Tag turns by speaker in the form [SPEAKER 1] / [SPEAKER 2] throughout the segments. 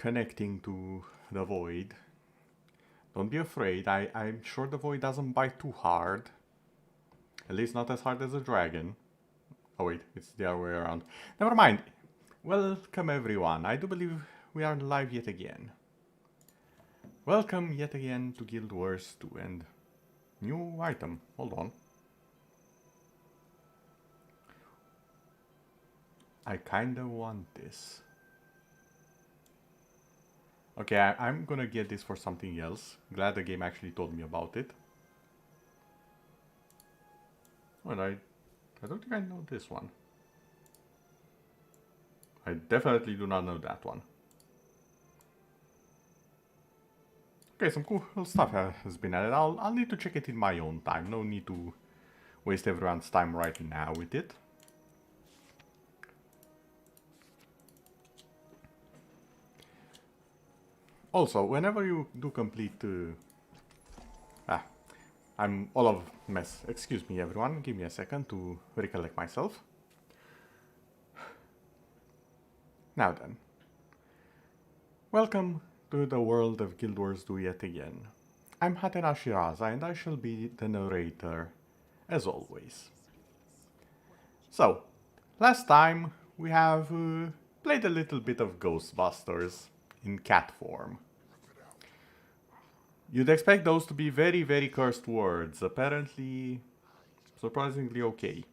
[SPEAKER 1] connecting to the void. Don't be afraid, I'm sure the void doesn't bite too hard. At least not as hard as a dragon. Oh wait, it's the other way around. Never mind. Welcome everyone. I do believe we are live yet again. Welcome yet again to Guild Wars 2 and new item. Hold on. I kinda want this. Okay, I'm gonna get this for something else. Glad the game actually told me about it. Well, I don't think I know this one. I definitely do not know that one. Okay, some cool stuff has been added. I'll need to check it in my own time. No need to waste everyone's time right now with it. Also, whenever you do complete... I'm all of mess. Excuse me, everyone. Give me a second to recollect myself. Now then. Welcome to the world of Guild Wars 2 yet again. I'm Hatena Shiraza and I shall be the narrator, as always. So, last time we have played a little bit of Ghostbusters in cat form. You'd expect those to be very, very cursed words. Apparently, surprisingly okay.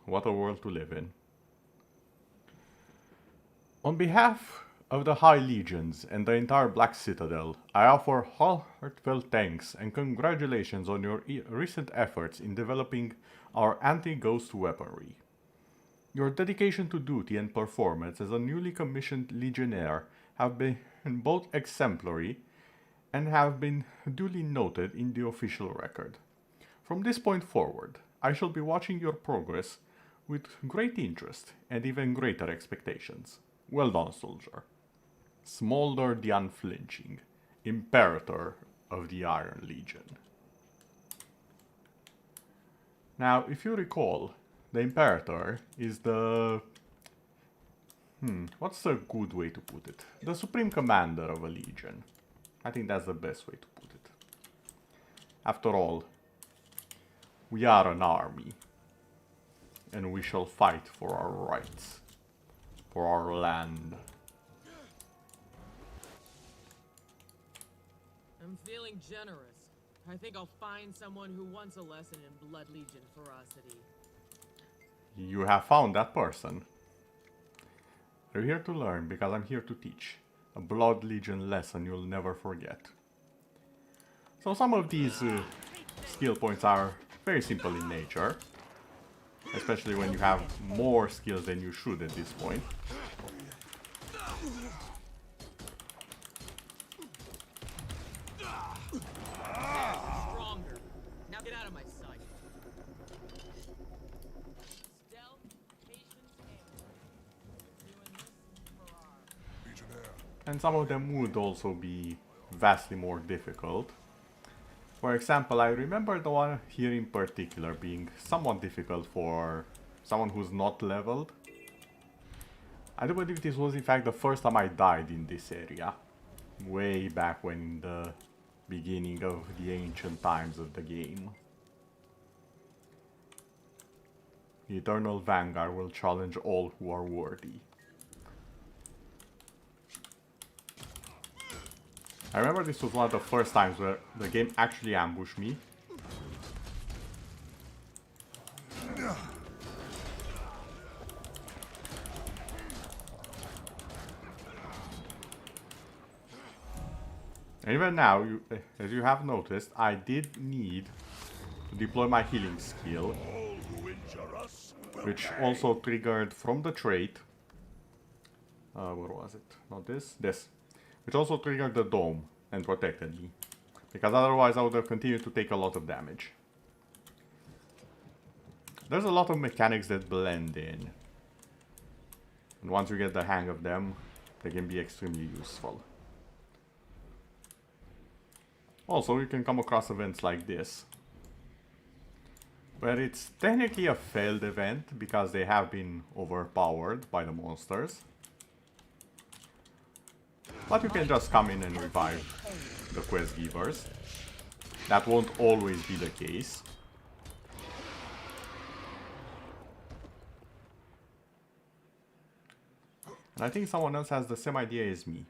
[SPEAKER 1] What a world to live in. On behalf of the High Legions and the entire Black Citadel, I offer heartfelt thanks and congratulations on your recent efforts in developing our anti-ghost weaponry. Your dedication to duty and performance as a newly commissioned Legionnaire have been both exemplary and have been duly noted in the official record. From this point forward, I shall be watching your progress with great interest and even greater expectations. Well done, soldier. Smolder the Unflinching, Imperator of the Iron Legion. Now, if you recall, the Imperator is the... what's a good way to put it? The Supreme Commander of a Legion. I think that's the best way to put it. After all, we are an army. And we shall fight for our rights. For our land.
[SPEAKER 2] I'm feeling generous. I think I'll find someone who wants a lesson in Blood Legion ferocity.
[SPEAKER 1] You have found that person. You're here to learn because I'm here to teach. A Blood Legion lesson you'll never forget. So some of these skill points are very simple in nature. Especially when you have more skills than you should at this point.
[SPEAKER 2] Stronger. Now get out of my sight. Stealth, patience, doing this for our
[SPEAKER 3] Legionnaire.
[SPEAKER 1] And some of them would also be vastly more difficult. For example, I remember the one here in particular being somewhat difficult for someone who's not leveled. I do believe this was in fact the first time I died in this area. Way back when in the beginning of the ancient times of the game. The Eternal Vanguard will challenge all who are worthy. I remember this was one of the first times where the game actually ambushed me. And even now, as you have noticed, I did need to deploy my healing skill, which also triggered from the trait. Where was it? Not this? This. Which also triggered the dome and protected me. Because otherwise I would have continued to take a lot of damage. There's a lot of mechanics that blend in. And once you get the hang of them, they can be extremely useful. Also, you can come across events like this. Where it's technically a failed event because they have been overpowered by the monsters. But you can just come in and revive the quest givers. That won't always be the case. And I think someone else has the same idea as me.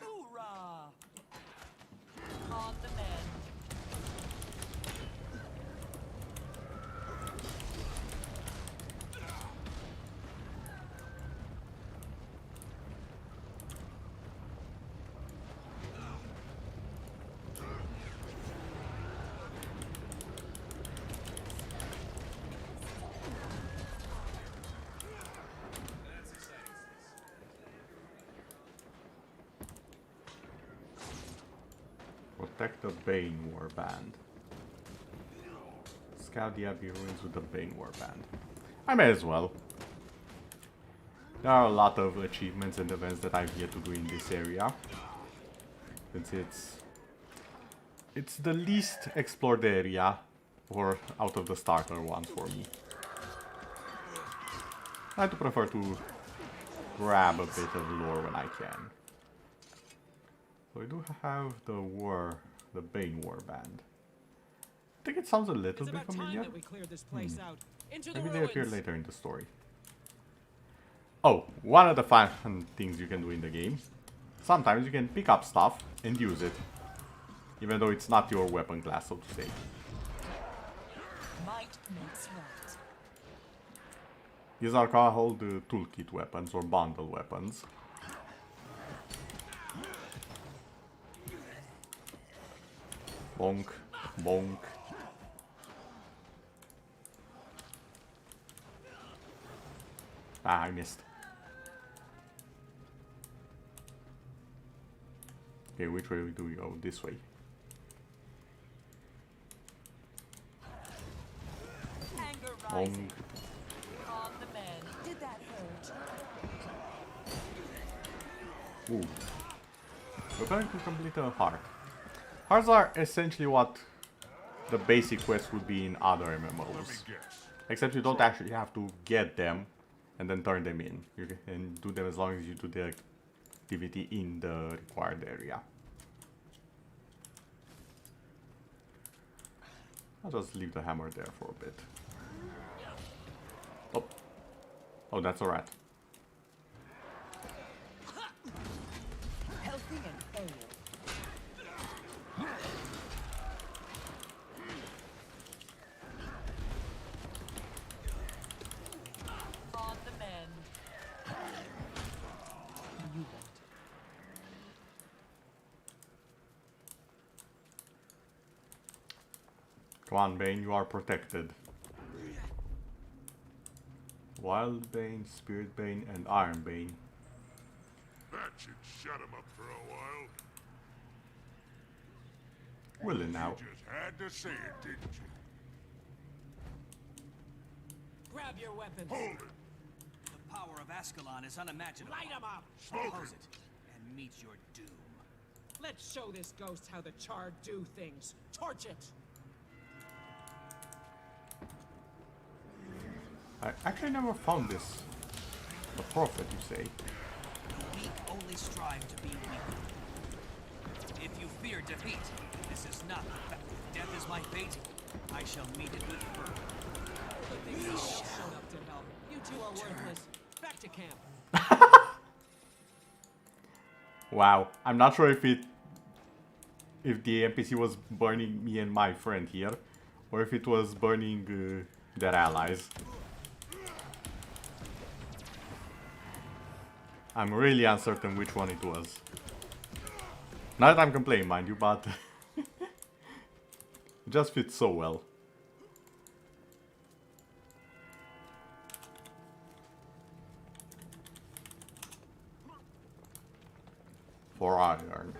[SPEAKER 2] Hoorah! On the mend.
[SPEAKER 1] Protect the Bane Warband. Scout the Abbey Ruins with the Bane Warband. I may as well. There are a lot of achievements and events that I've yet to do in this area. Since it's the least explored area or out of the starter ones for me. I do prefer to grab a bit of lore when I can. So we do have the Bane Warband. I think it sounds a little bit familiar.
[SPEAKER 2] That we cleared this place out. Into the
[SPEAKER 1] Maybe they
[SPEAKER 2] ruins.
[SPEAKER 1] appear later in the story. Oh, one of the fun things you can do in the game. Sometimes you can pick up stuff and use it. Even though it's not your weapon class, so to say.
[SPEAKER 2] Might makes right.
[SPEAKER 1] These are called toolkit weapons or bundle weapons. Bonk, bonk. Ah, I missed. Okay, which way do we go? This way.
[SPEAKER 2] Anger
[SPEAKER 1] Bonk.
[SPEAKER 2] rising. On the mend. Did that hurt?
[SPEAKER 1] Ooh. We're going to complete a heart. Hearts are essentially what the basic quest would be in other MMOs. Except you don't actually have to get them and then turn them in. You can do them as long as you do the activity in the required area. I'll just leave the hammer there for a bit. Oh, oh, that's a rat.
[SPEAKER 2] Healthy and whole. On the mend. You won't.
[SPEAKER 1] Come on, Bane, you are protected. Wild Bane, Spirit Bane, and Iron Bane.
[SPEAKER 3] That should shut him up for a while.
[SPEAKER 1] Will it now?
[SPEAKER 3] You just had to say it, didn't you?
[SPEAKER 2] Grab your weapons.
[SPEAKER 3] Hold it.
[SPEAKER 4] The power of Ascalon is unimaginable.
[SPEAKER 2] Light 'em up.
[SPEAKER 3] Smoke
[SPEAKER 4] Oppose
[SPEAKER 3] it.
[SPEAKER 4] it and meet your doom.
[SPEAKER 2] Let's show this ghost how the char do things. Torch it.
[SPEAKER 1] I actually never found this. The prophet, you say?
[SPEAKER 4] The weak only strive to be weak. If you fear defeat, this is not the fact. Death is my fate. I shall meet it with fervor.
[SPEAKER 2] Good thing you showed up to help. You two are worthless. Back to camp.
[SPEAKER 1] Wow, I'm not sure if the NPC was burning me and my friend here, or if it was burning their allies. I'm really uncertain which one it was. Not that I'm complaining, mind you, but it just fits so well. For iron.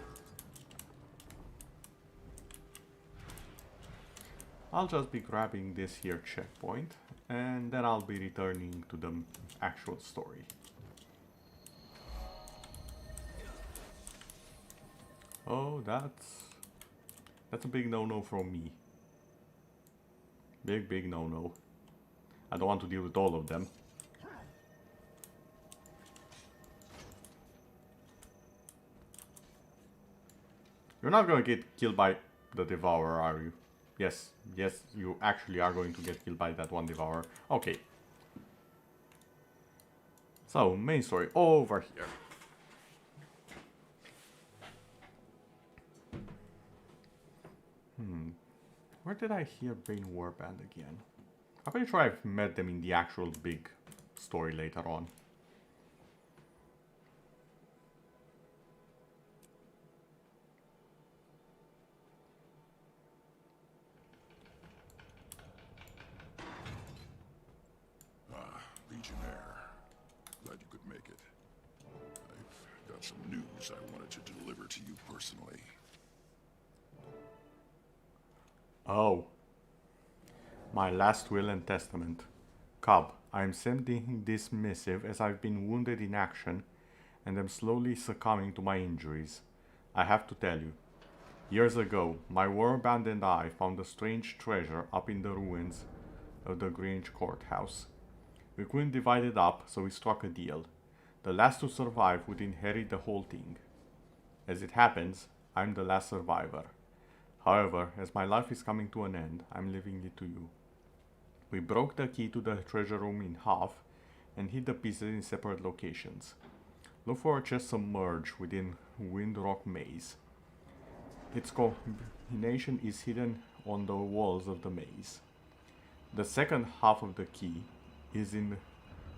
[SPEAKER 1] I'll just be grabbing this here checkpoint, and then I'll be returning to the actual story. Oh, that's a big no-no from me. Big no-no. I don't want to deal with all of them. You're not going to get killed by the Devourer, are you? Yes, yes, you actually are going to get killed by that one Devourer. Okay. So, main story over here. Where did I hear Bane Warband again? I'm pretty sure I've met them in the actual big story later on.
[SPEAKER 3] Legionnaire. Glad you could make it. I've got some news I wanted to deliver to you personally.
[SPEAKER 1] Oh. My last will and testament. Cub, I am sending this missive as I've been wounded in action and am slowly succumbing to my injuries. I have to tell you. Years ago, my warband and I found a strange treasure up in the ruins of the Grange courthouse. We couldn't divide it up, so we struck a deal. The last to survive would inherit the whole thing. As it happens, I'm the last survivor. However, as my life is coming to an end, I'm leaving it to you. We broke the key to the treasure room in half and hid the pieces in separate locations. Look for a chest submerged within Windrock Maze. Its combination is hidden on the walls of the maze. The second half of the key is in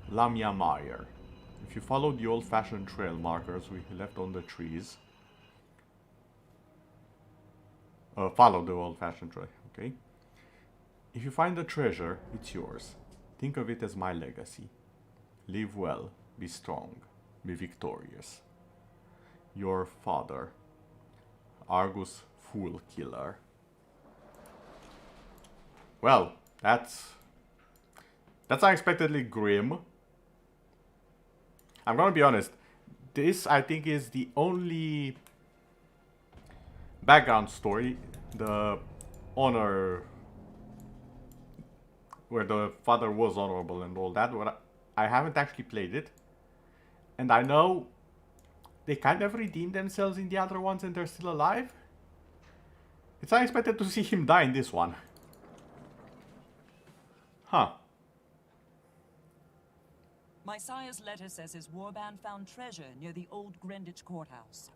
[SPEAKER 1] Lamia Mire. If you follow the old-fashioned trail markers we left on the trees, follow the old-fashioned trail, okay? If you find the treasure, it's yours. Think of it as my legacy. Live well, be strong, be victorious. Your father, Argus Fool Killer. Well, that's unexpectedly grim. I'm gonna be honest. This, I think, is the only background story, the honor, where the father was honorable and all that, where I haven't actually played it. And I know they kind of redeemed themselves in the other ones and they're still alive. It's unexpected to see him die in this one. Huh.
[SPEAKER 5] My sire's letter says his warband found treasure near the old Greenwich courthouse.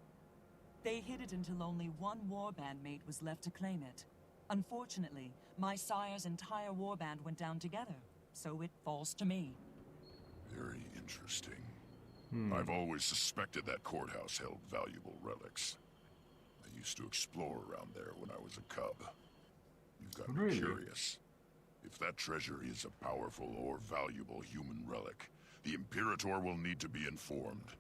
[SPEAKER 5] They hid it until only one warband mate was left to claim it. Unfortunately, my sire's entire warband went down together, so it falls to me.
[SPEAKER 3] Very interesting. I've always suspected that courthouse held valuable relics. I used to explore around there when I was a cub. You've got me
[SPEAKER 1] Really?
[SPEAKER 3] curious. If that treasure is a powerful or valuable human relic, the Imperator will need to be informed.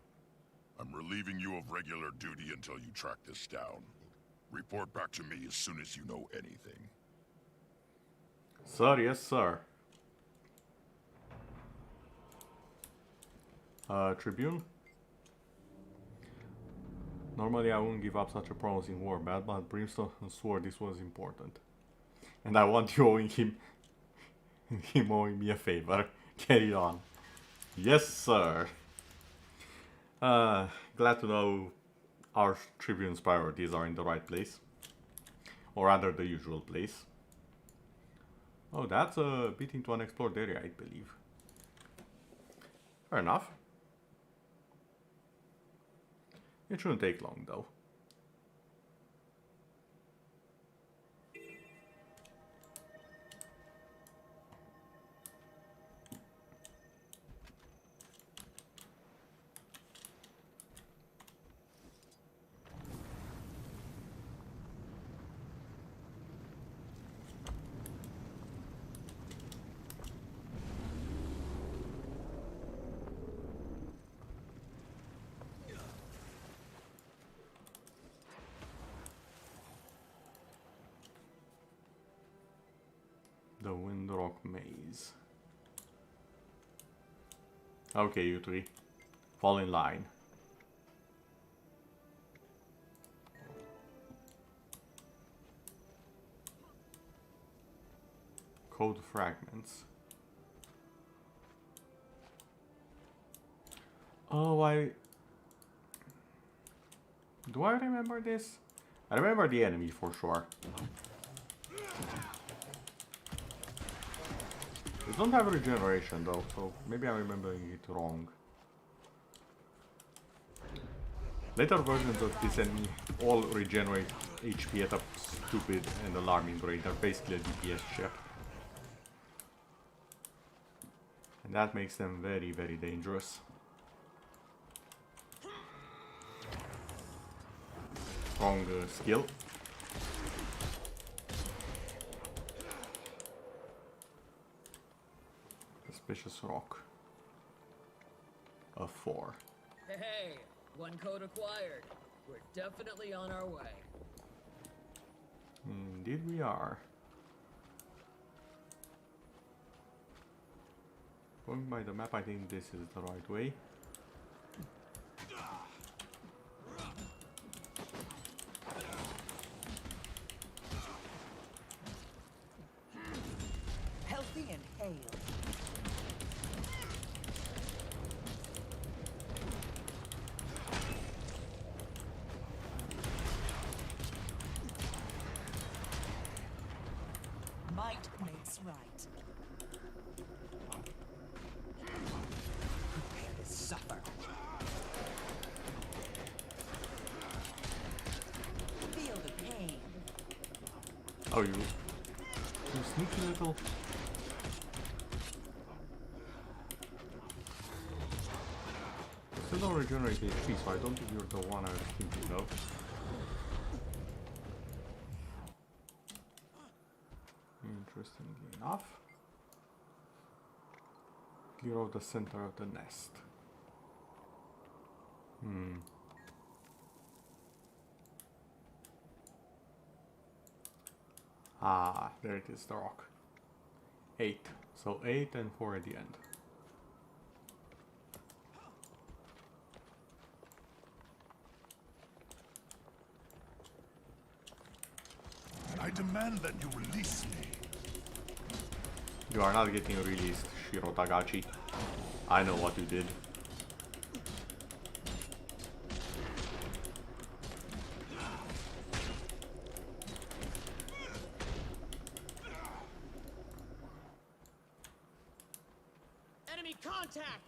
[SPEAKER 3] I'm relieving you of regular duty until you track this down. Report back to me as soon as you know anything.
[SPEAKER 1] Sir, yes, sir. Tribune? Normally I wouldn't give up such a promising warband, but Brimstone swore this was important. And I want you owing him owing me a favor. Carry on. Yes, sir. Glad to know our Tribune's priorities are in the right place. Or rather, the usual place. Oh, that's a bit into unexplored area, I believe. Fair enough. It shouldn't take long, though. The Windrock Maze. Okay, you three. Fall in line. Code fragments. Oh, do I remember this? I remember the enemy for sure. They don't have regeneration though, so maybe I'm remembering it wrong. Later versions of this enemy all regenerate HP at a stupid and alarming rate. They're basically a DPS chip. And that makes them very, very dangerous. Strong skill. Suspicious rock. A 4.
[SPEAKER 2] Hey, one code acquired. We're definitely on our way.
[SPEAKER 1] Indeed we are. Going by the map, I think this is the right way.
[SPEAKER 5] Healthy and hale. Might makes right.
[SPEAKER 4] Prepare to suffer.
[SPEAKER 5] Feel the pain.
[SPEAKER 1] Oh, you sneaky little. Still don't regenerate HP, so I don't think you're the one I was thinking of. Interestingly enough. Clear out the center of the nest. Ah, there it is, the rock. 8. So 8 and 4 at the end.
[SPEAKER 3] I demand that you release me.
[SPEAKER 1] You are not getting released, Shiro Tagachi. I know what you did.
[SPEAKER 2] Enemy contact!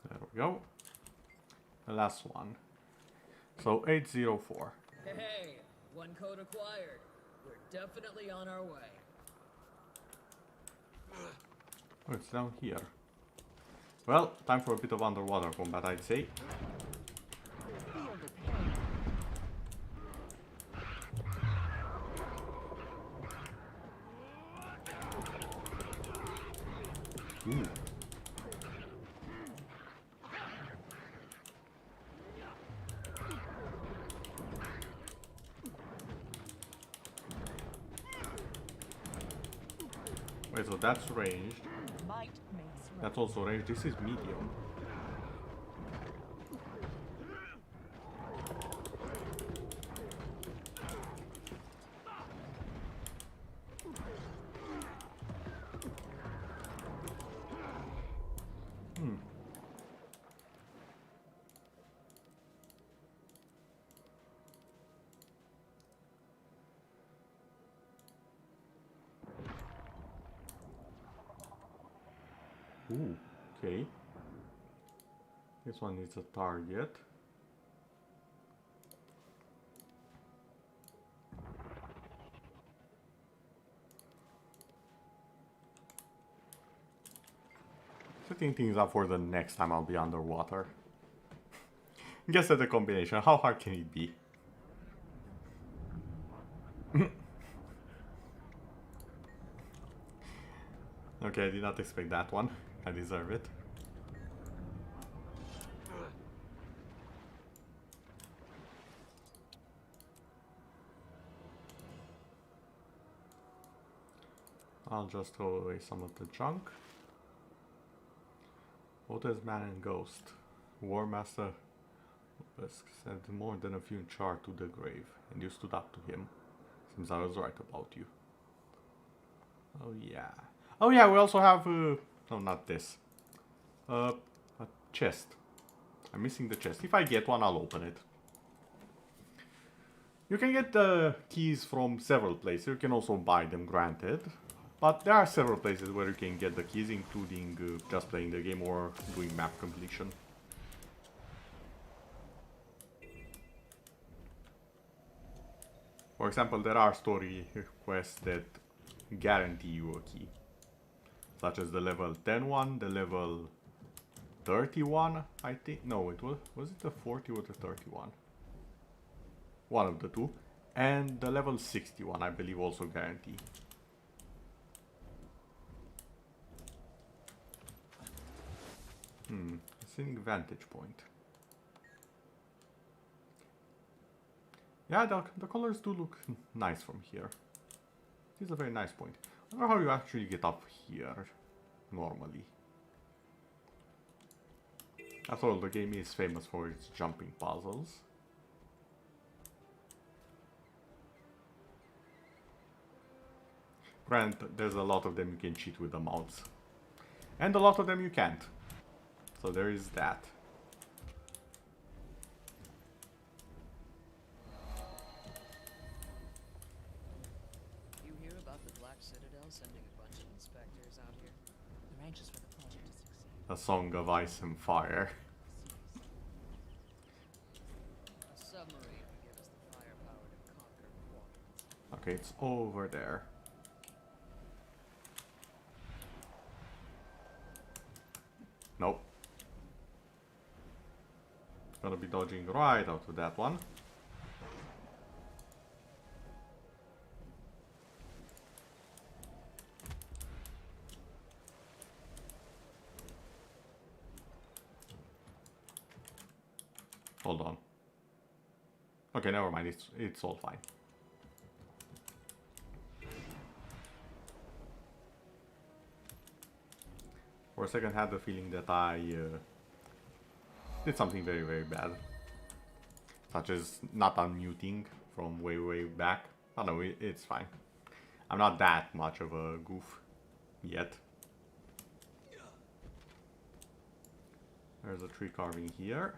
[SPEAKER 1] There we go. The last one. So 804.
[SPEAKER 2] Hey, one code acquired. We're definitely on our way.
[SPEAKER 1] Oh, it's down here. Well, time for a bit of underwater combat, I'd say.
[SPEAKER 5] Feel the pain.
[SPEAKER 1] Ooh. Wait, so that's ranged.
[SPEAKER 5] Might makes right.
[SPEAKER 1] That's also ranged. This is medium. Ooh, okay. This one is a target. Setting things up for the next time I'll be underwater. Guess at the combination, how hard can it be? Okay, I did not expect that one. I deserve it. I'll just throw away some of the junk. Otis Man and Ghost. War Master Busk sent more than a few char to the grave, and you stood up to him. Seems I was right about you. Oh yeah. Oh yeah, we also have, no, not this. A chest. I'm missing the chest. If I get one, I'll open it. You can get the keys from several places. You can also buy them, granted. But there are several places where you can get the keys, including just playing the game or doing map completion. For example, there are story quests that guarantee you a key. Such as the level 10 one, the level 31, I think. No, it was it the 40 or the 31? One of the two. And the level 61, I believe, also guarantee. Scenic vantage point. Yeah, the colors do look nice from here. It is a very nice point. I wonder how you actually get up here normally. After all, the game is famous for its jumping puzzles. Granted, there's a lot of them you can cheat with the mounts. And a lot of them you can't. So there is that.
[SPEAKER 2] You hear about the Black Citadel sending a bunch of inspectors out here? They're anxious for the project to succeed.
[SPEAKER 1] A song of ice and fire.
[SPEAKER 2] A submarine would give us the firepower to conquer quadrants.
[SPEAKER 1] Okay, it's over there. Nope. Gonna be dodging right out of that one. Hold on. Okay, never mind. It's all fine. For a second, I had the feeling that I did something very, very bad. Such as not unmuting from way, way back. I don't know, it's fine. I'm not that much of a goof yet. There's a tree carving here.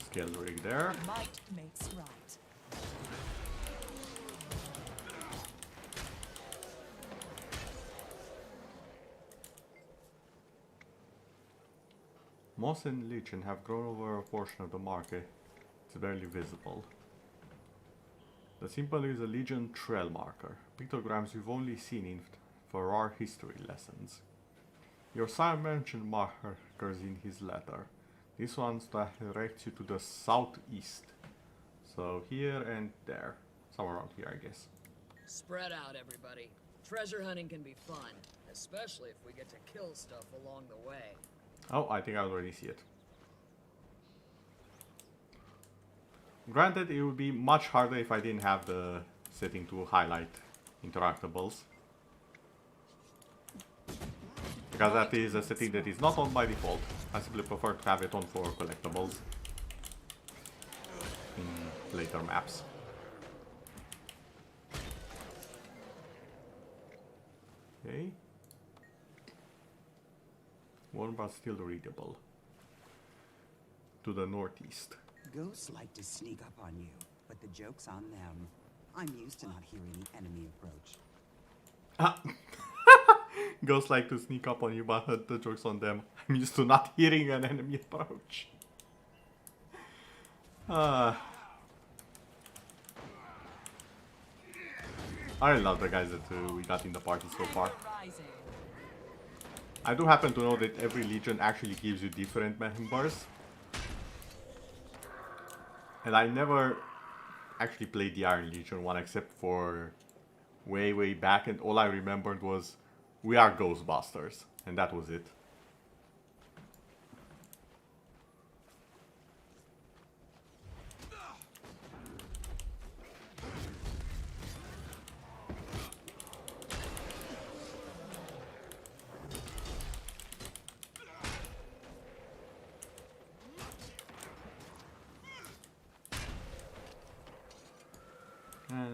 [SPEAKER 1] Scale rig there.
[SPEAKER 5] Might makes right.
[SPEAKER 1] Moss and lichen have grown over a portion of the market. It's barely visible. The symbol is a Legion trail marker, pictograms you've only seen in Farrar history lessons. Your son mentioned markers in his letter. This one directs you to the southeast. So here and there. Somewhere around here, I guess.
[SPEAKER 2] Spread out, everybody. Treasure hunting can be fun, especially if we get to kill stuff along the way.
[SPEAKER 1] Oh, I think I already see it. Granted, it would be much harder if I didn't have the setting to highlight interactables. Because that is a setting that is not on by default. I simply prefer to have it on for collectibles in later maps. Okay. Warm but still readable. To the northeast.
[SPEAKER 6] Ghosts like to sneak up on you, but the joke's on them. I'm used to not hearing the enemy approach.
[SPEAKER 1] Ah. Ghosts like to sneak up on you, but the joke's on them. I'm used to not hearing an enemy approach. I love the guys that we got in the party so far. I do happen to know that every legion actually gives you different members. And I never actually played the Iron Legion one except for way, way back, and all I remembered was we are Ghostbusters, and that was it.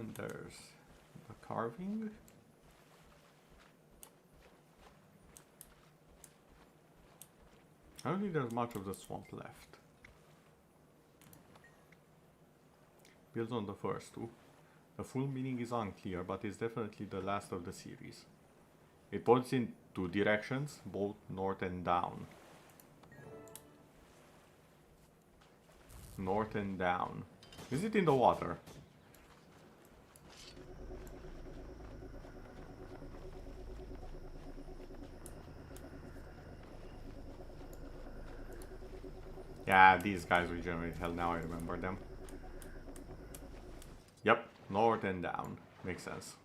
[SPEAKER 1] And there's the carving. I don't think there's much of the swamp left. Builds on the first two. The full meaning is unclear, but it's definitely the last of the series. It points in two directions, both north and down. North and down. Is it in the water? Yeah, these guys regenerate hell, now I remember them. Yep, north and down. Makes sense.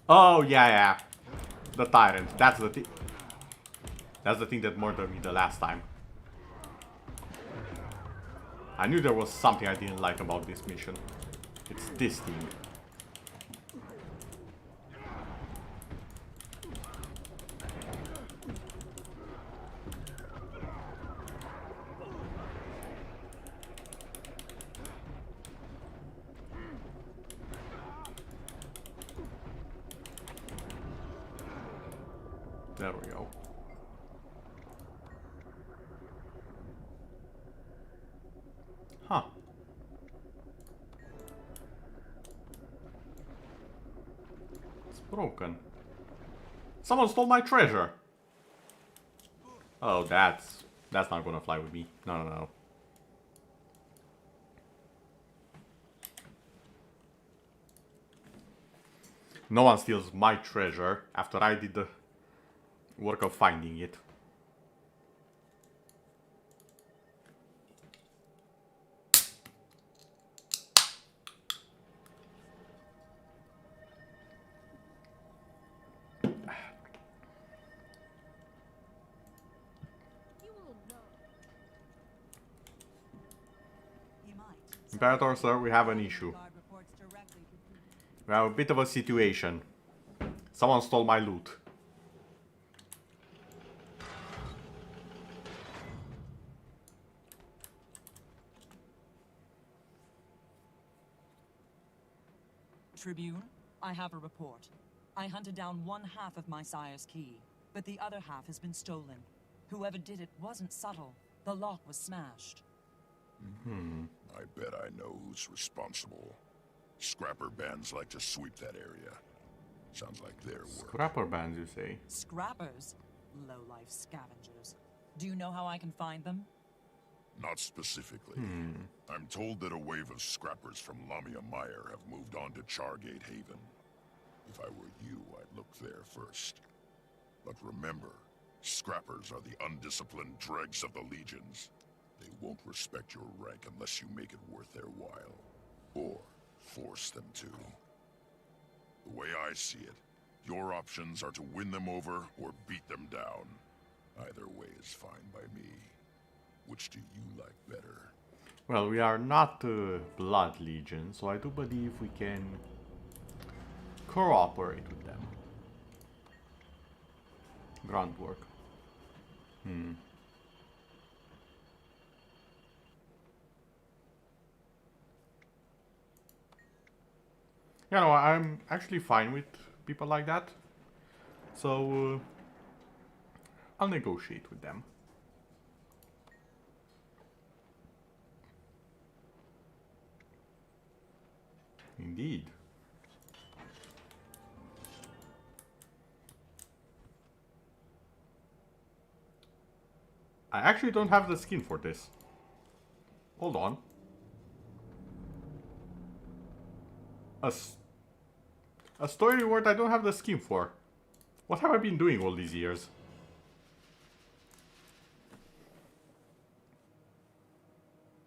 [SPEAKER 1] Oh, yeah. The tyrant. That's the thing. That's the thing that murdered me the last time. I knew there was something I didn't like about this mission. It's this thing. There we go. Huh. It's broken. Someone stole my treasure. Oh, that's not gonna fly with me. No. No one steals my treasure after I did the work of finding it. Imperator, sir, we have an issue. We have a bit of a situation. Someone stole my loot.
[SPEAKER 5] Tribune, I have a report. I hunted down one half of my sire's key, but the other half has been stolen. Whoever did it wasn't subtle. The lock was smashed.
[SPEAKER 3] I bet I know who's responsible. Scrapper bands like to sweep that area. Sounds like their work.
[SPEAKER 1] Scrapper bands, you say?
[SPEAKER 5] Scrappers? Low-life scavengers. Do you know how I can find them?
[SPEAKER 3] Not specifically. I'm told that a wave of scrappers from Lamia Mire have moved on to Chargate Haven. If I were you, I'd look there first. But remember, scrappers are the undisciplined dregs of the legions. They won't respect your rank unless you make it worth their while. Or force them to. The way I see it, your options are to win them over or beat them down. Either way is fine by me. Which do you like better?
[SPEAKER 1] Well, we are not Blood Legion, so I do believe we can cooperate with them. Grunt work. You know, I'm actually fine with people like that. So, I'll negotiate with them. Indeed. I actually don't have the skin for this. Hold on. A story reward I don't have the skin for. What have I been doing all these years?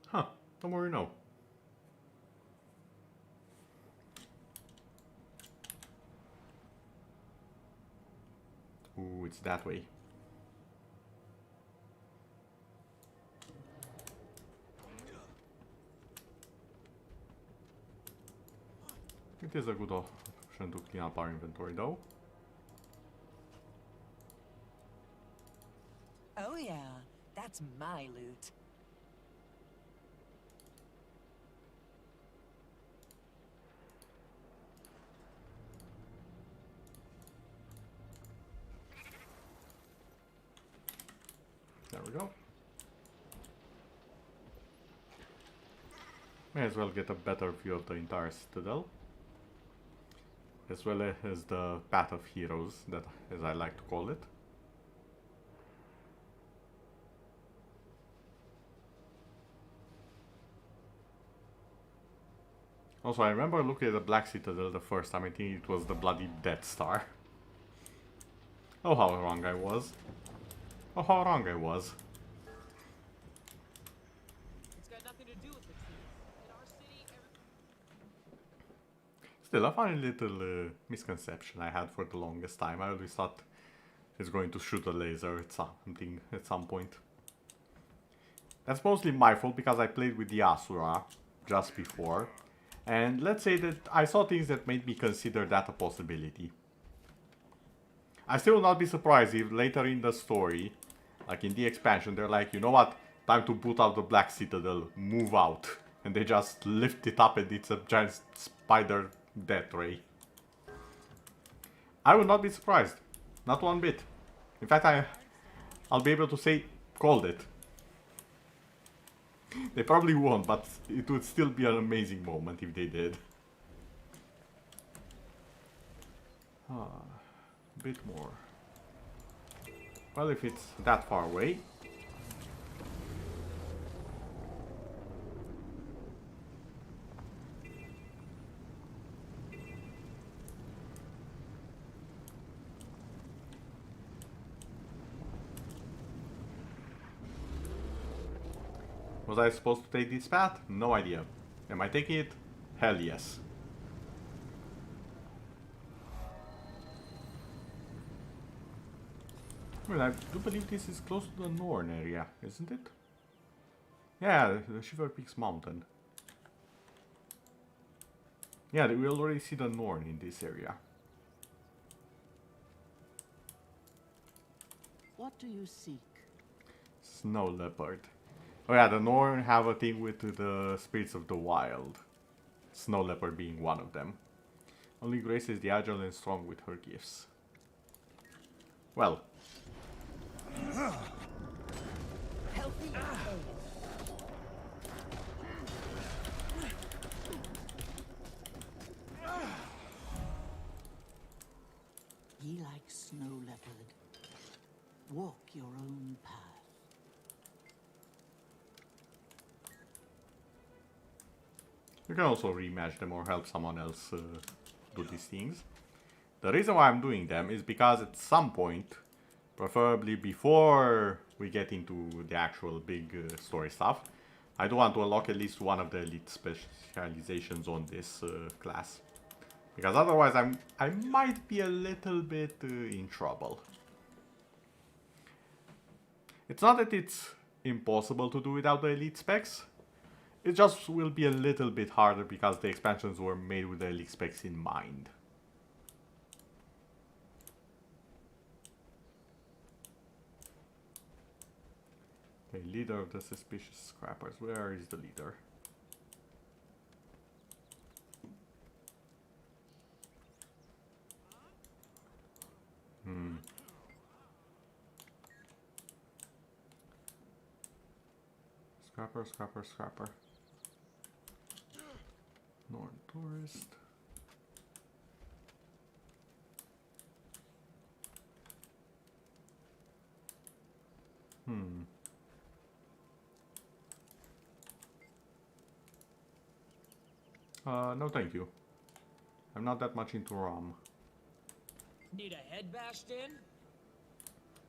[SPEAKER 1] Huh, don't worry, no. Ooh, it's that way. It is a good option to clean up our inventory though.
[SPEAKER 5] Oh yeah, that's my loot.
[SPEAKER 1] There we go. May as well get a better view of the entire citadel. As well as the Path of Heroes, that, as I like to call it. Also, I remember looking at the Black Citadel the first time. I think it was the bloody Death Star. Oh, how wrong I was. Oh, how wrong I was.
[SPEAKER 2] It's got nothing to do with the truth. In our city,
[SPEAKER 1] Still, a funny little misconception I had for the longest time. I always thought it's going to shoot a laser at something at some point. That's mostly my fault because I played with the Asura just before. And let's say that I saw things that made me consider that a possibility. I still will not be surprised if later in the story, like in the expansion, they're like, you know what, time to boot out the Black Citadel, move out. And they just lift it up and it's a giant spider death ray. I would not be surprised. Not one bit. In fact, I'll be able to say, called it. They probably won't, but it would still be an amazing moment if they did. A bit more. Well, if it's that far away. Was I supposed to take this path? No idea. Am I taking it? Hell yes. Well, I do believe this is close to the Norn area, isn't it? Yeah, the Shiver Peaks mountain. Yeah, we already see the Norn in this area.
[SPEAKER 7] What do you seek?
[SPEAKER 1] Snow leopard. Oh yeah, the Norn have a thing with the spirits of the wild. Snow leopard being one of them. Only Grace is the agile and strong with her gifts. Well.
[SPEAKER 7] Ye like snow leopard. Walk your own path.
[SPEAKER 1] You can also rematch them or help someone else do these things. The reason why I'm doing them is because at some point, preferably before we get into the actual big story stuff, I do want to unlock at least one of the elite specializations on this class. Because otherwise I might be a little bit in trouble. It's not that it's impossible to do without the elite specs. It just will be a little bit harder because the expansions were made with the elite specs in mind. Okay, leader of the suspicious scrappers. Where is the leader? Scrapper, scrapper, scrapper. Norn tourist. No thank you. I'm not that much into ROM.
[SPEAKER 2] need a head bashed in?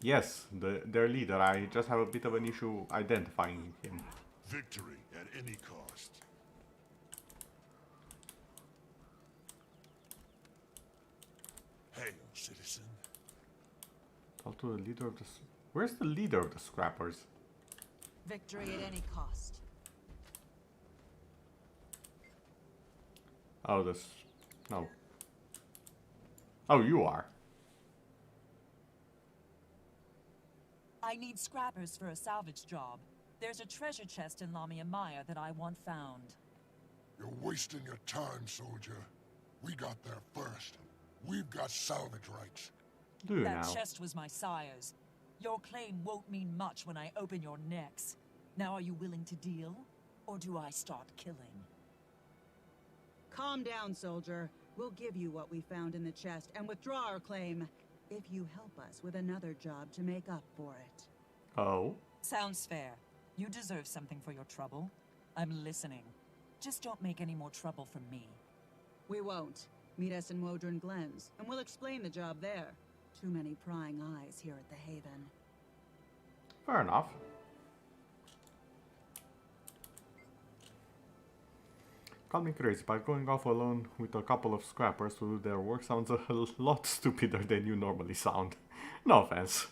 [SPEAKER 1] Yes, their leader. I just have a bit of an issue identifying him.
[SPEAKER 3] Victory at any cost. Hail, citizen.
[SPEAKER 1] Talk to the leader of the... Where's the leader of the scrappers?
[SPEAKER 5] Victory at any cost.
[SPEAKER 1] Oh, the No. Oh, you are.
[SPEAKER 5] I need scrappers for a salvage job. There's a treasure chest in Lamia Maya that I want found.
[SPEAKER 3] You're wasting your time, soldier. We got there first. We've got salvage rights.
[SPEAKER 1] Do you
[SPEAKER 5] That
[SPEAKER 1] now?
[SPEAKER 5] chest was my sire's. Your claim won't mean much when I open your necks. Now are you willing to deal? Or do I start killing?
[SPEAKER 6] Calm down, soldier. We'll give you what we found in the chest and withdraw our claim if you help us with another job to make up for it.
[SPEAKER 1] Oh.
[SPEAKER 5] Sounds fair. You deserve something for your trouble. I'm listening. Just don't make any more trouble for me.
[SPEAKER 6] We won't. Meet us in Wodron Glens, and we'll explain the job there. Too many prying eyes here at the Haven.
[SPEAKER 1] Fair enough. Call me crazy, but going off alone with a couple of scrappers to do their work sounds a lot stupider than you normally sound. No offense.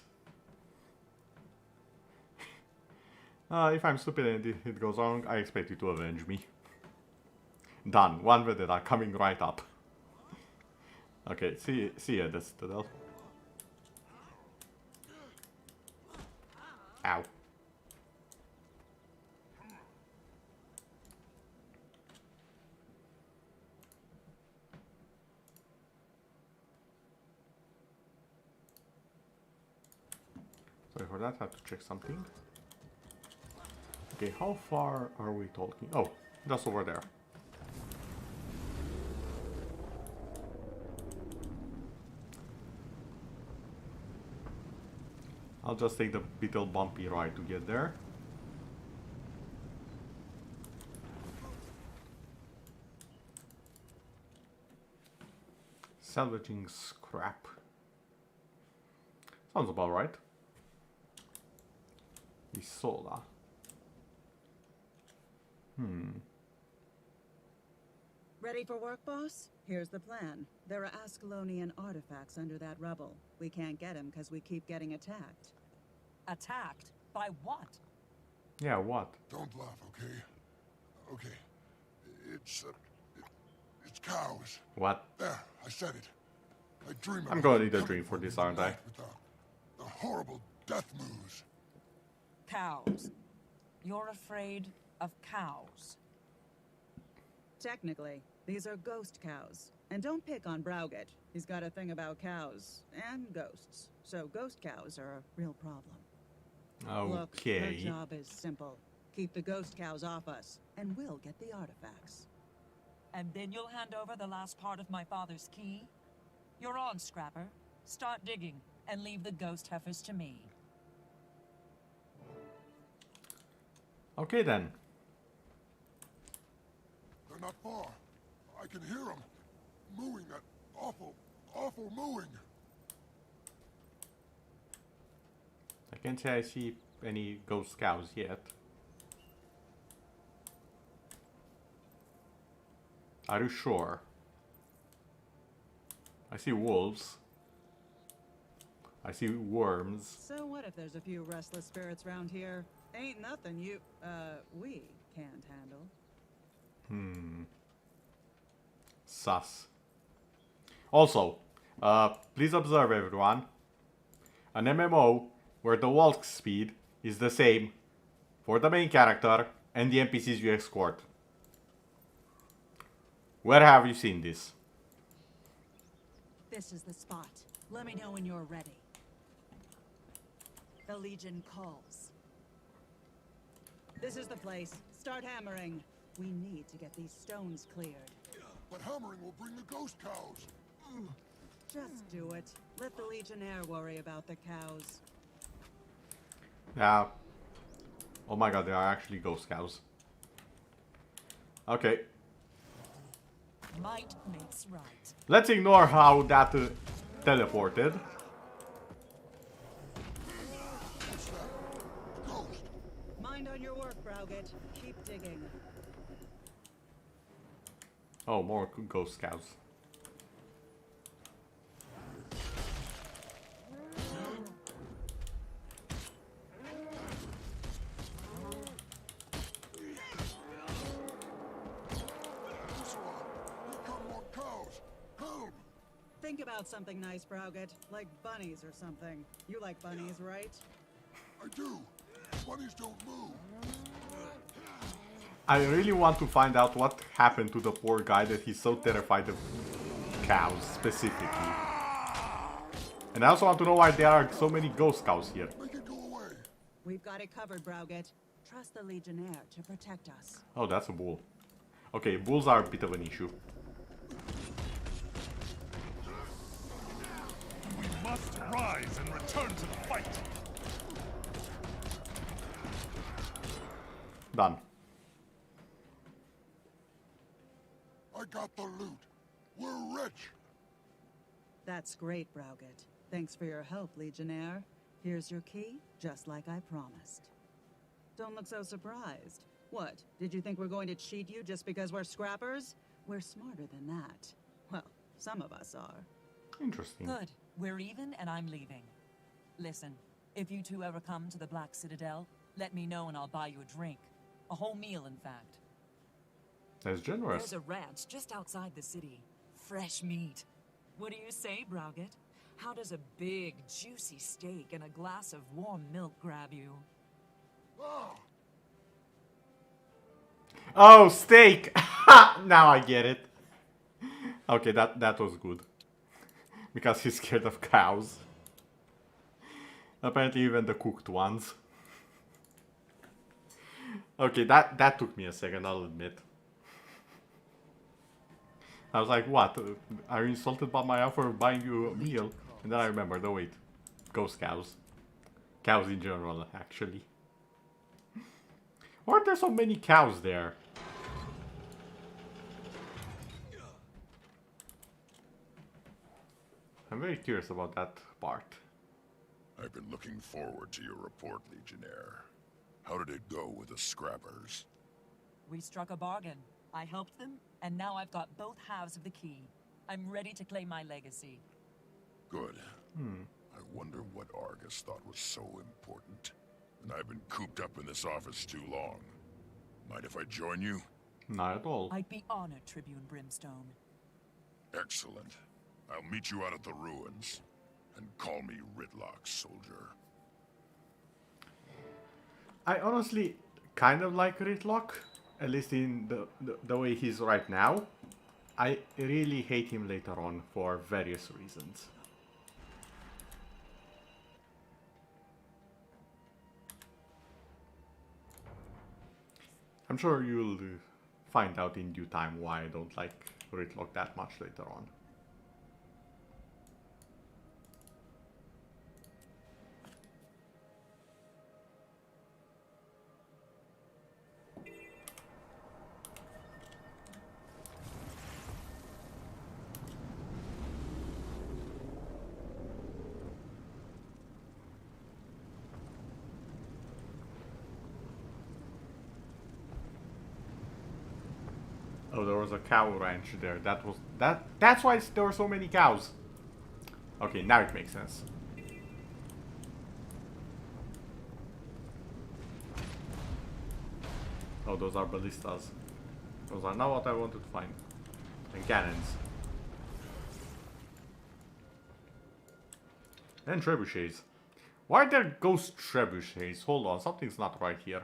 [SPEAKER 1] If I'm stupid and it goes wrong, I expect you to avenge me. Done. One vendetta coming right up. Okay, see ya, the Citadel. Ow. Sorry for that, I have to check something. Okay, how far are we talking? Oh, just over there. I'll just take the little bumpy ride to get there. Salvaging scrap. Sounds about right. Isola.
[SPEAKER 6] Ready for work, boss? Here's the plan. There are Ascalonian artifacts under that rubble. We can't get them because we keep getting attacked.
[SPEAKER 5] Attacked? By what?
[SPEAKER 1] Yeah, what?
[SPEAKER 3] Don't laugh, okay? Okay. It's cows.
[SPEAKER 1] What?
[SPEAKER 3] There, I said it. I dream
[SPEAKER 1] I'm
[SPEAKER 3] about
[SPEAKER 1] gonna
[SPEAKER 3] them
[SPEAKER 1] need a
[SPEAKER 3] coming
[SPEAKER 1] dream for
[SPEAKER 3] me
[SPEAKER 1] this, aren't I?
[SPEAKER 3] tonight with the horrible death moves.
[SPEAKER 5] Cows. You're afraid of cows.
[SPEAKER 6] Technically, these are ghost cows. And don't pick on Browgett. He's got a thing about cows and ghosts. So ghost cows are a real problem. Look, her
[SPEAKER 1] Okay.
[SPEAKER 6] job is simple. Keep the ghost cows off us, and we'll get the artifacts.
[SPEAKER 5] And then you'll hand over the last part of my father's key? You're on, Scrapper. Start digging, and leave the ghost heifers to me.
[SPEAKER 1] Okay then.
[SPEAKER 3] They're not far. I can hear them. Mooing that awful, awful mooing.
[SPEAKER 1] I can't say I see any ghost cows yet. Are you sure? I see wolves. I see worms.
[SPEAKER 6] So what if there's a few restless spirits around here? Ain't nothing we can't handle.
[SPEAKER 1] Sus. Also, please observe everyone. An MMO where the walk speed is the same for the main character and the NPCs you escort. Where have you seen this?
[SPEAKER 6] This is the spot. Let me know when you're ready. The Legion calls. This is the place. Start hammering. We need to get these stones cleared.
[SPEAKER 3] But hammering will bring the ghost cows.
[SPEAKER 6] Just do it. Let the Legionnaire worry about the cows.
[SPEAKER 1] Yeah. Oh my god, they are actually ghost cows. Okay.
[SPEAKER 5] Might makes right.
[SPEAKER 1] Let's ignore how that teleported.
[SPEAKER 3] What's that? A ghost.
[SPEAKER 6] Mind on your work, Browgett. Keep digging.
[SPEAKER 1] Oh, more ghost cows.
[SPEAKER 3] Here come more cows.
[SPEAKER 6] about something nice, Browgett. Like bunnies or something. You like bunnies, right?
[SPEAKER 3] I do. Bunnies don't move.
[SPEAKER 1] I really want to find out what happened to the poor guy that he's so terrified of cows, specifically. And I also want to know why there are so many ghost cows here.
[SPEAKER 3] Make it go away.
[SPEAKER 6] We've got it covered, Browgett. Trust the Legionnaire to protect us.
[SPEAKER 1] Oh, that's a bull. Okay, bulls are a bit of an issue.
[SPEAKER 3] We must rise and return to the fight.
[SPEAKER 1] Done.
[SPEAKER 3] I got the loot. We're rich.
[SPEAKER 6] That's great, Browgett. Thanks for your help, Legionnaire. Here's your key, just like I promised. Don't look so surprised. What, did you think we're going to cheat you just because we're scrappers? We're smarter than that. Well, some of us are.
[SPEAKER 1] Interesting.
[SPEAKER 5] Good. We're even, and I'm leaving. Listen, if you two ever come to the Black Citadel, let me know and I'll buy you a drink. A whole meal, in fact.
[SPEAKER 1] That's generous.
[SPEAKER 5] There's a ranch just outside the city. Fresh meat. What do you say, Browgett? How does a big, juicy steak and a glass of warm milk grab you?
[SPEAKER 1] Oh, steak! Now I get it. Okay, that was good. Because he's scared of cows. Apparently even the cooked ones. Okay, that took me a second, I'll admit. I was like, what? Are you insulted by my offer of buying you a meal? And then I remembered, oh wait. Ghost cows. Cows in general, actually. Why are there so many cows there? I'm very curious about that part.
[SPEAKER 3] I've been looking forward to your report, Legionnaire. How did it go with the scrappers?
[SPEAKER 5] We struck a bargain. I helped them, and now I've got both halves of the key. I'm ready to claim my legacy.
[SPEAKER 3] Good. I wonder what Argus thought was so important. And I've been cooped up in this office too long. Mind if I join you?
[SPEAKER 1] Not at all.
[SPEAKER 5] I'd be honored, Tribune Brimstone.
[SPEAKER 3] Excellent. I'll meet you out at the ruins. And call me Ridlock, soldier.
[SPEAKER 1] I honestly kind of like Ridlock. At least in the way he's right now. I really hate him later on for various reasons. I'm sure you'll find out in due time why I don't like Ridlock that much later on. Oh, there was a cow ranch there. That's why there were so many cows. Okay, now it makes sense. Oh, those are ballistas. Those are not what I wanted to find. And cannons. And trebuchets. Why are there ghost trebuchets? Hold on, something's not right here.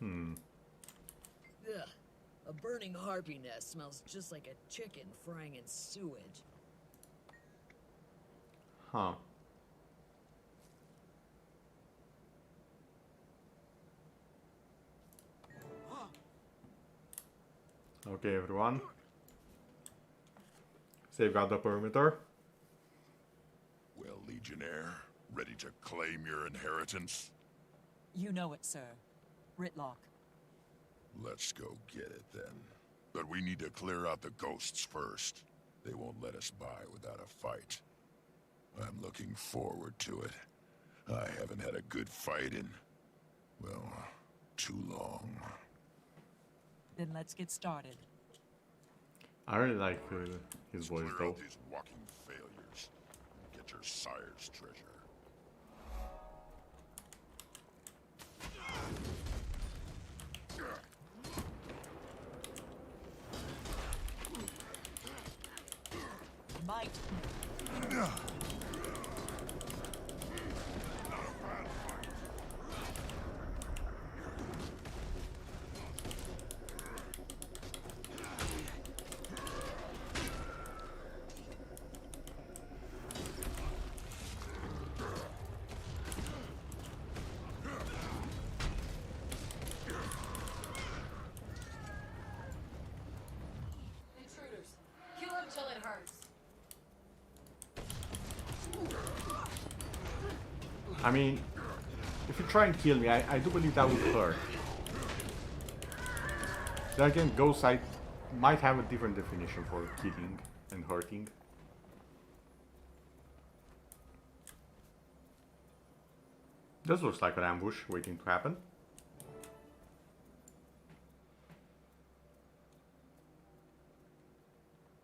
[SPEAKER 2] Ugh. A burning harpy nest smells just like a chicken frying in sewage.
[SPEAKER 1] Huh. Okay, everyone. Safeguard the perimeter.
[SPEAKER 3] Well, Legionnaire, ready to claim your inheritance?
[SPEAKER 5] You know it, sir. Ritlock.
[SPEAKER 3] Let's go get it then. But we need to clear out the ghosts first. They won't let us by without a fight. I'm looking forward to it. I haven't had a good fight in, well, too long.
[SPEAKER 5] Then let's get started.
[SPEAKER 1] I really like his voice
[SPEAKER 3] Clear
[SPEAKER 1] though.
[SPEAKER 3] out these walking failures. Get your sire's treasure.
[SPEAKER 5] Might.
[SPEAKER 8] Intruders. Kill him till it hurts.
[SPEAKER 1] I mean, if you try and kill me, I do believe that would hurt. Then again, ghosts might have a different definition for killing and hurting. This looks like an ambush waiting to happen.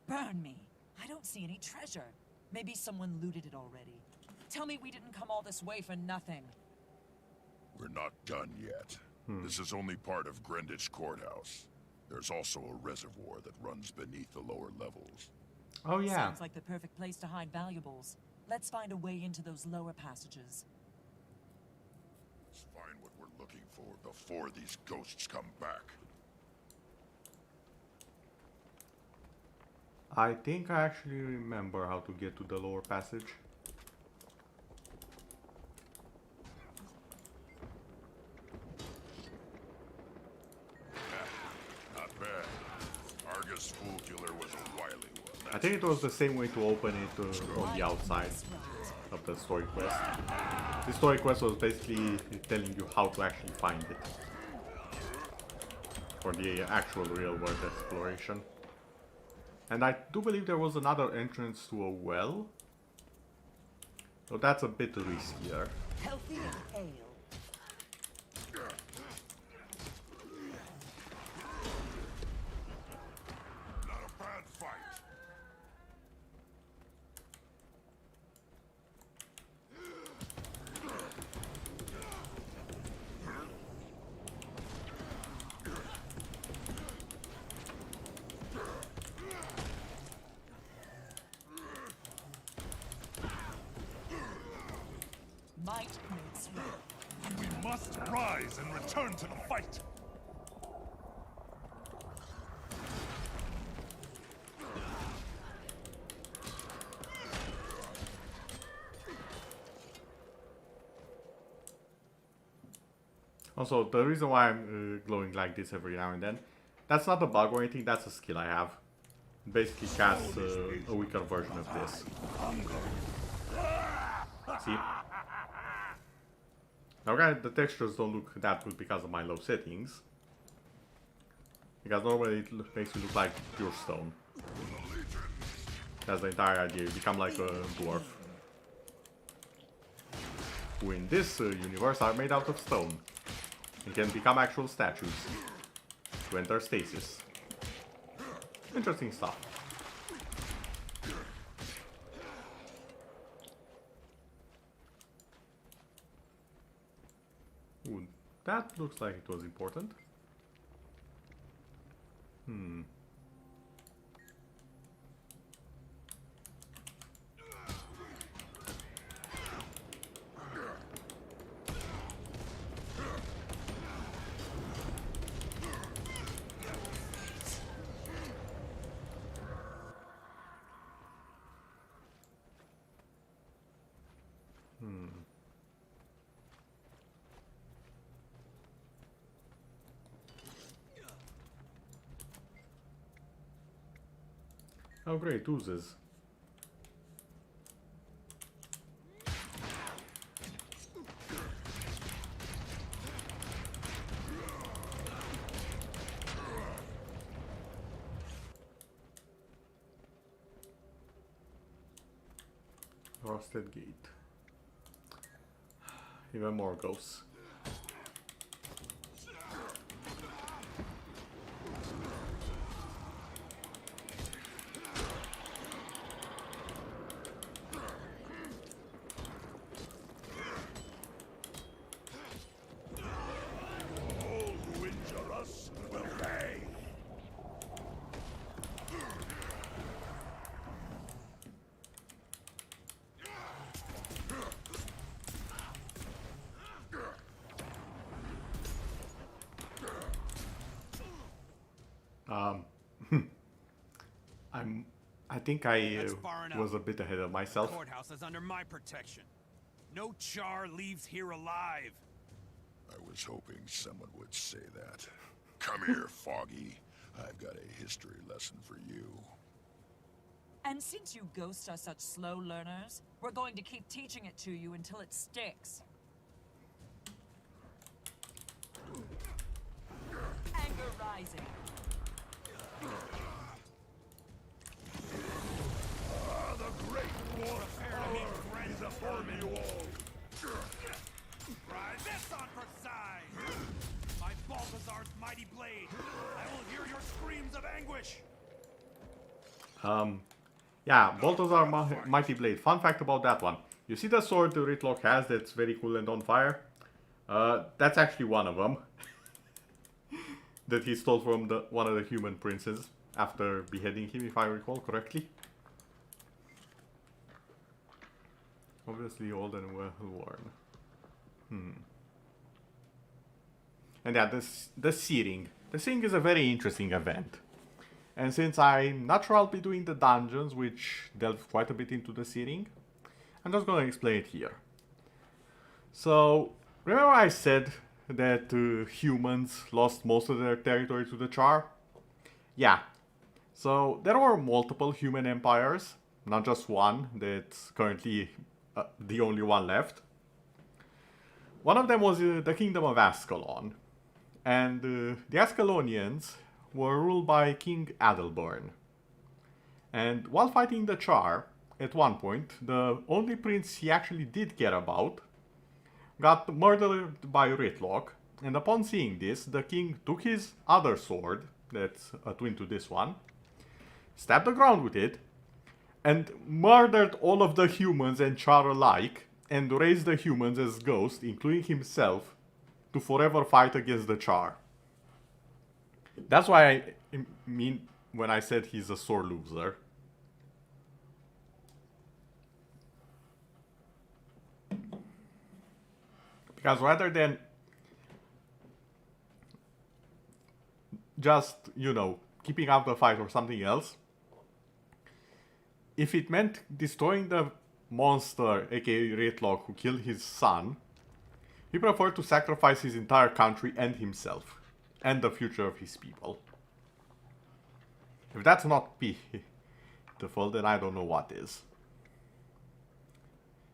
[SPEAKER 5] Burn me. I don't see any treasure. Maybe someone looted it already. Tell me we didn't come all this way for nothing.
[SPEAKER 3] We're not done yet. This is only part of Greenwich Courthouse. There's also a reservoir that runs beneath the lower levels.
[SPEAKER 1] Oh yeah.
[SPEAKER 5] Sounds like the perfect place to hide valuables. Let's find a way into those lower passages.
[SPEAKER 3] Let's find what we're looking for before these ghosts come back.
[SPEAKER 1] I think I actually remember how to get to the lower passage.
[SPEAKER 3] Not bad. Argus Fool Killer was a wily one.
[SPEAKER 1] I think it was the same way to open it on the outside of the story quest. The story quest was basically telling you how to actually find it for the actual real world exploration. And I do believe there was another entrance to a well, so that's a bit riskier.
[SPEAKER 5] Healthy and pale.
[SPEAKER 3] Not a bad fight.
[SPEAKER 5] Might makes right.
[SPEAKER 3] We must rise and return to the fight.
[SPEAKER 1] Also, the reason why I'm glowing like this every now and then, that's not a bug or anything, that's a skill I have. Basically casts a weaker version of this. See? Now granted, the textures don't look that good because of my low settings. Because normally it makes you look like pure stone. That's the entire idea, you become like a dwarf. Who in this universe are made out of stone. And can become actual statues. To enter stasis. Interesting stuff. Ooh, that looks like it was important. Oh great, oozes. Rusted gate. Even more ghosts.
[SPEAKER 3] All who injure us will pay.
[SPEAKER 1] Um, I think I
[SPEAKER 4] That's far enough.
[SPEAKER 1] was a bit ahead of
[SPEAKER 4] The
[SPEAKER 1] myself.
[SPEAKER 4] courthouse is under my protection. No char leaves here alive.
[SPEAKER 3] I was hoping someone would say that. Come here, Foggy. I've got a history lesson for you.
[SPEAKER 5] And since you ghosts are such slow learners, we're going to keep teaching it to you until it sticks. Anger rising.
[SPEAKER 3] The great war
[SPEAKER 4] Prepare to meet friends of vermin.
[SPEAKER 3] you all.
[SPEAKER 4] Try this on for size. My Balthazar's mighty blade. I will hear your screams of anguish.
[SPEAKER 1] Yeah, Balthazar Mighty Blade. Fun fact about that one. You see the sword the Ritlock has that's very cool and on fire? That's actually one of them. That he stole from one of the human princes after beheading him, if I recall correctly. Obviously old and well worn. And yeah, the searing. The searing is a very interesting event. And since I'm not sure I'll be doing the dungeons, which delve quite a bit into the searing, I'm just going to explain it here. So, remember I said that humans lost most of their territory to the Char? Yeah. So, there were multiple human empires, not just one that's currently the only one left. One of them was the Kingdom of Ascalon. And the Ascalonians were ruled by King Adalburn. And while fighting the Char, at one point, the only prince he actually did care about got murdered by Ritlock, and upon seeing this, the king took his other sword, that's a twin to this one, stabbed the ground with it, and murdered all of the humans and Char alike, and raised the humans as ghosts, including himself, to forever fight against the Char. That's why I mean when I said he's a sore loser. Because rather than just, you know, keeping up the fight or something else, if it meant destroying the monster, aka Ritlock, who killed his son, he preferred to sacrifice his entire country and himself. And the future of his people. If that's not pitiful, then I don't know what is.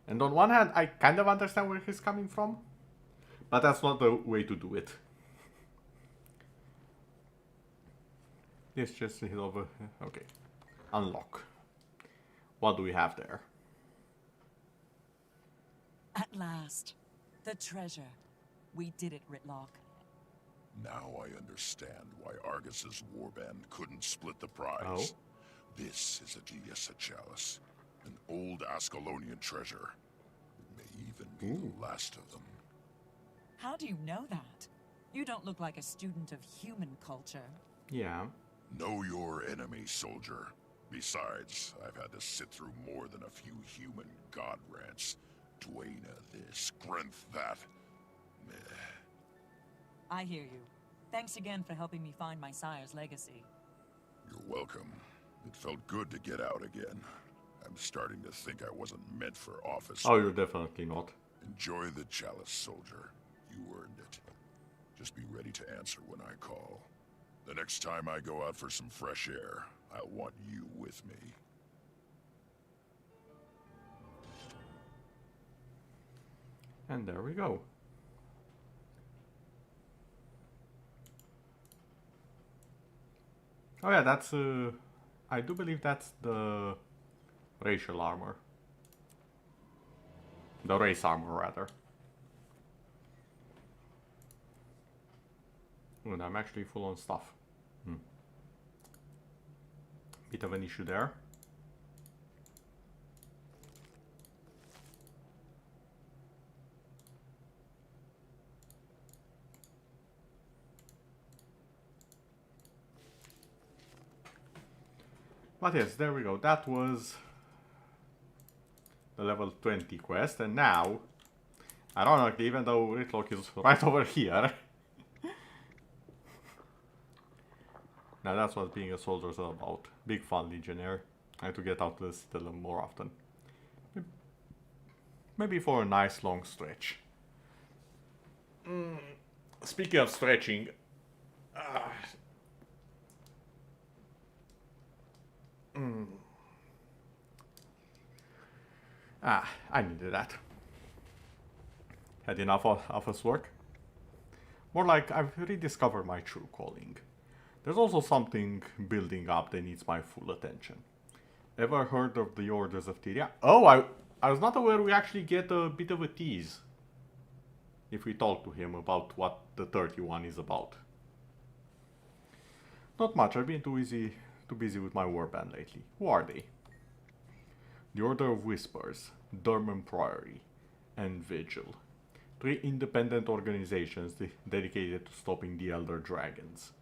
[SPEAKER 1] And on one hand, I kind of understand where he's coming from, but that's not the way to do it. Let's just hit over. Okay. Unlock. What do we have there?
[SPEAKER 5] At last. The treasure. We did it, Ritlock.
[SPEAKER 3] Now I understand why Argus's warband couldn't split the prize.
[SPEAKER 1] Oh.
[SPEAKER 3] This is a Diessa chalice, an old Ascalonian treasure. It may even be the last of them.
[SPEAKER 5] How do you know that? You don't look like a student of human culture.
[SPEAKER 1] Yeah.
[SPEAKER 3] Know your enemy, soldier. Besides, I've had to sit through more than a few human god rants. Duena this, Grenth that. Meh.
[SPEAKER 5] I hear you. Thanks again for helping me find my sire's legacy.
[SPEAKER 3] You're welcome. It felt good to get out again. I'm starting to think I wasn't meant for office.
[SPEAKER 1] Oh, you're definitely not.
[SPEAKER 3] Enjoy the chalice, soldier. You earned it. Just be ready to answer when I call. The next time I go out for some fresh air, I'll want you with me.
[SPEAKER 1] And there we go. Oh yeah, that's I do believe that's the racial armor. The race armor, rather. And I'm actually full on stuff. Bit of an issue there. But yes, there we go. That was the level 20 quest, and now, ironically, even though Ritlock is right over here, Now that's what being a soldier is all about. Big fun, Legionnaire. I have to get out to the Citadel more often. Maybe for a nice long stretch. Speaking of stretching... I needed that. Had enough of us work? More like I've rediscovered my true calling. There's also something building up that needs my full attention. Ever heard of the Orders of Tyria? Oh, I was not aware we actually get a bit of a tease if we talk to him about what the 31 is about. Not much, I've been too busy with my warband lately. Who are they? The Order of Whispers, Durman Priory, and Vigil. 3 independent organizations dedicated to stopping the Elder Dragons,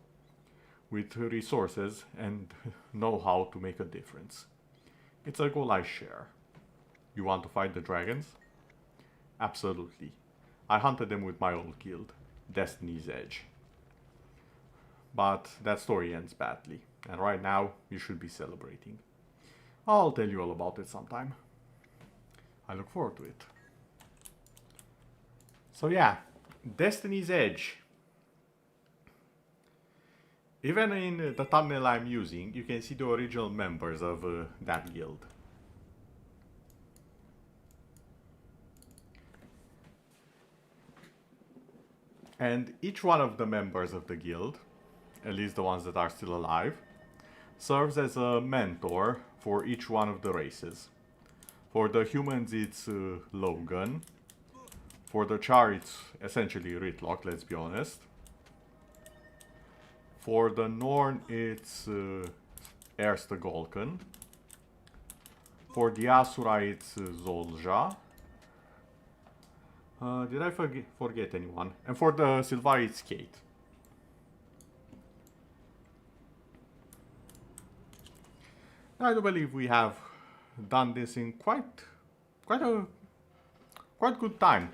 [SPEAKER 1] with resources and know-how to make a difference. It's a goal I share. You want to fight the dragons? Absolutely. I hunted them with my old guild, Destiny's Edge. But that story ends badly, and right now you should be celebrating. I'll tell you all about it sometime. I look forward to it. So yeah, Destiny's Edge. Even in the thumbnail I'm using, you can see the original members of that guild. And each one of the members of the guild, at least the ones that are still alive, serves as a mentor for each one of the races. For the humans it's Logan. For the char it's essentially Ritlock, let's be honest. For the Norn it's Erste Golken. For the Asura it's Zolja. Did I forget anyone? And for the Sylvari it's Kate. I do believe we have done this in quite good time.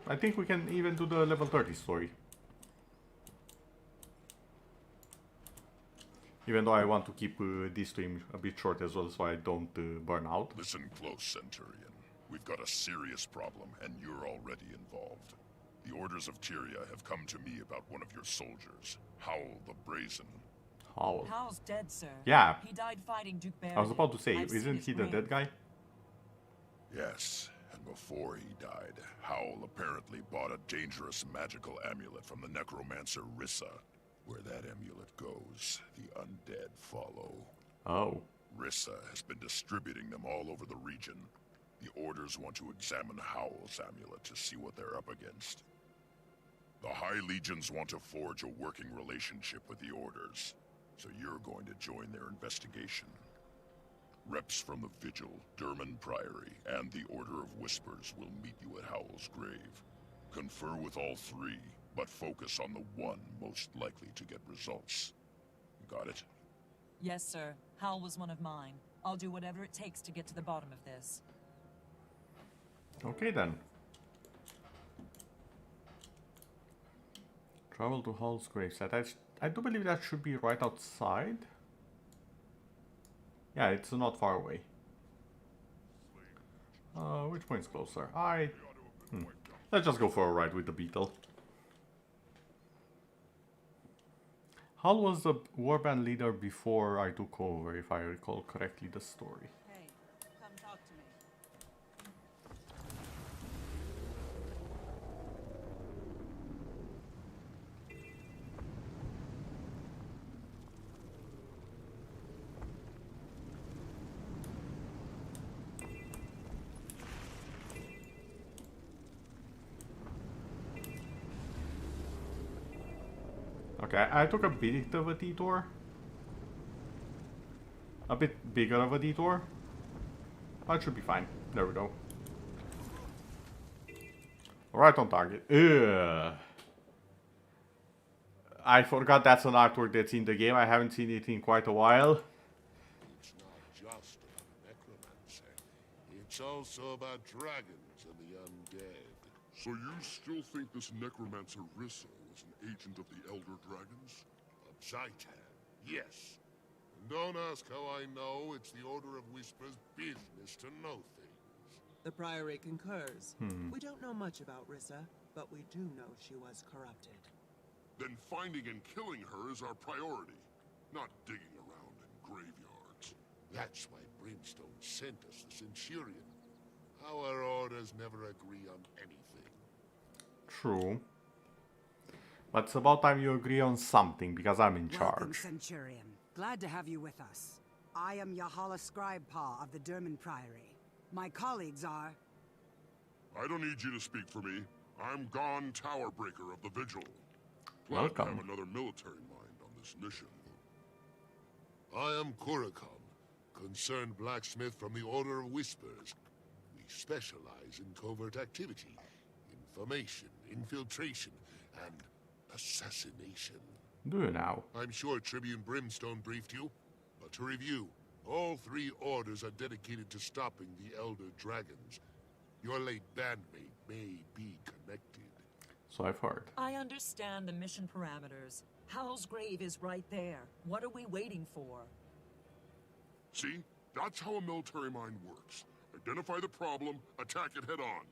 [SPEAKER 1] I think we can even do the level 30 story. Even though I want to keep this stream a bit short as well so I don't burn out.
[SPEAKER 3] Listen close, Centurion. We've got a serious problem, and you're already involved. The Orders of Tyria have come to me about one of your soldiers, Howl the Brazen.
[SPEAKER 1] Howl?
[SPEAKER 5] Howl's dead, sir.
[SPEAKER 1] Yeah.
[SPEAKER 5] He died fighting Duke Baron.
[SPEAKER 1] I was about to say, isn't he the dead guy?
[SPEAKER 3] Yes, and before he died, Howl apparently bought a dangerous magical amulet from the necromancer Rissa. Where that amulet goes, the undead follow.
[SPEAKER 1] Oh.
[SPEAKER 3] Rissa has been distributing them all over the region. The Orders want to examine Howl's amulet to see what they're up against. The High Legions want to forge a working relationship with the Orders, so you're going to join their investigation. Reps from the Vigil, Durman Priory, and the Order of Whispers will meet you at Howl's grave. Confer with all 3, but focus on the one most likely to get results. Got it?
[SPEAKER 5] Yes, sir. Howl was one of mine. I'll do whatever it takes to get to the bottom of this.
[SPEAKER 1] Okay then. Travel to Hall's gravesite. I do believe that should be right outside. Yeah, it's not far away. Which point's closer? Let's just go for a ride with the beetle. Hall was the warband leader before I took over, if I recall correctly the story.
[SPEAKER 6] Hey, come talk to me.
[SPEAKER 1] Okay, I took a bit of a detour. A bit bigger of a detour. That should be fine. There we go. Right on target. Ugh. I forgot that's an artwork that's in the game. I haven't seen it in quite a while.
[SPEAKER 9] It's not just about necromancer. It's also about dragons and the undead.
[SPEAKER 3] So you still think this necromancer Rissa was an agent of the Elder Dragons?
[SPEAKER 9] A Zaitan. Yes. And don't ask how I know. It's the Order of Whispers' business to know things.
[SPEAKER 10] The Priory concurs. We don't know much about Rissa, but we do know she was corrupted.
[SPEAKER 3] Then finding and killing her is our priority, not digging around in graveyards.
[SPEAKER 9] That's why Brimstone sent us the Centurion. Our orders never agree on anything.
[SPEAKER 1] True. But it's about time you agree on something, because I'm in
[SPEAKER 11] Welcome,
[SPEAKER 1] charge.
[SPEAKER 11] Centurion. Glad to have you with us. I am Yahala Scribepaw of the Derman Priory. My colleagues are...
[SPEAKER 3] I don't need you to speak for me. I'm Gon Towerbreaker of the Vigil. Glad
[SPEAKER 1] Welcome.
[SPEAKER 3] to have another military mind on this mission.
[SPEAKER 9] I am Kurakon, concerned blacksmith from the Order of Whispers. We specialize in covert activity, information, infiltration, and assassination.
[SPEAKER 1] Do you now?
[SPEAKER 9] I'm sure Tribune Brimstone briefed you, but to review, all three orders are dedicated to stopping the Elder Dragons. Your late bandmate may be connected.
[SPEAKER 1] So I've heard.
[SPEAKER 5] I understand the mission parameters. Hal's grave is right there. What are we waiting for?
[SPEAKER 3] See? That's how a military mind works. Identify the problem, attack it head on.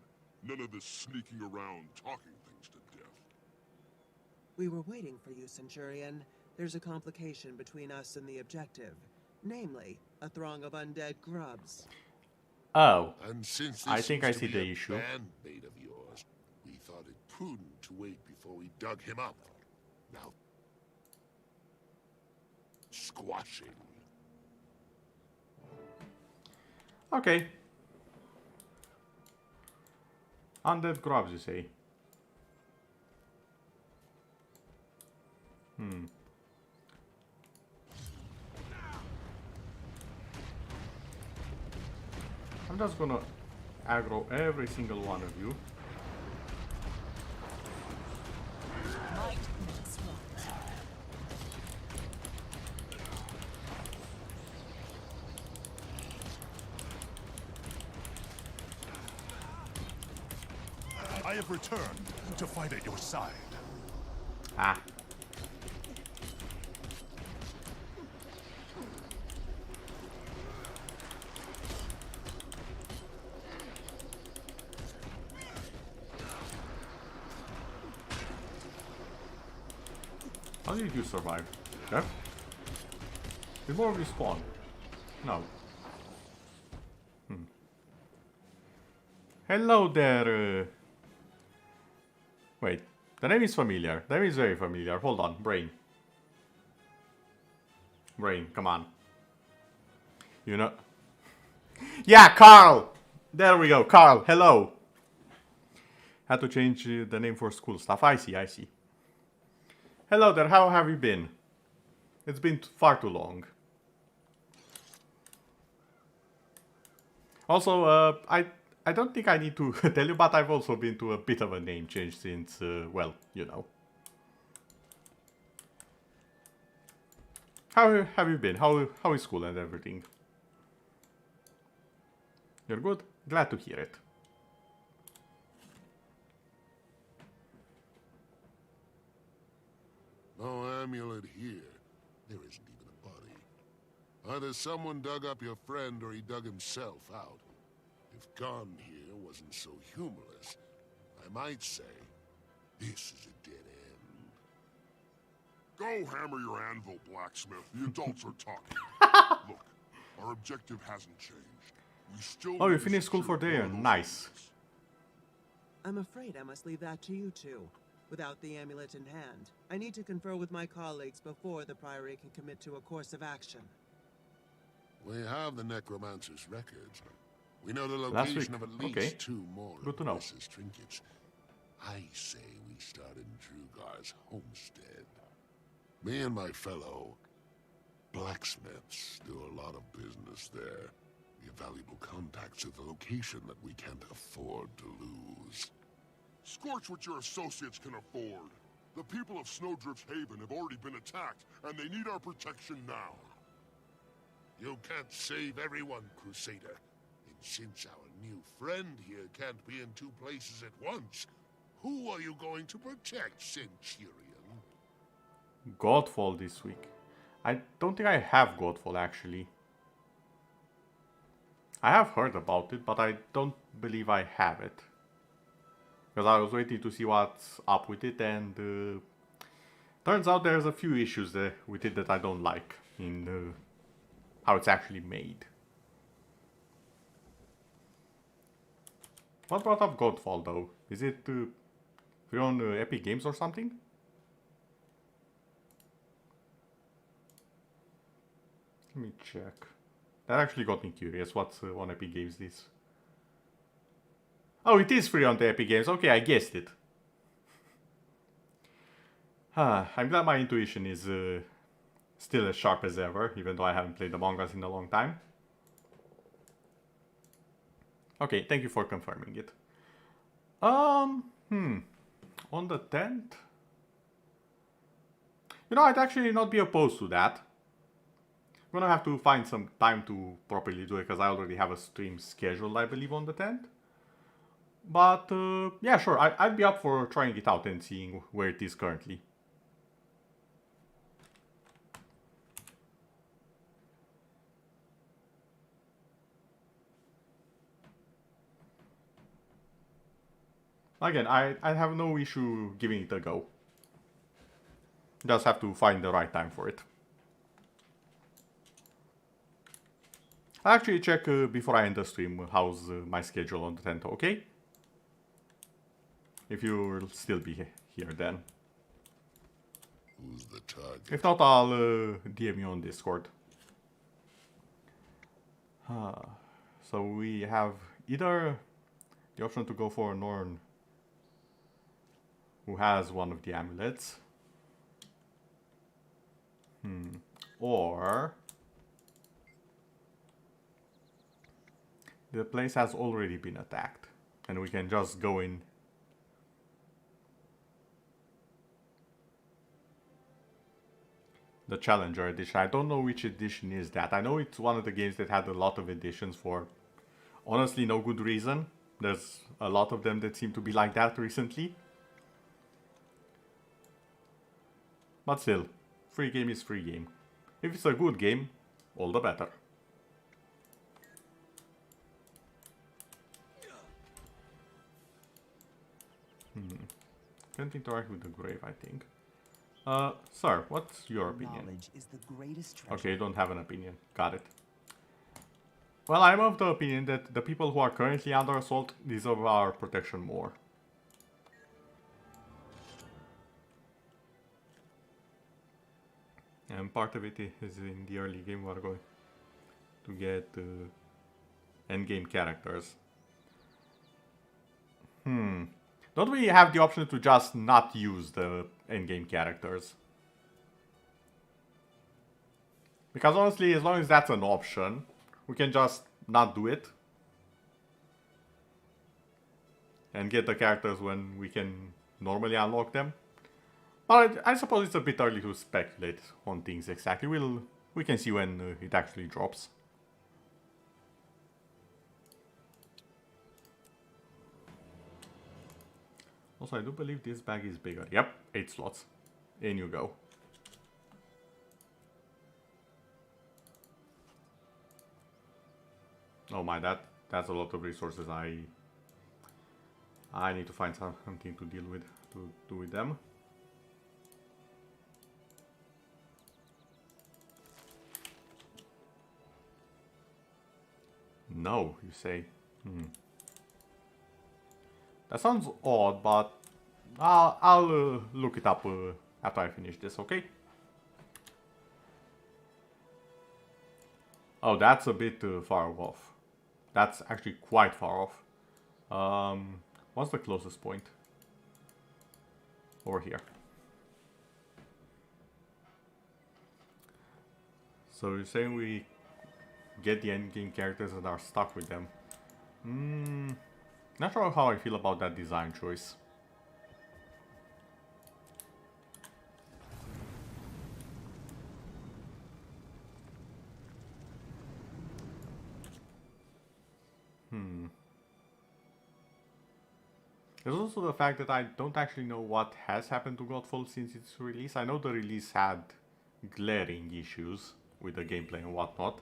[SPEAKER 3] None of this sneaking around, talking things to death.
[SPEAKER 10] We were waiting for you, Centurion. There's a complication between us and the objective. Namely, a throng of undead grubs.
[SPEAKER 1] Oh.
[SPEAKER 9] And since this
[SPEAKER 1] I think I
[SPEAKER 9] seems
[SPEAKER 1] see
[SPEAKER 9] to be
[SPEAKER 1] the
[SPEAKER 9] a
[SPEAKER 1] issue.
[SPEAKER 9] bandmate of yours, we thought it prudent to wait before we dug him up. Now, squashing.
[SPEAKER 1] Okay. Undead grubs, you say? I'm just gonna aggro every single one of you.
[SPEAKER 5] Might makes right.
[SPEAKER 12] I have returned to fight at your side.
[SPEAKER 1] Ah. How did you survive? Yeah? Did more of you spawn? No. Hello there. Wait, the name is familiar. The name is very familiar. Hold on, brain. Brain, come on. You know. Yeah, Carl! There we go, Carl, hello! Had to change the name for school stuff. I see, I see. Hello there, how have you been? It's been far too long. Also, I don't think I need to tell you, but I've also been to a bit of a name change since, well, you know. How have you been? How is school and everything? You're good? Glad to hear it.
[SPEAKER 9] No amulet here. There isn't even a body. Either someone dug up your friend or he dug himself out. If Gon here wasn't so humorless, I might say, this is a dead end.
[SPEAKER 3] Go hammer your anvil, blacksmith. The adults are talking. Look, our objective hasn't changed. We still
[SPEAKER 1] Oh, you
[SPEAKER 3] need to
[SPEAKER 1] finished school for
[SPEAKER 3] secure
[SPEAKER 1] the year.
[SPEAKER 3] one of those
[SPEAKER 1] Nice.
[SPEAKER 3] amulets.
[SPEAKER 10] I'm afraid I must leave that to you two. Without the amulet in hand, I need to confer with my colleagues before the Priory can commit to a course of action.
[SPEAKER 9] We have the Necromancer's records. We know the
[SPEAKER 1] Last
[SPEAKER 9] location
[SPEAKER 1] week.
[SPEAKER 9] of at least
[SPEAKER 1] Okay.
[SPEAKER 9] 2 more
[SPEAKER 1] Good to
[SPEAKER 9] of
[SPEAKER 1] know.
[SPEAKER 9] Melissa's trinkets. I say we start in Drugar's homestead. Me and my fellow blacksmiths do a lot of business there. We have valuable contacts at the location that we can't afford to lose.
[SPEAKER 3] Scorch what your associates can afford. The people of Snowdrift's Haven have already been attacked, and they need our protection now.
[SPEAKER 9] You can't save everyone, Crusader. And since our new friend here can't be in 2 places at once, who are you going to protect, Centurion?
[SPEAKER 1] Godfall this week. I don't think I have Godfall actually. I have heard about it, but I don't believe I have it. Because I was waiting to see what's up with it, and turns out there's a few issues with it that I don't like in how it's actually made. What brought up Godfall though? Is it free on Epic Games or something? Let me check. That actually got me curious. What's on Epic Games this? Oh, it is free on the Epic Games. Okay, I guessed it. I'm glad my intuition is still as sharp as ever, even though I haven't played Among Us in a long time. Okay, thank you for confirming it. On the 10th? You know, I'd actually not be opposed to that. I'm gonna have to find some time to properly do it, because I already have a stream scheduled, I believe, on the 10th. But, yeah, sure, I'd be up for trying it out and seeing where it is currently. Again, I have no issue giving it a go. Just have to find the right time for it. I'll actually check before I end the stream how's my schedule on the 10th, okay? If you'll still be here then.
[SPEAKER 3] Who's the target?
[SPEAKER 1] If not, I'll DM you on Discord. So we have either the option to go for Norn, who has one of the amulets, or the place has already been attacked and we can just go in. The Challenger edition. I don't know which edition is that. I know it's one of the games that had a lot of editions for honestly no good reason. There's a lot of them that seem to be like that recently. But still, free game is free game. If it's a good game, all the better. Can't interact with the grave, I think. Sir, what's your opinion?
[SPEAKER 13] Knowledge is the greatest treasure.
[SPEAKER 1] Okay, you don't have an opinion. Got it. Well, I'm of the opinion that the people who are currently under assault deserve our protection more. And part of it is in the early game we're going to get endgame characters. Don't we have the option to just not use the endgame characters? Because honestly, as long as that's an option, we can just not do it. And get the characters when we can normally unlock them. But I suppose it's a bit early to speculate on things exactly. We can see when it actually drops. Also, I do believe this bag is bigger. Yep, 8 slots. In you go. Oh my, that's a lot of resources. I need to find something to deal with, to do with them. No, you say. That sounds odd, but I'll look it up after I finish this, okay? Oh, that's a bit far off. That's actually quite far off. What's the closest point? Over here. So you're saying we get the endgame characters and are stuck with them. Not sure how I feel about that design choice. There's also the fact that I don't actually know what has happened to Godfall since its release. I know the release had glaring issues with the gameplay and whatnot.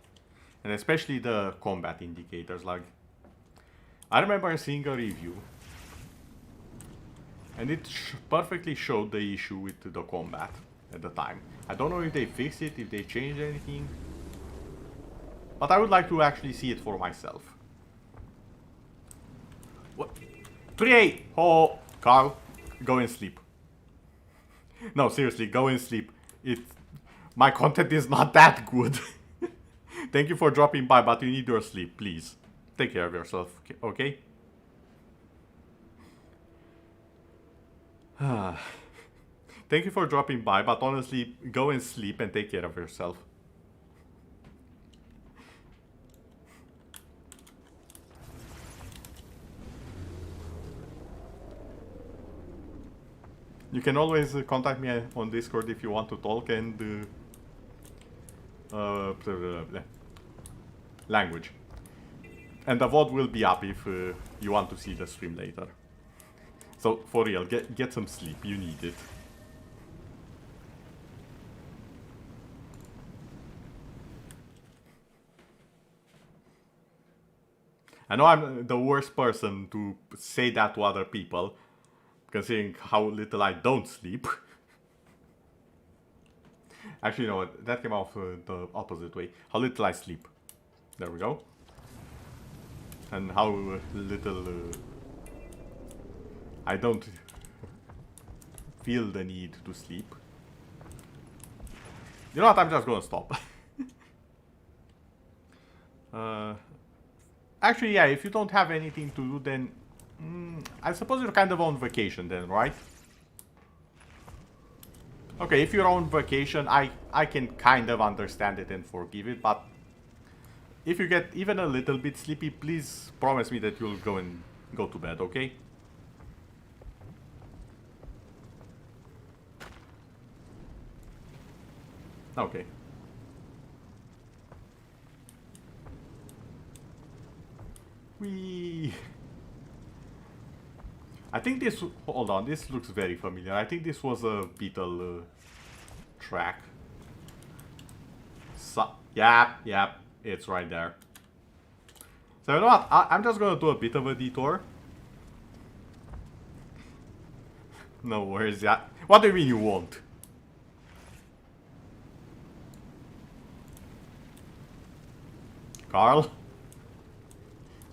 [SPEAKER 1] And especially the combat indicators. Like, I remember seeing a review and it perfectly showed the issue with the combat at the time. I don't know if they fixed it, if they changed anything, but I would like to actually see it for myself. What? 3A! Oh, Carl, go and sleep. No, seriously, go and sleep. My content is not that good. Thank you for dropping by, but you need your sleep, please. Take care of yourself, okay? Thank you for dropping by, but honestly, go and sleep and take care of yourself. You can always contact me on Discord if you want to talk and language. And the VOD will be up if you want to see the stream later. So for real, get some sleep. You need it. I know I'm the worst person to say that to other people, considering how little I don't sleep. Actually, you know what? That came off the opposite way. How little I sleep. There we go. And how little I don't feel the need to sleep. You know what? I'm just gonna stop. Actually, yeah, if you don't have anything to do, then I suppose you're kind of on vacation then, right? Okay, if you're on vacation, I can kind of understand it and forgive it, but if you get even a little bit sleepy, please promise me that you'll go to bed, okay? Okay. I think this... Hold on, this looks very familiar. I think this was a Beetle track. Yep, it's right there. So you know what? I'm just gonna do a bit of a detour. No worries, yeah. What do you mean you won't? Carl?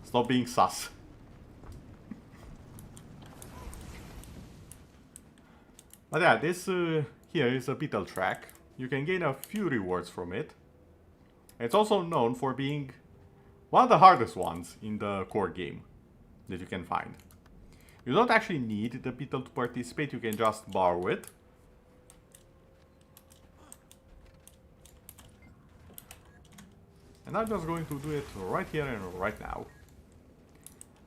[SPEAKER 1] Stop being sus. But yeah, this here is a Beetle track. You can gain a few rewards from it. It's also known for being one of the hardest ones in the core game that you can find. You don't actually need the Beetle to participate, you can just borrow it. And I'm just going to do it right here and right now.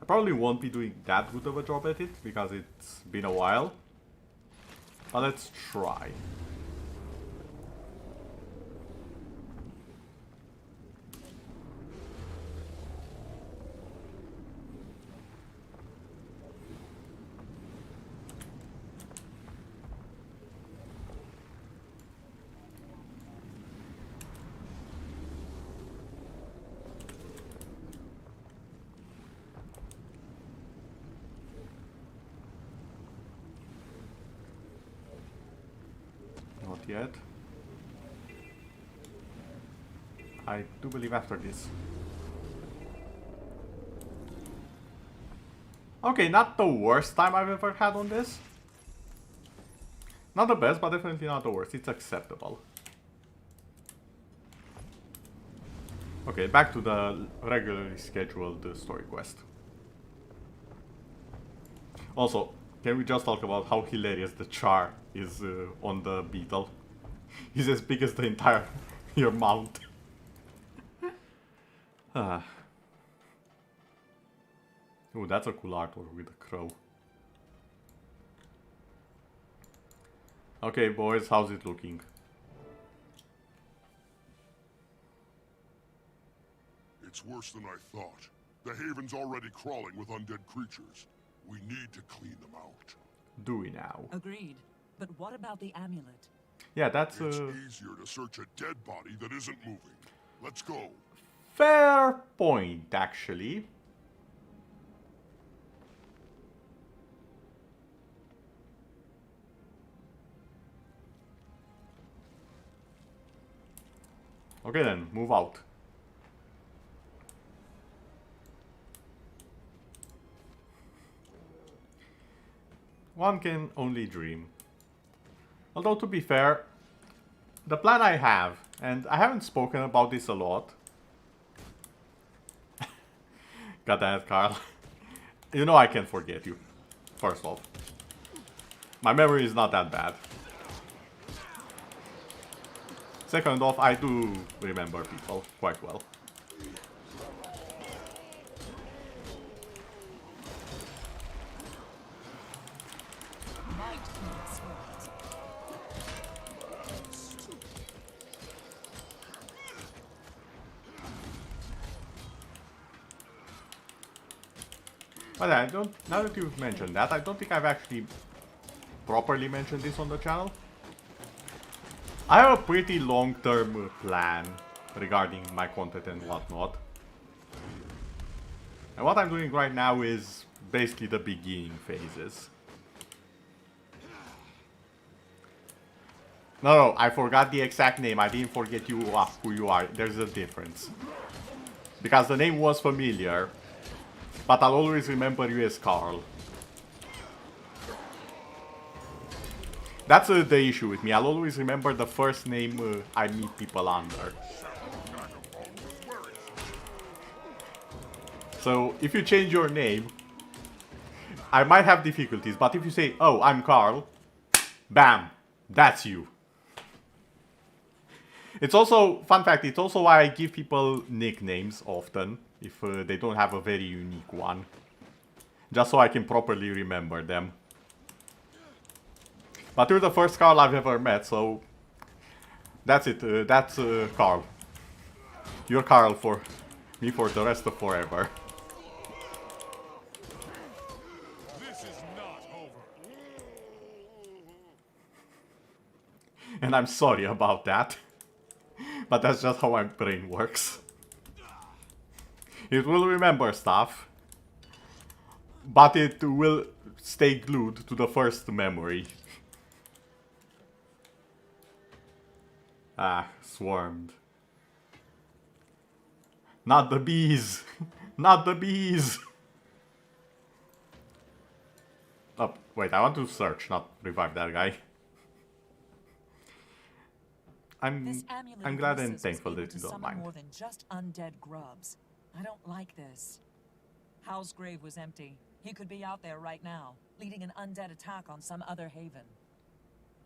[SPEAKER 1] I probably won't be doing that good of a job at it, because it's been a while. But let's try. Not yet. I do believe after this. Okay, not the worst time I've ever had on this. Not the best, but definitely not the worst. It's acceptable. Okay, back to the regularly scheduled story quest. Also, can we just talk about how hilarious the char is on the Beetle? He's as big as the entire your mount. Ooh, that's a cool artwork with a crow. Okay, boys, how's it looking?
[SPEAKER 3] It's worse than I thought. The Haven's already crawling with undead creatures. We need to clean them out.
[SPEAKER 1] Do we now?
[SPEAKER 5] Agreed. But what about the amulet?
[SPEAKER 1] Yeah, that's
[SPEAKER 3] It's easier to search a dead body that isn't moving. Let's go.
[SPEAKER 1] fair point, actually. Okay then, move out. One can only dream. Although, to be fair, the plan I have, and I haven't spoken about this a lot. God damn it, Carl. You know I can forget you, first off. My memory is not that bad. Second off, I do remember people quite well. But I don't, now that you've mentioned that, I don't think I've actually properly mentioned this on the channel. I have a pretty long-term plan regarding my content and whatnot. And what I'm doing right now is basically the beginning phases. No, I forgot the exact name. I didn't forget you who you are. There's a difference. Because the name was familiar, but I'll always remember you as Carl. That's the issue with me. I'll always remember the first name I meet people under. So if you change your name, I might have difficulties. But if you say, "Oh, I'm Carl," bam, that's you. It's also, fun fact, it's also why I give people nicknames often, if they don't have a very unique one. Just so I can properly remember them. But you're the first Carl I've ever met, so that's it. That's Carl. You're Carl for me for the rest of forever.
[SPEAKER 3] This is not over.
[SPEAKER 1] And I'm sorry about that. But that's just how my brain works. It will remember stuff, but it will stay glued to the first memory. Ah, swarmed. Not the bees! Not the bees! Oh, wait, I want to search, not revive that guy. I'm glad and thankful that you don't mind.
[SPEAKER 5] More than just undead grubs. I don't like this. Hal's grave was empty. He could be out there right now, leading an undead attack on some other haven.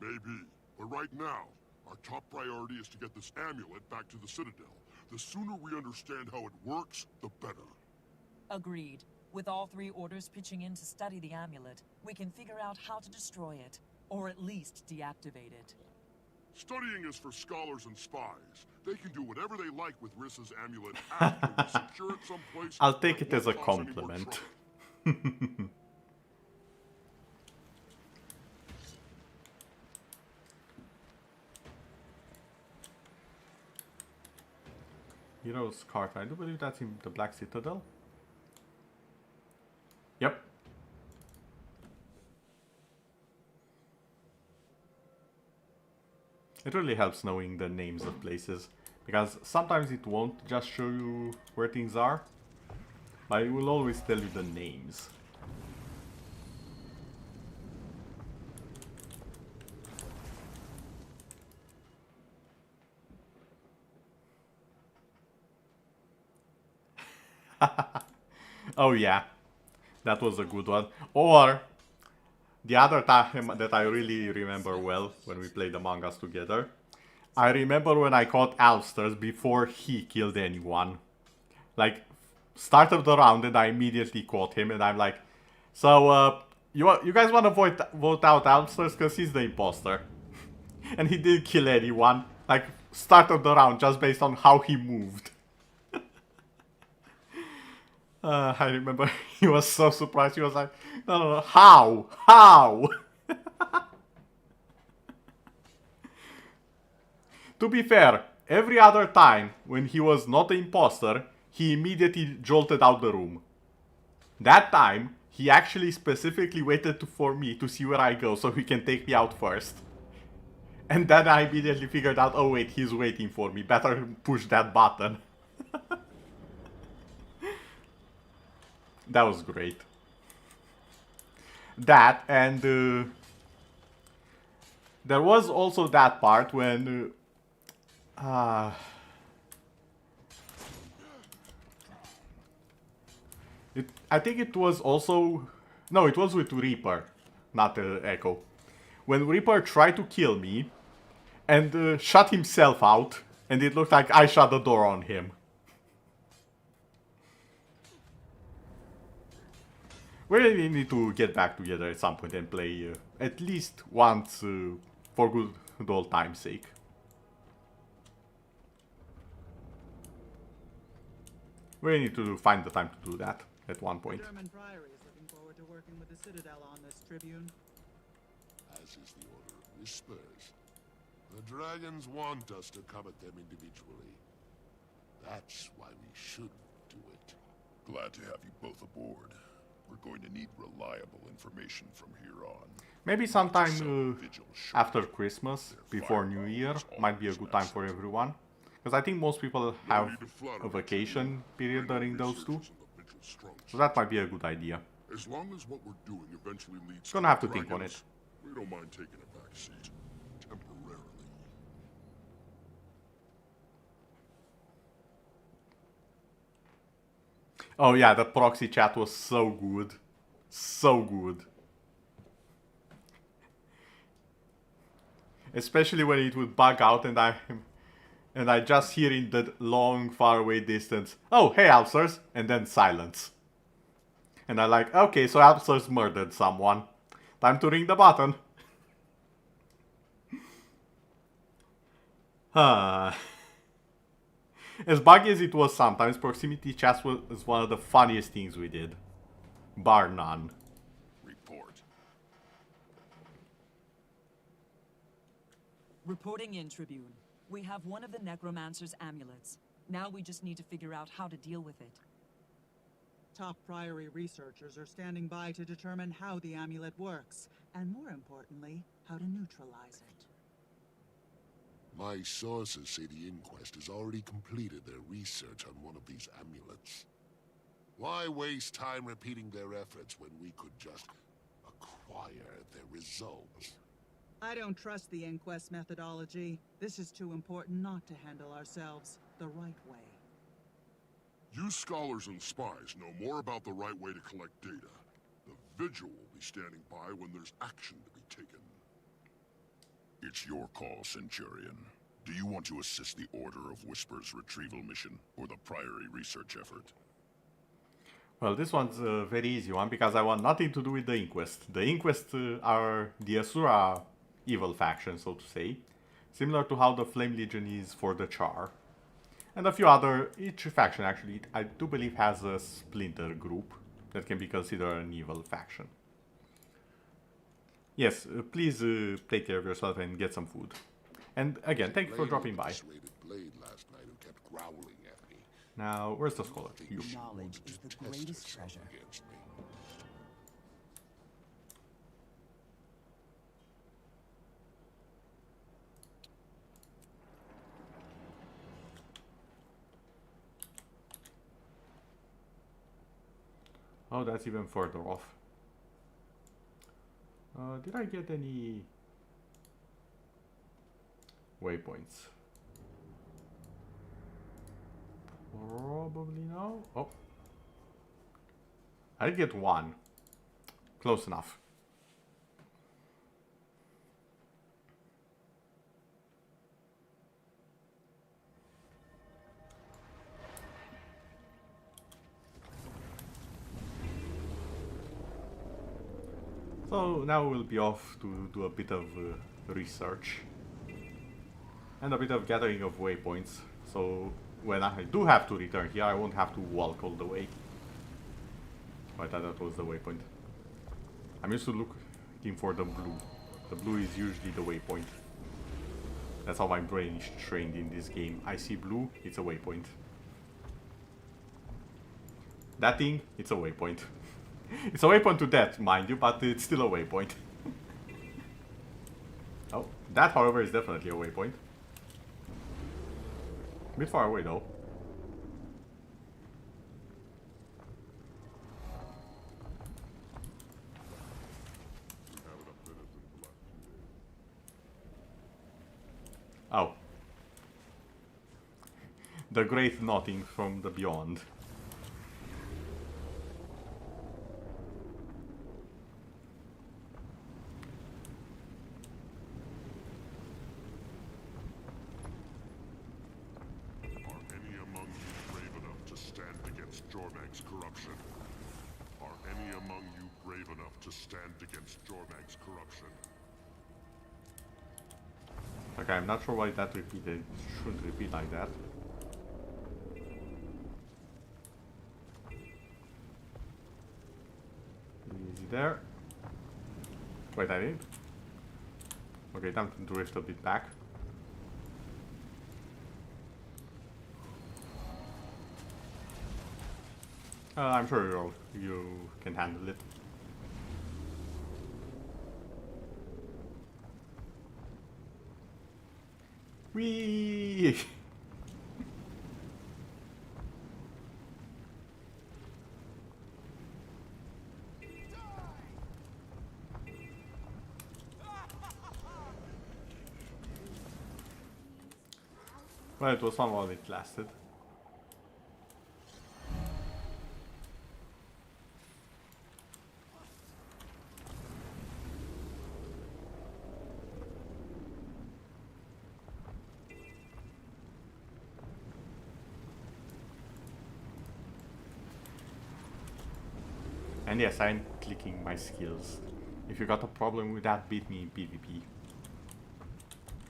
[SPEAKER 3] Maybe, but right now, our top priority is to get this amulet back to the Citadel. The sooner we understand how it works, the better.
[SPEAKER 5] Agreed. With all three orders pitching in to study the amulet, we can figure out how to destroy it, or at least deactivate it.
[SPEAKER 3] Studying is for scholars and spies. They can do whatever they like with Rissa's amulet after we secure it someplace.
[SPEAKER 1] I'll take it as a compliment. Hero's cart. I do believe that's in the Black Citadel. Yep. It really helps knowing the names of places, because sometimes it won't just show you where things are, but it will always tell you the names. Oh yeah, that was a good one. Or the other time that I really remember well when we played Among Us together, I remember when I caught Alsters before he killed anyone. Like, start of the round and I immediately caught him and I'm like, so you guys want to vote out Alsters because he's the imposter. And he didn't kill anyone. Like, start of the round just based on how he moved. I remember he was so surprised. He was like, no, how? How? To be fair, every other time when he was not the imposter, he immediately jolted out the room. That time, he actually specifically waited for me to see where I go so he can take me out first. And then I immediately figured out, oh wait, he's waiting for me, better push that button. That was great. That, and there was also that part when I think it was also... No, it was with Reaper, not Echo. When Reaper tried to kill me and shut himself out, and it looked like I shut the door on him. We really need to get back together at some point and play at least once for good old time's sake. We need to find the time to do that at one point.
[SPEAKER 10] The German Priory is looking forward to working with the Citadel on this, Tribune.
[SPEAKER 9] As is the Order of Whispers. The dragons want us to come at them individually. That's why we should do it.
[SPEAKER 3] Glad to have you both aboard. We're going to need reliable information from here on.
[SPEAKER 1] Maybe sometime after Christmas, before New Year, might be a good time for everyone. Because I think most people have a vacation period during those two. So that might be a good idea.
[SPEAKER 3] As long as what we're doing eventually leads
[SPEAKER 1] Gonna have to think on it.
[SPEAKER 3] We don't mind taking a back seat. Temporarily.
[SPEAKER 1] Oh yeah, the proxy chat was so good. So good. Especially when it would bug out and I just hear in the long faraway distance, oh hey Alcers, and then silence. And I'm like, okay, so Alcers murdered someone. Time to ring the button. As buggy as it was sometimes, proximity chats was one of the funniest things we did. Bar none.
[SPEAKER 3] Report.
[SPEAKER 5] Reporting in, Tribune. We have one of the Necromancer's amulets. Now we just need to figure out how to deal with it.
[SPEAKER 10] Top Priory researchers are standing by to determine how the amulet works, and more importantly, how to neutralize it.
[SPEAKER 9] My sources say the Inquest has already completed their research on one of these amulets. Why waste time repeating their efforts when we could just acquire their results?
[SPEAKER 10] I don't trust the Inquest methodology. This is too important not to handle ourselves the right way.
[SPEAKER 3] You scholars and spies know more about the right way to collect data. The Vigil will be standing by when there's action to be taken. It's your call, Centurion. Do you want to assist the Order of Whispers retrieval mission, or the Priory research effort?
[SPEAKER 1] Well, this one's a very easy one, because I want nothing to do with the Inquest. The Inquest are the Asura evil faction, so to say. Similar to how the Flame Legion is for the Char. And a few other, each faction actually, I do believe has a splinter group that can be considered an evil faction. Yes, please take care of yourself and get some food. And again, thank you for dropping by. Now, where's the scholar? You.
[SPEAKER 13] Knowledge is the greatest treasure.
[SPEAKER 1] Oh, that's even further off. Did I get any waypoints? Probably no. Oh. I did get one. Close enough. So now we'll be off to do a bit of research and a bit of gathering of waypoints, so when I do have to return here I won't have to walk all the way. I thought that was the waypoint. I'm used to looking for the blue. The blue is usually the waypoint. That's how my brain is trained in this game. I see blue, it's a waypoint. That thing, it's a waypoint. It's a waypoint to death, mind you, but it's still a waypoint. Oh, that however is definitely a waypoint. A bit far away though. Oh. The great nothing from the beyond. Okay, I'm not sure why that repeated. It shouldn't repeat like that. Easy there. Wait, I did? Okay, time to drift a bit back. I'm sure you can handle it. Whee! Well, it was fun while it lasted. And yes, I'm clicking my skills. If you got a problem with that, beat me in PvP.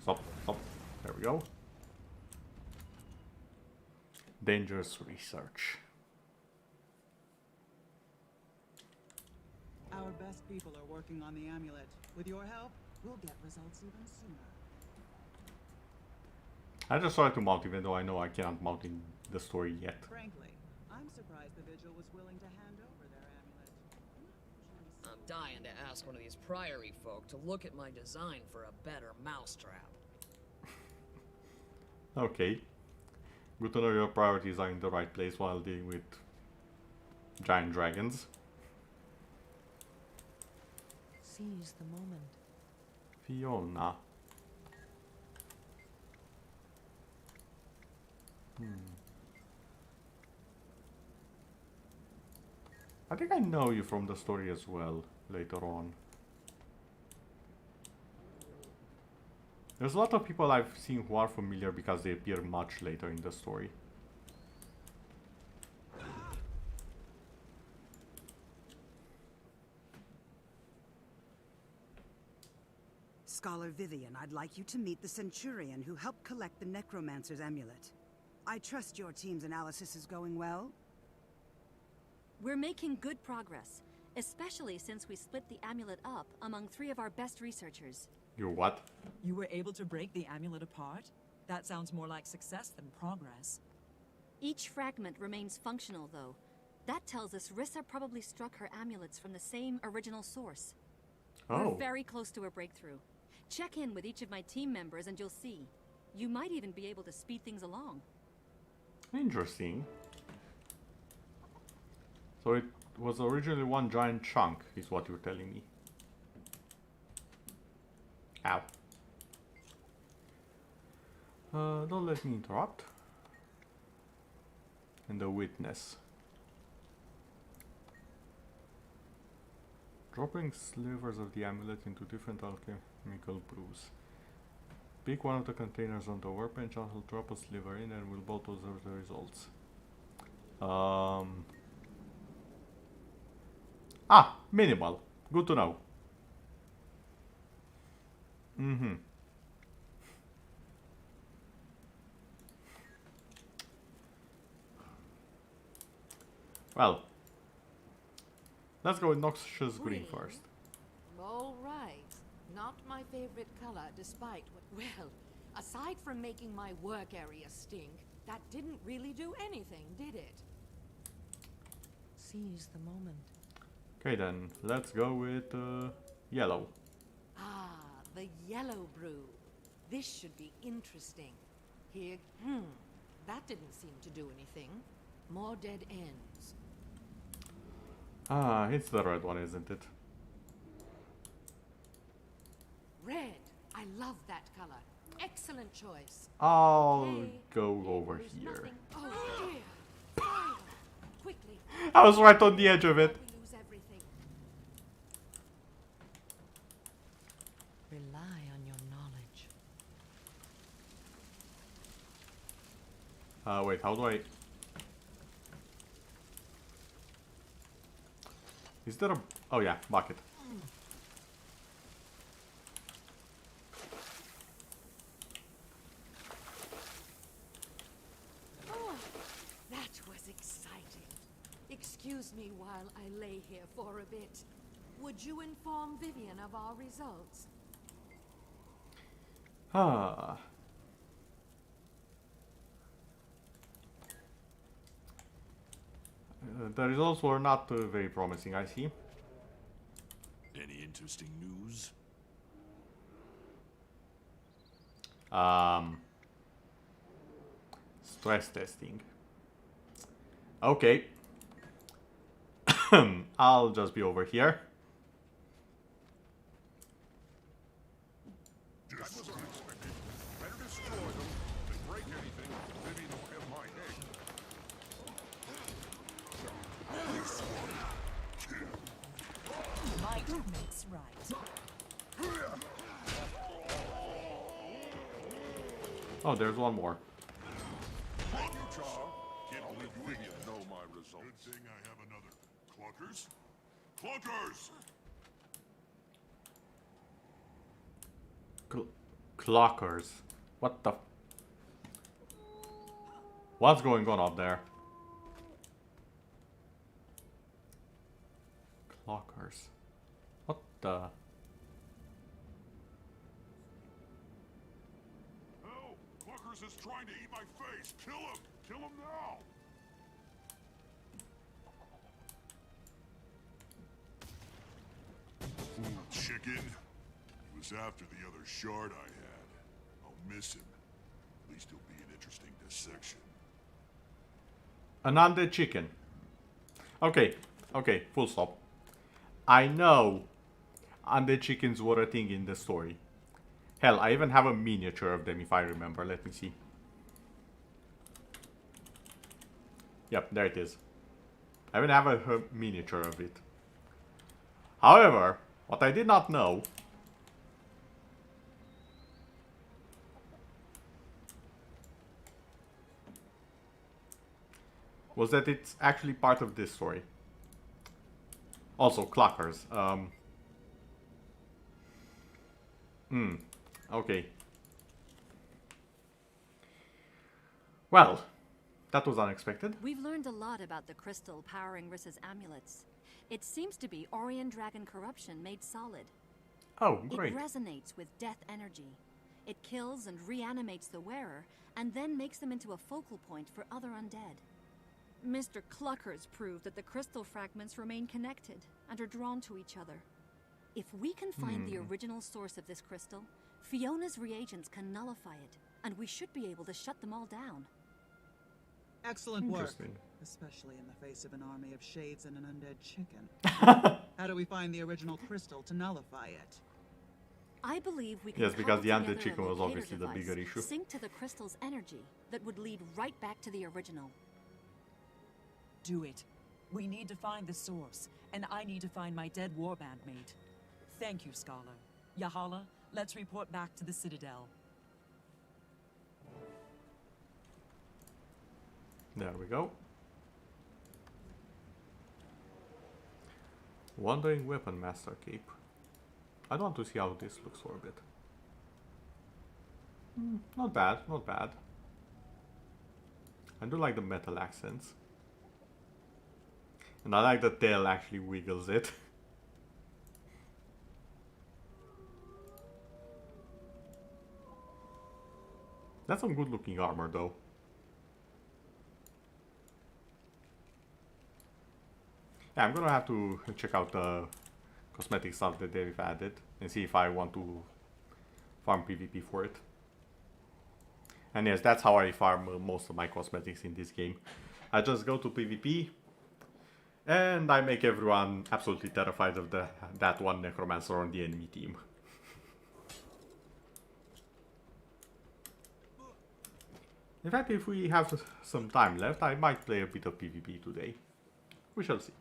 [SPEAKER 1] Stop, stop. There we go. Dangerous research.
[SPEAKER 6] Our best people are working on the amulet. With your help, we'll get results even sooner.
[SPEAKER 1] I just tried to mount even though I know I cannot mount in the story yet.
[SPEAKER 6] Frankly, I'm surprised the Vigil was willing to hand over their amulet.
[SPEAKER 2] I'm dying to ask one of these Priory folk to look at my design for a better mousetrap.
[SPEAKER 1] Okay. Good to know your priorities are in the right place while dealing with giant dragons.
[SPEAKER 14] Seize the moment.
[SPEAKER 1] Fiona. I think I know you from the story as well, later on. There's a lot of people I've seen who are familiar because they appear much later in the story.
[SPEAKER 11] Scholar Vivian, I'd like you to meet the Centurion who helped collect the Necromancer's amulet. I trust your team's analysis is going well?
[SPEAKER 15] We're making good progress, especially since we split the amulet up among 3 of our best researchers.
[SPEAKER 1] You what?
[SPEAKER 5] You were able to break the amulet apart? That sounds more like success than progress.
[SPEAKER 15] Each fragment remains functional, though. That tells us Rissa probably struck her amulets from the same original source.
[SPEAKER 1] Oh.
[SPEAKER 15] We're very close to a breakthrough. Check in with each of my team members and you'll see. You might even be able to speed things along.
[SPEAKER 1] Interesting. So it was originally one giant chunk, is what you're telling me. Ow. Don't let me interrupt. And the witness. Dropping slivers of the amulet into different alchemical brews. Pick one of the containers on the workbench and he'll drop a sliver in and we'll both observe the results. Minimal. Good to know. Well, let's go with noxious green first.
[SPEAKER 8] All right. Not my favorite color, despite what... Well,
[SPEAKER 16] Aside from making my work area stink, that didn't really do anything, did it?
[SPEAKER 14] Seize the moment.
[SPEAKER 1] Okay then, let's go with yellow.
[SPEAKER 16] Ah, the yellow brew. This should be interesting. Here, that didn't seem to do anything. More dead ends.
[SPEAKER 1] Ah, it's the red one, isn't it?
[SPEAKER 16] Red. I love that color. Excellent choice.
[SPEAKER 1] I'll
[SPEAKER 16] Okay.
[SPEAKER 1] go over
[SPEAKER 16] There's
[SPEAKER 1] here.
[SPEAKER 16] nothing. Oh dear. Fire. Quickly.
[SPEAKER 1] I was right on the edge of it.
[SPEAKER 16] We lose everything.
[SPEAKER 14] Rely on your knowledge.
[SPEAKER 1] Wait, how do I... Is there a... Oh yeah, bucket.
[SPEAKER 16] Oh, that was exciting. Excuse me while I lay here for a bit. Would you inform Vivian of our results?
[SPEAKER 1] Ah. The results were not very promising, I see.
[SPEAKER 12] Any interesting news?
[SPEAKER 1] Stress testing. Okay. I'll just be over here.
[SPEAKER 3] That was unexpected. Better destroy them than break anything. Vivian will have my egg.
[SPEAKER 5] Might makes right.
[SPEAKER 1] Oh, there's one more.
[SPEAKER 3] Thank you, Char. Can't believe Vivian know my results. Good thing I have another. Clunkers? Clunkers!
[SPEAKER 1] Clockers. What the... What's going on up there? Clockers. What the...
[SPEAKER 3] Help! Clunkers is trying to eat my face! Kill him! Kill him now! Chicken. He was after the other shard I had. I'll miss him. At least he'll be an interesting dissection.
[SPEAKER 1] An undead chicken. Okay, okay, full stop. I know undead chickens were a thing in the story. Hell, I even have a miniature of them if I remember. Let me see. Yep, there it is. I even have a miniature of it. However, what I did not know was that it's actually part of this story. Also, clockers. Okay. Well, that was unexpected.
[SPEAKER 15] We've learned a lot about the crystal powering Rissa's amulets. It seems to be Orion Dragon corruption made solid.
[SPEAKER 1] Oh, great.
[SPEAKER 15] It resonates with death energy. It kills and reanimates the wearer, and then makes them into a focal point for other undead. Mr. Cluckers proved that the crystal fragments remain connected and are drawn to each other. If we can find the original source of this crystal, Fiona's reagents can nullify it, and we should be able to shut them all down.
[SPEAKER 10] Excellent work.
[SPEAKER 1] Interesting.
[SPEAKER 10] Especially in the face of an army of shades and an undead chicken. How do we find the original crystal to nullify it?
[SPEAKER 15] I believe we can
[SPEAKER 1] Yes, because the
[SPEAKER 15] cobble
[SPEAKER 1] undead
[SPEAKER 15] together a
[SPEAKER 1] chicken was
[SPEAKER 15] locator
[SPEAKER 1] obviously the
[SPEAKER 15] device,
[SPEAKER 1] bigger issue.
[SPEAKER 15] Sync to the crystal's energy that would lead right back to the original.
[SPEAKER 5] Do it. We need to find the source, and I need to find my dead warband mate. Thank you, Scholar. Yahala, let's report back to the Citadel.
[SPEAKER 1] There we go. Wandering Weapon Master Cape. I want to see how this looks for a bit. Not bad, not bad. I do like the metal accents. And I like the tail actually wiggles it. That's some good looking armor though. Yeah, I'm gonna have to check out the cosmetic stuff that they've added and see if I want to farm PvP for it. And yes, that's how I farm most of my cosmetics in this game. I just go to PvP and I make everyone absolutely terrified of that one necromancer on the enemy team. In fact, if we have some time left, I might play a bit of PvP today. We shall see.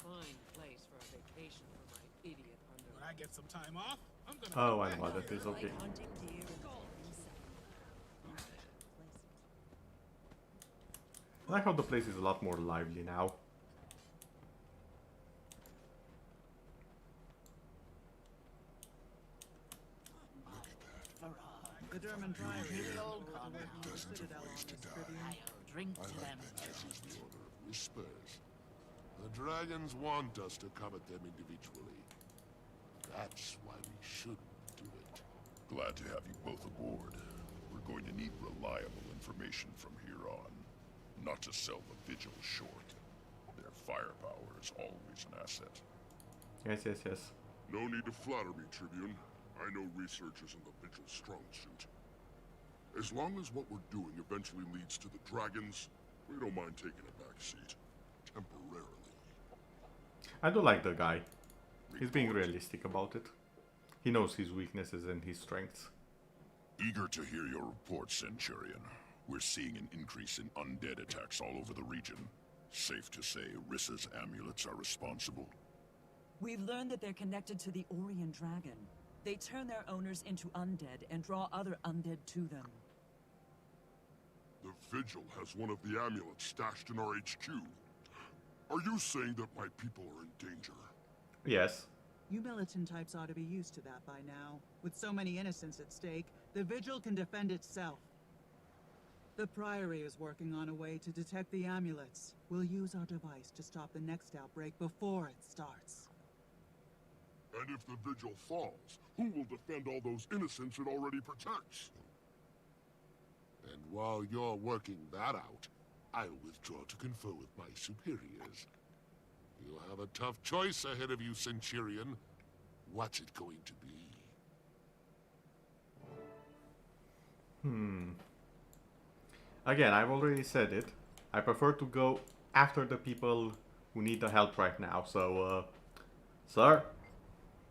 [SPEAKER 2] Fine place for a vacation for my idiot under.
[SPEAKER 17] When I get some time off, I'm gonna.
[SPEAKER 1] Oh, I know what that is. Okay. I like how the place is a lot more lively now.
[SPEAKER 6] The German priory doesn't
[SPEAKER 9] Dozens of ways to die.
[SPEAKER 7] Drink
[SPEAKER 9] I
[SPEAKER 7] to
[SPEAKER 9] like
[SPEAKER 7] them.
[SPEAKER 9] that this is the Order of Whispers. The dragons want us to come at them individually. That's why we shouldn't do it.
[SPEAKER 3] Glad to have you both aboard. We're going to need reliable information from here on. Not to sell the Vigil short. Their firepower is always an asset.
[SPEAKER 1] Yes, yes, yes.
[SPEAKER 9] No need to flatter me, Tribune. I know research isn't the Vigil's strong suit. As long as what we're doing eventually leads to the dragons, we don't mind taking a back seat. Temporarily.
[SPEAKER 1] I do like the guy. He's being realistic about it. He knows his weaknesses and his strengths.
[SPEAKER 3] Eager to hear your report, Centurion. We're seeing an increase in undead attacks all over the region. Safe to say Rissa's amulets are responsible?
[SPEAKER 5] We've learned that they're connected to the Orient Dragon. They turn their owners into undead and draw other undead to them.
[SPEAKER 9] The Vigil has one of the amulets stashed in our HQ. Are you saying that my people are in danger?
[SPEAKER 1] Yes.
[SPEAKER 6] You militant types ought to be used to that by now. With so many innocents at stake, the Vigil can defend itself. The Priory is working on a way to detect the amulets. We'll use our device to stop the next outbreak before it starts.
[SPEAKER 9] And if the Vigil falls, who will defend all those innocents it already protects? And while you're working that out, I'll withdraw to confer with my superiors. You have a tough choice ahead of you, Centurion. What's it going to be?
[SPEAKER 1] Again, I've already said it. I prefer to go after the people who need the help right now. So, sir,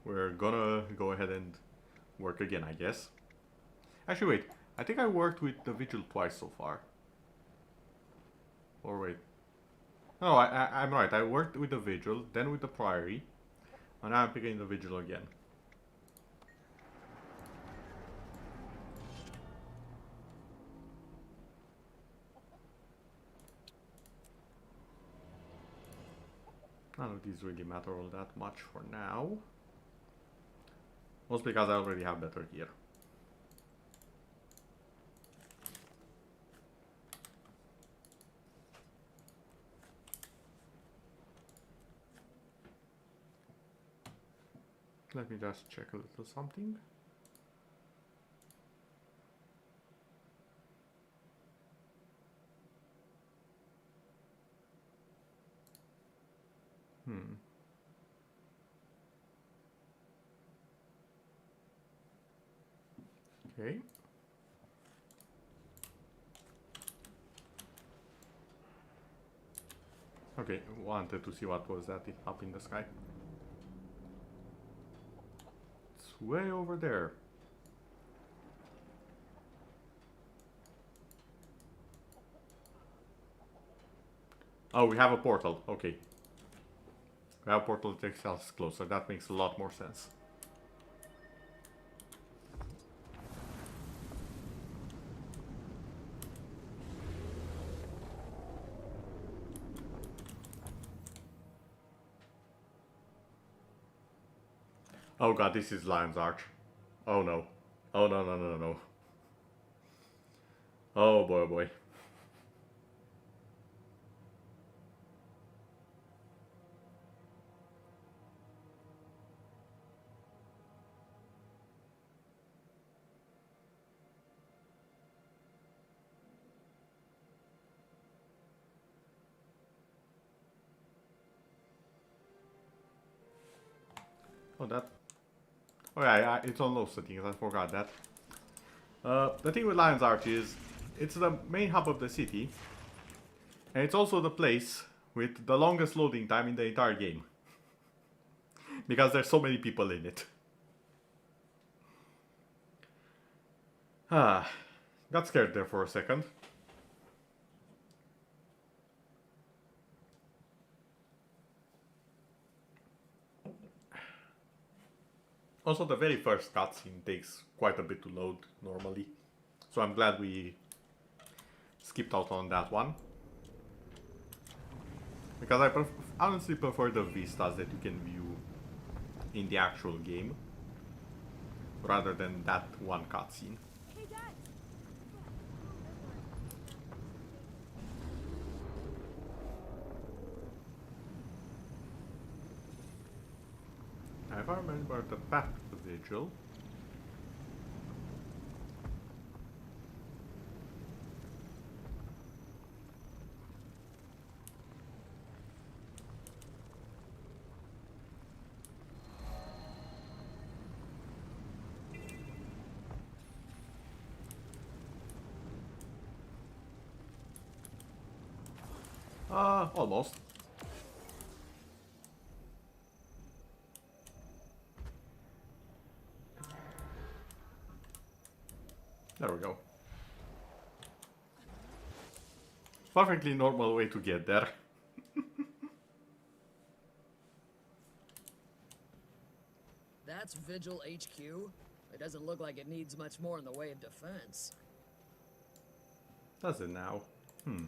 [SPEAKER 1] we're gonna go ahead and work again, I guess. Actually, wait. I think I worked with the Vigil twice so far. Or wait. No, I'm right. I worked with the Vigil, then with the Priory. And now I'm picking the Vigil again. None of these really matter all that much for now. Mostly because I already have better gear. Let me just check a little something. Okay. Okay, wanted to see what was that up in the sky. It's way over there. Oh, we have a portal. Okay. We have a portal that takes us closer. That makes a lot more sense. Oh god, this is Lion's Arch. Oh no. Oh no, no, no, no. Oh boy, oh boy. Oh, that. Oh yeah, it's on those settings. I forgot that. The thing with Lion's Arch is it's the main hub of the city, and it's also the place with the longest loading time in the entire game. Because there's so many people in it. Ah, got scared there for a second. Also, the very first cutscene takes quite a bit to load normally. So I'm glad we skipped out on that one. Because I honestly prefer the vistas that you can view in the actual game. Rather than that one cutscene.
[SPEAKER 8] Hey, Dad.
[SPEAKER 1] If I remember the path to the vigil. Almost. There we go. Perfectly normal way to get there.
[SPEAKER 2] That's Vigil HQ? It doesn't look like it needs much more in the way of defense.
[SPEAKER 1] Does it now?
[SPEAKER 18] The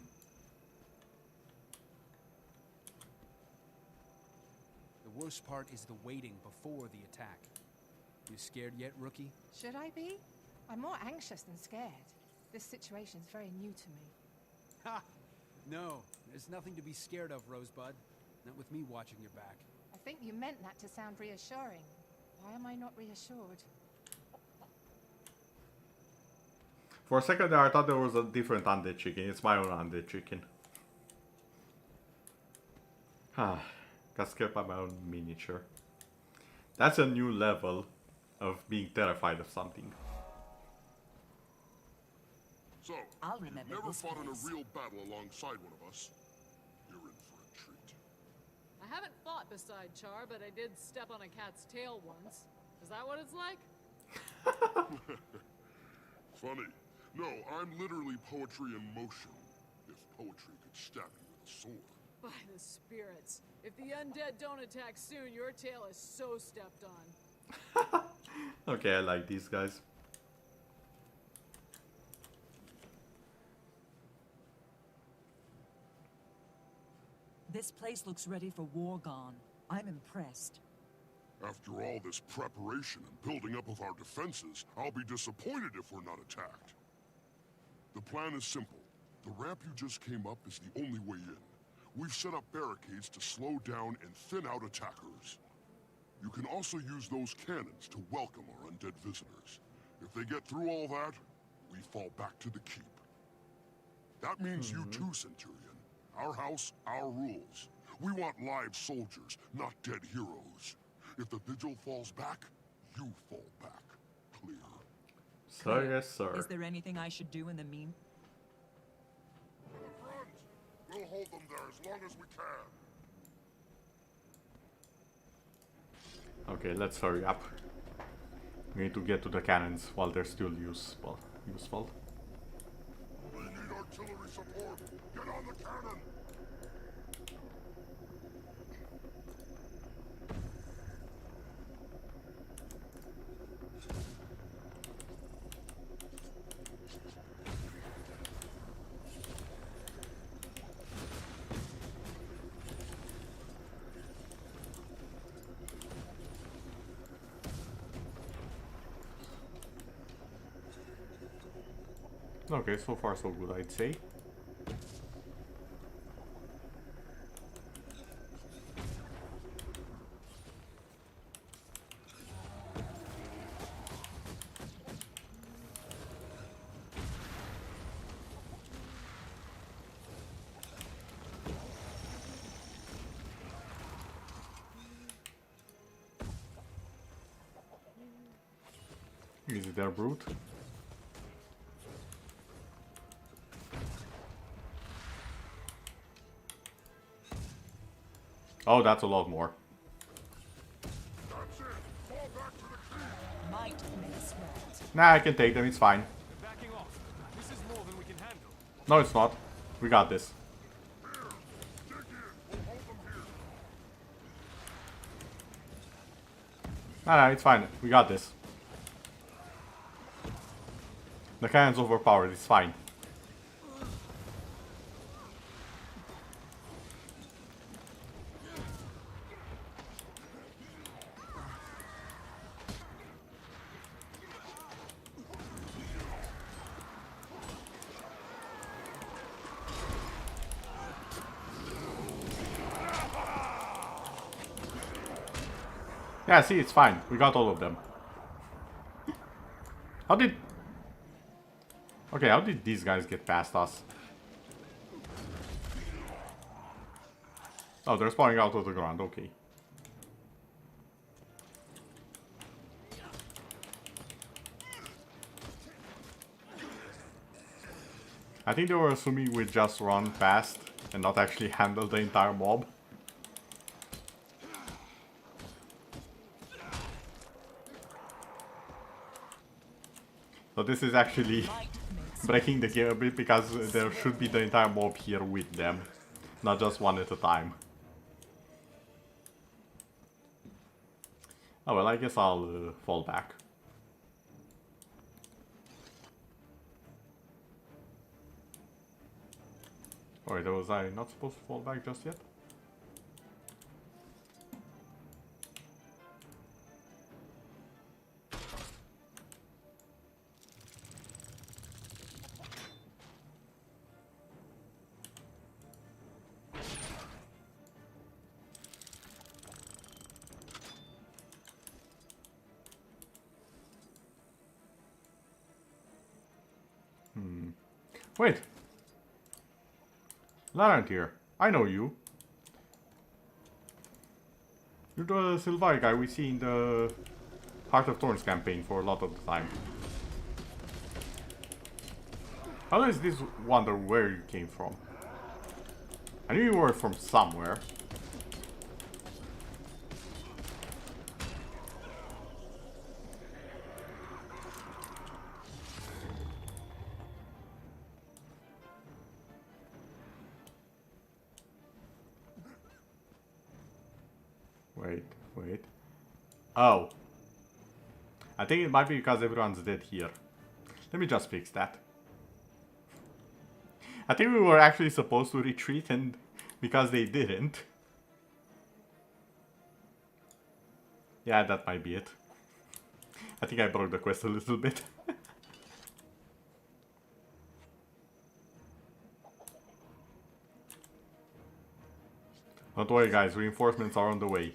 [SPEAKER 18] worst part is the waiting before the attack. You scared yet, rookie?
[SPEAKER 19] Should I be? I'm more anxious than scared. This situation's very new to me.
[SPEAKER 18] Ha! No, there's nothing to be scared of, Rosebud. Not with me watching your back.
[SPEAKER 19] I think you meant that to sound reassuring. Why am I not reassured?
[SPEAKER 1] For a second there I thought there was a different undead chicken. It's my own undead chicken. Got scared by my own miniature. That's a new level of being terrified of something.
[SPEAKER 3] So,
[SPEAKER 5] I'll
[SPEAKER 3] you've
[SPEAKER 5] remember
[SPEAKER 3] never
[SPEAKER 5] this
[SPEAKER 3] fought in a
[SPEAKER 5] place.
[SPEAKER 3] real battle alongside one of us. You're in for a treat.
[SPEAKER 8] I haven't fought beside Char, but I did step on a cat's tail once. Is that what it's like?
[SPEAKER 3] Funny. No, I'm literally poetry in motion. If poetry could stab you with a sword.
[SPEAKER 8] By the spirits. If the undead don't attack soon, your tail is so stepped on.
[SPEAKER 1] Okay, I like these guys.
[SPEAKER 5] This place looks ready for war gone. I'm impressed.
[SPEAKER 3] After all this preparation and building up of our defenses, I'll be disappointed if we're not attacked. The plan is simple. The ramp you just came up is the only way in. We've set up barricades to slow down and thin out attackers. You can also use those cannons to welcome our undead visitors. If they get through all that, we fall back to the keep. That means you too, Centurion. Our house, our rules. We want live soldiers, not dead heroes. If the Vigil falls back, you fall back. Clear?
[SPEAKER 1] Sir, yes, sir.
[SPEAKER 5] Is there anything I should do in the mean?
[SPEAKER 3] To the front! We'll hold them there as long as we can.
[SPEAKER 1] Okay, let's hurry up. We need to get to the cannons while they're still useful.
[SPEAKER 3] We need artillery support. Get on the cannon!
[SPEAKER 1] Okay, so far so good, I'd say. Is it their brute? Oh, that's a lot more.
[SPEAKER 4] Might makes right.
[SPEAKER 1] Nah, I can take them, it's fine.
[SPEAKER 17] Backing off. This is more than we can handle.
[SPEAKER 1] No, it's not. We got this. Nah, it's fine. We got this. The cannon's overpowered, it's fine. Yeah, see, it's fine. We got all of them. How did... Okay, how did these guys get past us? Oh, they're spawning out of the ground, okay. I think they were assuming we'd just run past and not actually handle the entire mob. So this is actually breaking the game a bit because there should be the entire mob here with them, not just one at a time. Oh well, I guess I'll fall back. Wait, was I not supposed to fall back just yet? Wait. Laurent here. I know you. You're the Sylvari guy we see in the Heart of Thorns campaign for a lot of the time. How does this wonder where you came from? I knew you were from somewhere. Wait. Oh. I think it might be because everyone's dead here. Let me just fix that. I think we were actually supposed to retreat, and because they didn't. Yeah, that might be it. I think I broke the quest a little bit. Don't worry guys, reinforcements are on the way.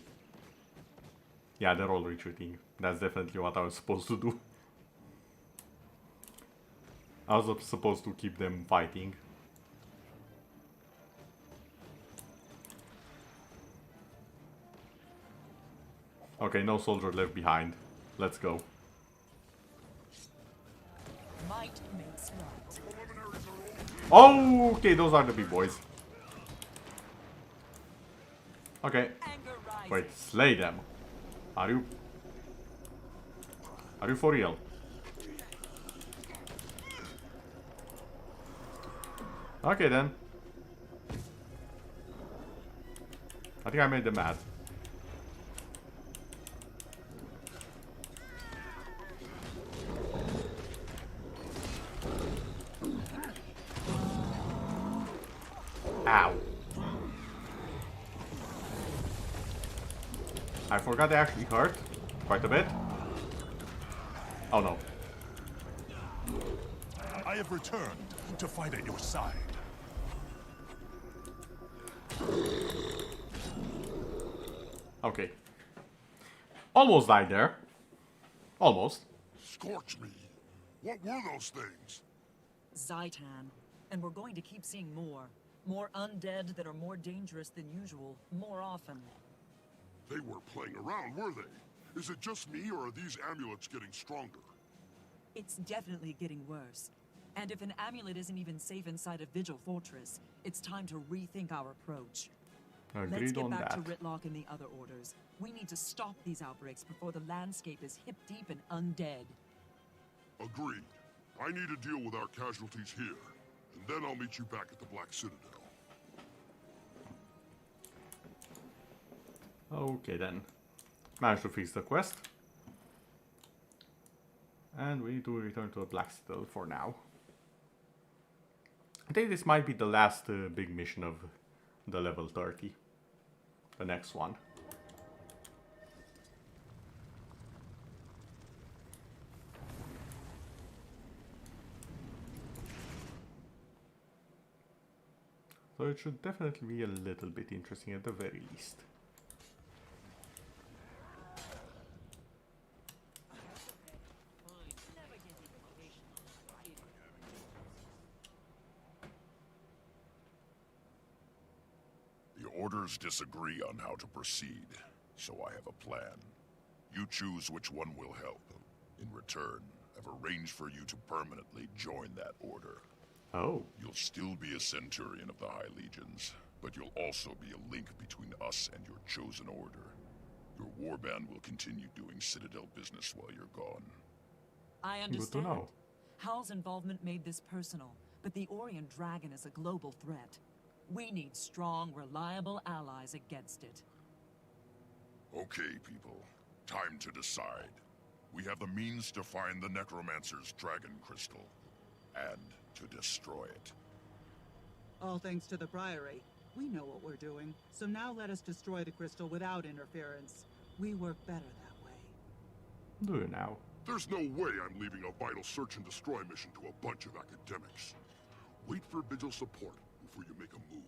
[SPEAKER 1] Yeah, they're all retreating. That's definitely what I was supposed to do. I was supposed to keep them fighting. Okay, no soldier left behind. Let's go.
[SPEAKER 4] Might makes right.
[SPEAKER 1] Oh, okay, those are the big boys. Okay. Wait, slay them. Are you for real? Okay then. I think I made them mad. Ow. I forgot they actually hurt quite a bit. Oh no.
[SPEAKER 12] I have returned to fight at your side.
[SPEAKER 1] Okay. Almost died there. Almost.
[SPEAKER 3] Scorch me. What were those things?
[SPEAKER 5] Zaitan. And we're going to keep seeing more. More undead that are more dangerous than usual, more often.
[SPEAKER 3] They weren't playing around, were they? Is it just me, or are these amulets getting stronger?
[SPEAKER 5] It's definitely getting worse. And if an amulet isn't even safe inside a Vigil fortress, it's time to rethink our approach. Let's
[SPEAKER 1] Agreed
[SPEAKER 5] get
[SPEAKER 1] on
[SPEAKER 5] back
[SPEAKER 1] that.
[SPEAKER 5] to Ritlock and the other orders. We need to stop these outbreaks before the landscape is hip-deep in undead.
[SPEAKER 3] Agreed. I need to deal with our casualties here, and then I'll meet you back at the Black Citadel.
[SPEAKER 1] Okay then. Managed to fix the quest. And we need to return to the Black Citadel for now. I think this might be the last big mission of the level 30. The next one. So it should definitely be a little bit interesting at the very least.
[SPEAKER 3] The orders disagree on how to proceed, so I have a plan. You choose which one will help. In return, I've arranged for you to permanently join that order.
[SPEAKER 1] Oh.
[SPEAKER 3] You'll still be a Centurion of the High Legions, but you'll also be a link between us and your chosen order. Your warband will continue doing Citadel business while you're gone.
[SPEAKER 5] I understand.
[SPEAKER 1] Good to know.
[SPEAKER 5] Hal's involvement made this personal, but the Orient Dragon is a global threat. We need strong, reliable allies against it.
[SPEAKER 3] Okay, people. Time to decide. We have the means to find the Necromancer's Dragon Crystal, and to destroy it.
[SPEAKER 10] All thanks to the Priory. We know what we're doing, so now let us destroy the crystal without interference. We work better that way.
[SPEAKER 1] Do you now?
[SPEAKER 3] There's no way I'm leaving a vital search and destroy mission to a bunch of academics. Wait for Vigil support before you make a move.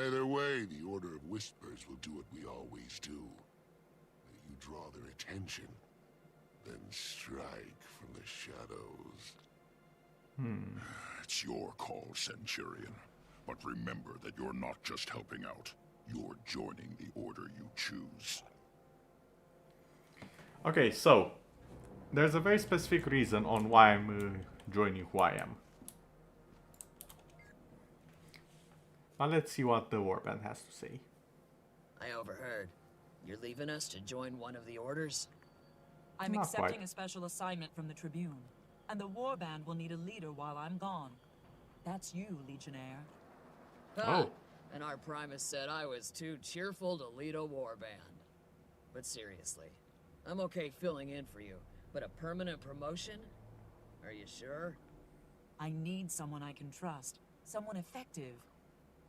[SPEAKER 9] Either way, the Order of Whispers will do what we always do. You draw their attention, then strike from the shadows.
[SPEAKER 3] It's your call, Centurion. But remember that you're not just helping out. You're joining the order you choose.
[SPEAKER 1] Okay, so there's a very specific reason on why I'm joining who I am. Now let's see what the warband has to say.
[SPEAKER 2] I overheard. You're leaving us to join one of the orders?
[SPEAKER 5] I'm
[SPEAKER 1] Not
[SPEAKER 5] accepting
[SPEAKER 1] quite.
[SPEAKER 5] a special assignment from the Tribune, and the warband will need a leader while I'm gone. That's you, Legionnaire.
[SPEAKER 2] Ha! And our Primus said I was too cheerful to lead a warband. But seriously, I'm okay filling in for you, but a permanent promotion? Are you sure?
[SPEAKER 5] I need someone I can trust, someone effective.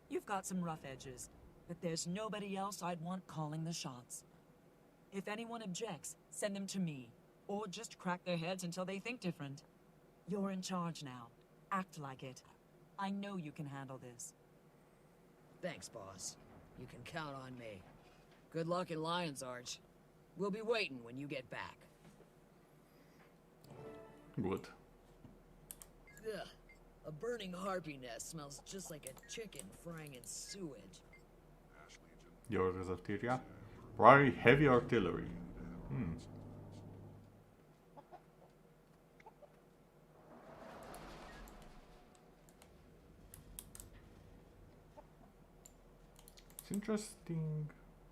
[SPEAKER 5] You've got some rough edges, but there's nobody else I'd want calling the shots. If anyone objects, send them to me, or just crack their heads until they think different. You're in charge now. Act like it. I know you can handle this.
[SPEAKER 2] Thanks, boss. You can count on me. Good luck in Lion's Arch. We'll be waiting when you get back.
[SPEAKER 1] Good.
[SPEAKER 2] Ugh. A burning harpy nest smells just like a chicken frying in sewage.
[SPEAKER 1] The Orders of Tyria. Priory heavy artillery. It's interesting.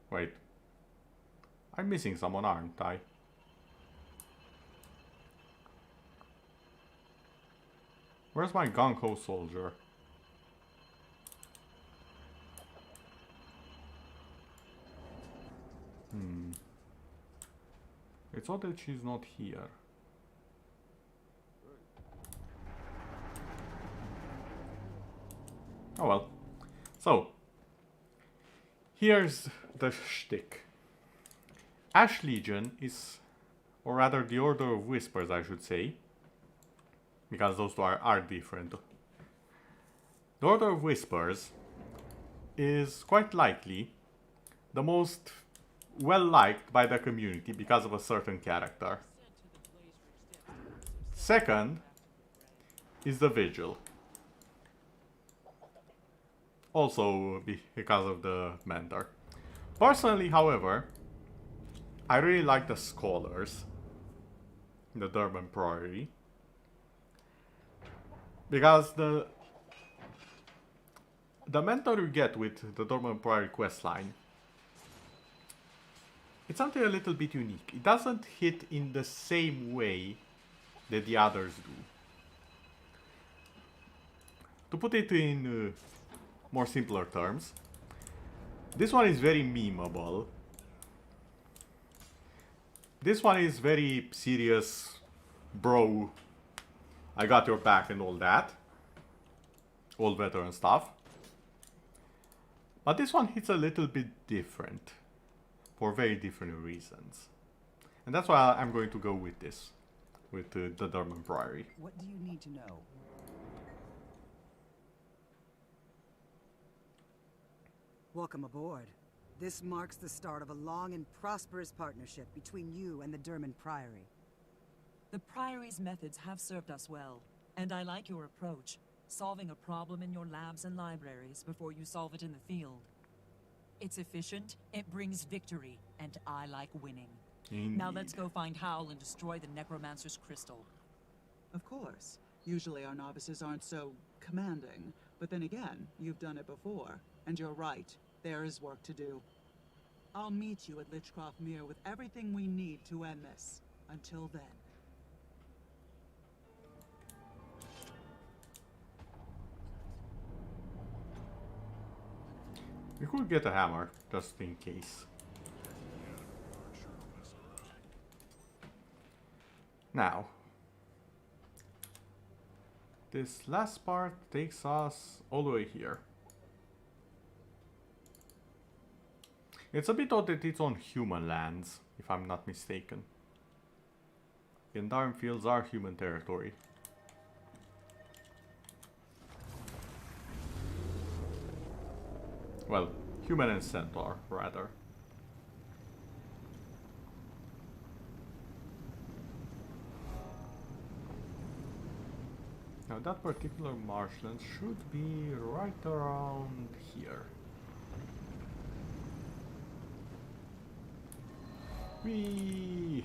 [SPEAKER 1] Wait. I'm missing someone, aren't I? Where's my gung-ho soldier? It's odd that she's not here. Oh well. So, here's the shtick. Ash Legion is, or rather the Order of Whispers I should say, because those two are different. The Order of Whispers is quite likely the most well liked by the community because of a certain character. Second is the Vigil. Also because of the mentor. Personally, however, I really like the Scholars. the Durban Priory. Because the mentor you get with the Durban Priory questline, it's something a little bit unique. It doesn't hit in the same way that the others do. To put it in more simpler terms, this one is very memeable. This one is very serious, bro, I got your back and all that. Old veteran stuff. But this one hits a little bit different. For very different reasons. And that's why I'm going to go with this. With the Durban Priory.
[SPEAKER 13] What do you need to know?
[SPEAKER 11] Welcome aboard. This marks the start of a long and prosperous partnership between you and the Durban Priory.
[SPEAKER 5] The Priory's methods have served us well, and I like your approach. Solving a problem in your labs and libraries before you solve it in the field. It's efficient, it brings victory, and I like winning.
[SPEAKER 1] Indeed.
[SPEAKER 5] Now let's go find Howl and destroy the Necromancer's crystal.
[SPEAKER 6] Of course. Usually our novices aren't so commanding, but then again, you've done it before, and you're right. There is work to do. I'll meet you at Lichcroft Mere with everything we need to end this. Until then.
[SPEAKER 1] We could get a hammer, just in case. Now, this last part takes us all the way here. It's a bit odd that it's on human lands, if I'm not mistaken. Gendarme fields are human territory. Well, human and centaur, rather. Now that particular marshland should be right around here. Whee!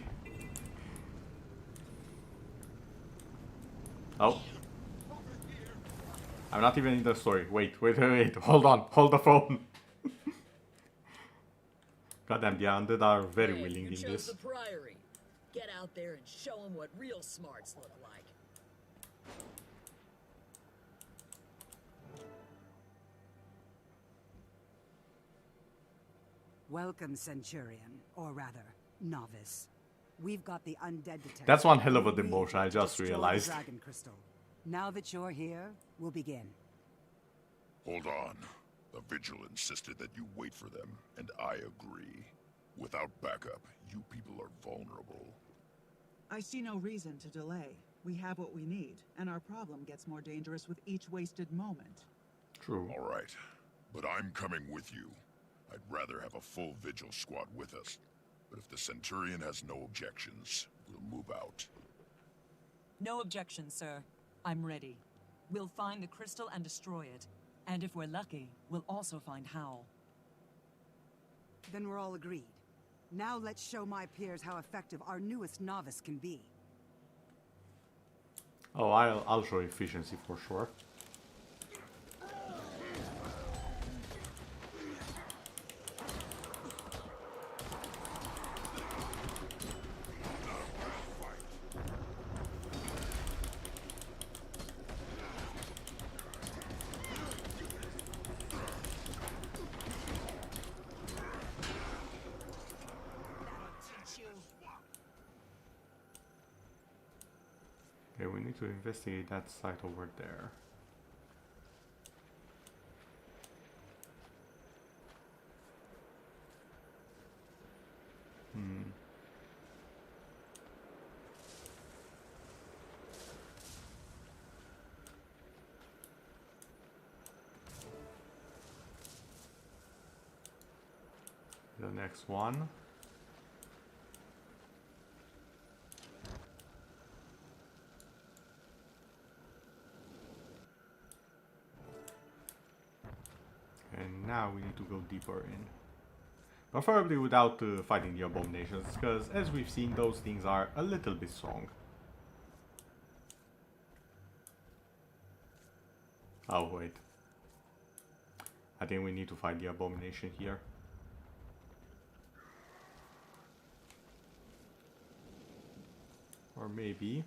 [SPEAKER 1] Oh. I'm not even in the story. Wait. Hold on. Hold the phone. Goddamn, the undead are very willing in this.
[SPEAKER 2] The Priory. Get out there and show them what real smarts look like.
[SPEAKER 11] Welcome, Centurion, or rather, novice. We've got the undead detector.
[SPEAKER 1] That's one hell of a demotion, I just realized.
[SPEAKER 11] Dragon crystal. Now that you're here, we'll begin.
[SPEAKER 3] Hold on. The Vigil insisted that you wait for them, and I agree. Without backup, you people are vulnerable.
[SPEAKER 6] I see no reason to delay. We have what we need, and our problem gets more dangerous with each wasted moment.
[SPEAKER 1] True.
[SPEAKER 3] All right, but I'm coming with you. I'd rather have a full Vigil squad with us. But if the Centurion has no objections, we'll move out.
[SPEAKER 5] No objections, sir. I'm ready. We'll find the crystal and destroy it. And if we're lucky, we'll also find Howl.
[SPEAKER 11] Then we're all agreed. Now let's show my peers how effective our newest novice can be.
[SPEAKER 1] Oh, I'll show efficiency for sure. Okay, we need to investigate that site over there. The next one. And now we need to go deeper in. Preferably without fighting the abominations, because as we've seen, those things are a little bit strong. Oh wait. I think we need to fight the abomination here. Or maybe...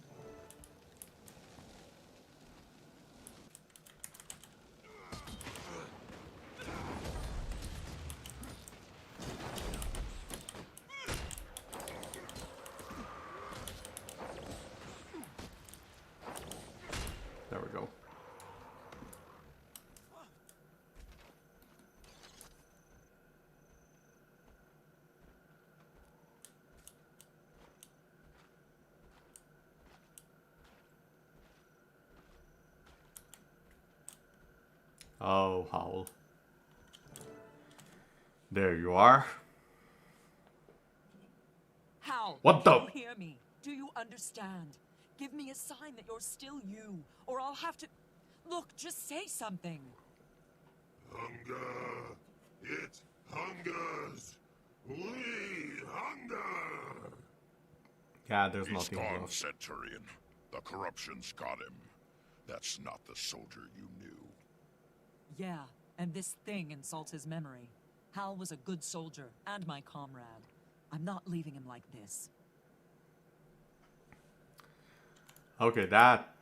[SPEAKER 1] There we go. Oh, Howl. There you are.
[SPEAKER 5] How?
[SPEAKER 1] What
[SPEAKER 5] Can
[SPEAKER 1] the?
[SPEAKER 5] you hear me? Do you understand? Give me a sign that you're still you, or I'll have to... Look, just say something.
[SPEAKER 3] Hunger! It hungers! We hunger!
[SPEAKER 1] Yeah, there's
[SPEAKER 3] He's
[SPEAKER 1] nothing
[SPEAKER 3] gone,
[SPEAKER 1] left.
[SPEAKER 3] Centurion. The corruption's got him. That's not the soldier you knew.
[SPEAKER 5] Yeah, and this thing insults his memory. Hal was a good soldier, and my comrade. I'm not leaving him like this.
[SPEAKER 1] Okay, that...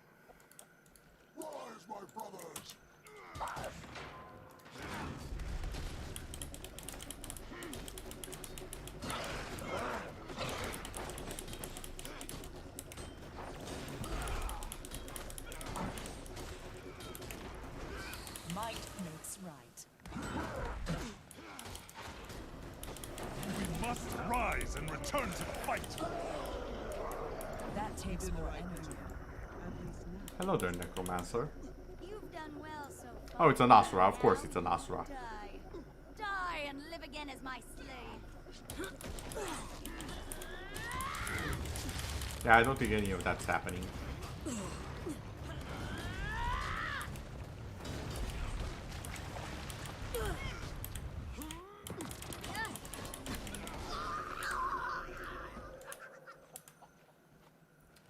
[SPEAKER 9] Rise, my brothers!
[SPEAKER 5] Might makes right.
[SPEAKER 12] We must rise and return to the fight.
[SPEAKER 5] That takes more energy.
[SPEAKER 1] Hello there, Necromancer.
[SPEAKER 20] You've done well so far.
[SPEAKER 1] Oh, it's an Asura. Of course it's an Asura.
[SPEAKER 20] Die. Die and live again as my slave.
[SPEAKER 1] Yeah, I don't think any of that's happening.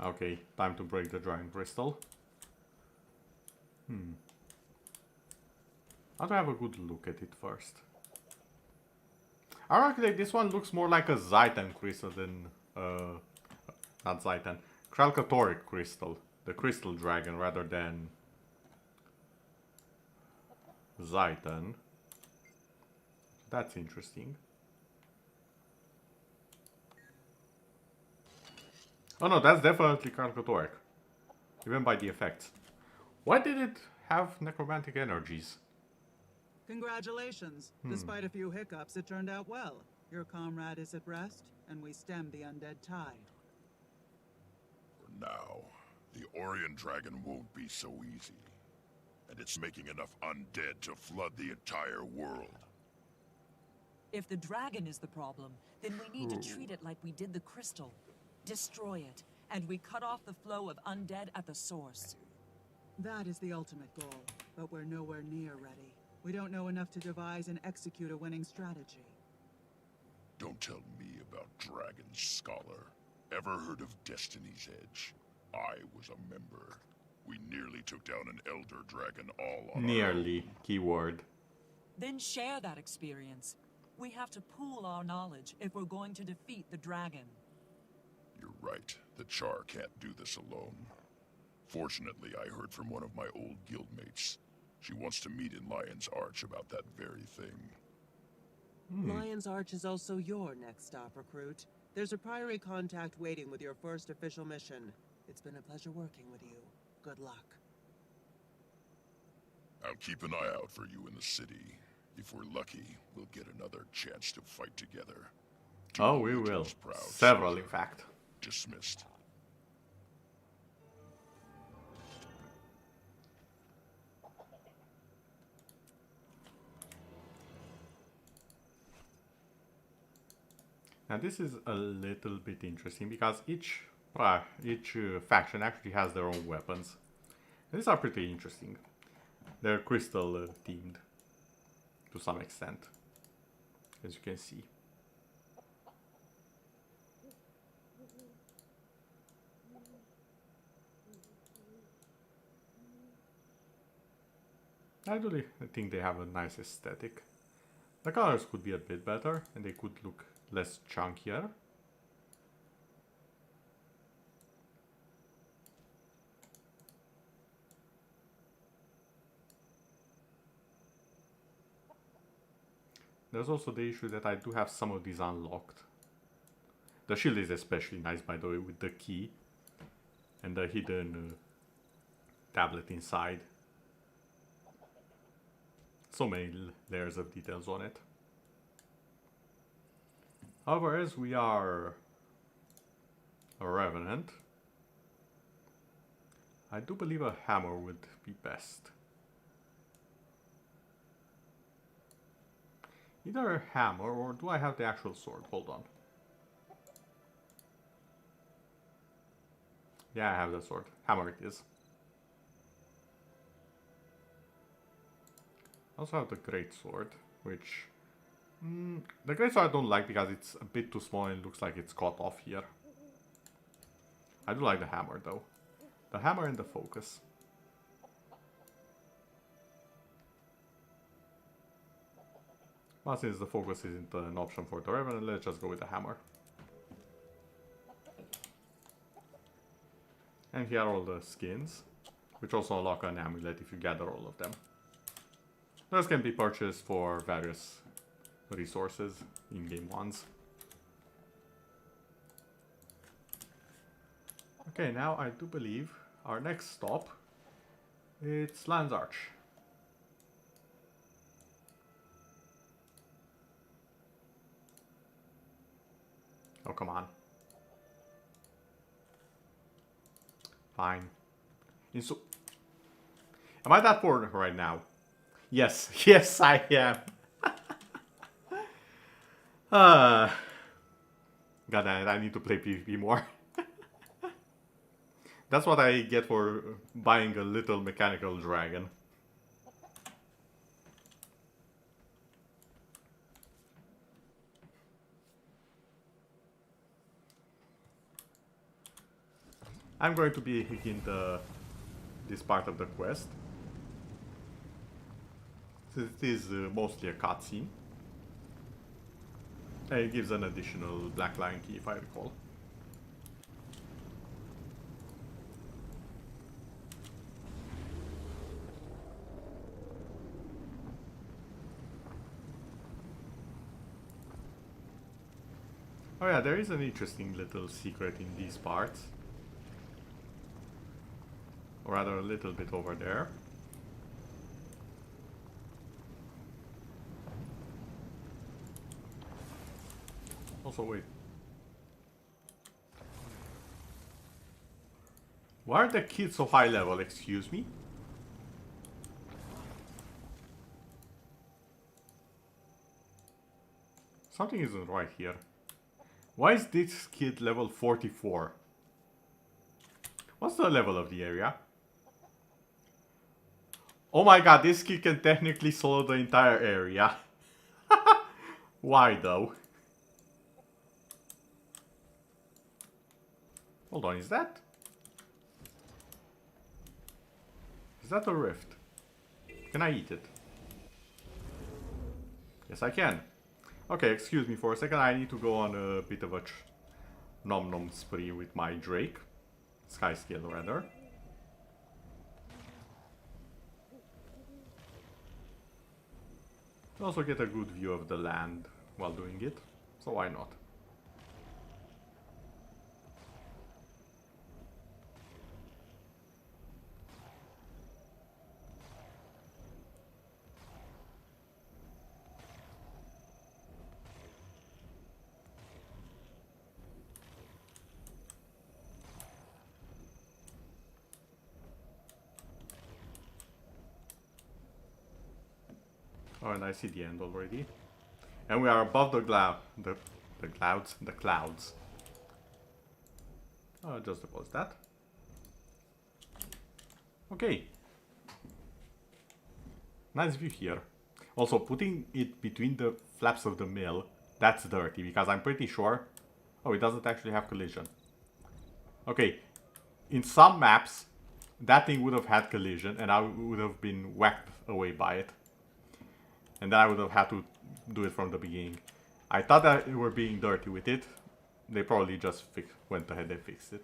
[SPEAKER 1] Okay, time to break the Dragon Crystal. I'll have a good look at it first. Ironically, this one looks more like a Zaitan crystal than... not Zaitan. Kralkatoric crystal. The crystal dragon rather than... Zaitan. That's interesting. Oh no, that's definitely Kralkatoric. Even by the effects. Why did it have necromantic energies?
[SPEAKER 6] Congratulations. Despite a few hiccups, it turned out well. Your comrade is at rest, and we stemmed the undead tide.
[SPEAKER 3] For now, the Orion Dragon won't be so easy. And it's making enough undead to flood the entire world.
[SPEAKER 5] If the dragon is the problem, then we need to treat it like we did the crystal. Destroy it, and we cut off the flow of undead at the source.
[SPEAKER 6] That is the ultimate goal, but we're nowhere near ready. We don't know enough to devise and execute a winning strategy.
[SPEAKER 3] Don't tell me about dragons, Scholar. Ever heard of Destiny's Edge? I was a member. We nearly took down an Elder Dragon all on our own.
[SPEAKER 1] Nearly. Keyword.
[SPEAKER 5] Then share that experience. We have to pool our knowledge if we're going to defeat the dragon.
[SPEAKER 3] You're right. The Char can't do this alone. Fortunately, I heard from one of my old guildmates. She wants to meet in Lion's Arch about that very thing.
[SPEAKER 10] Lion's Arch is also your next stop, recruit. There's a Priory contact waiting with your first official mission. It's been a pleasure working with you. Good luck.
[SPEAKER 3] I'll keep an eye out for you in the city. If we're lucky, we'll get another chance to fight together.
[SPEAKER 1] Oh, we will. Several, in fact.
[SPEAKER 3] Dismissed.
[SPEAKER 1] Now this is a little bit interesting because each faction actually has their own weapons. And these are pretty interesting. They're crystal themed to some extent, as you can see. I think they have a nice aesthetic. The colors could be a bit better and they could look less chunkier. There's also the issue that I do have some of these unlocked. The shield is especially nice, by the way, with the key and the hidden tablet inside. So many layers of details on it. However, as we are a revenant, I do believe a hammer would be best. Either a hammer, or do I have the actual sword? Hold on. Yeah, I have the sword. Hammer it is. I also have the great sword, which... the great sword I don't like because it's a bit too small and it looks like it's cut off here. I do like the hammer though. The hammer and the focus. But since the focus isn't an option for the Revenant, let's just go with the hammer. And here are all the skins, which also unlock an amulet if you gather all of them. Those can be purchased for various resources, in-game ones. Okay, now I do believe our next stop, it's Land's Arch. Oh, come on. Fine. Am I that bored right now? Yes, yes I am. God damn it, I need to play PvP more. That's what I get for buying a little mechanical dragon. I'm going to be in this part of the quest, since it is mostly a cutscene. And it gives an additional Black Lion key, if I recall. Oh yeah, there is an interesting little secret in these parts. Or rather a little bit over there. Also, wait. Why are the kids so high level, excuse me? Something isn't right here. Why is this kid level 44? What's the level of the area? Oh my god, this kid can technically solo the entire area. Why though? Hold on, is that a rift? Can I eat it? Yes, I can. Okay, excuse me for a second. I need to go on a bit of a nom nom spree with my Drake. Sky skill, rather. Also get a good view of the land while doing it, so why not? Oh, and I see the end already. And we are above the clouds. Just deposit that. Okay. Nice view here. Also, putting it between the flaps of the mill, that's dirty, because I'm pretty sure... Oh, it doesn't actually have collision. Okay. In some maps, that thing would have had collision and I would have been whacked away by it. And then I would have had to do it from the beginning. I thought that we were being dirty with it. They probably just went ahead and fixed it.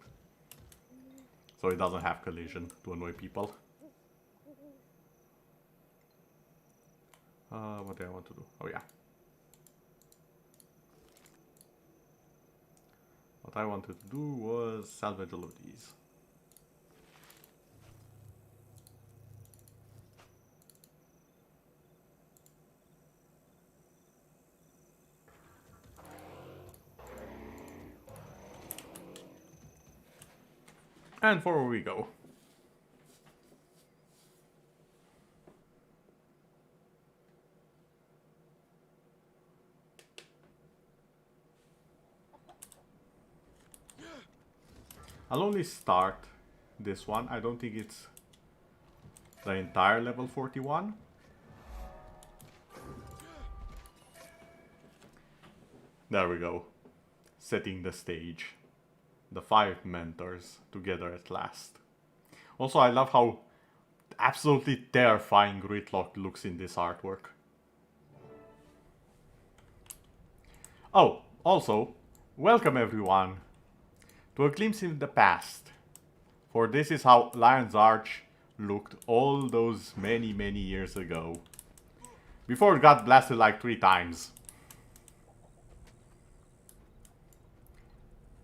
[SPEAKER 1] So it doesn't have collision to annoy people. What do I want to do? Oh yeah. What I wanted to do was salvage all of these. And forward we go. I'll only start this one. I don't think it's the entire level 41. There we go. Setting the stage. The 5 mentors together at last. Also, I love how absolutely terrifying Gridlock looks in this artwork. Oh, also, welcome everyone to a glimpse in the past. For this is how Lion's Arch looked all those many years ago. Before it got blasted like 3 times.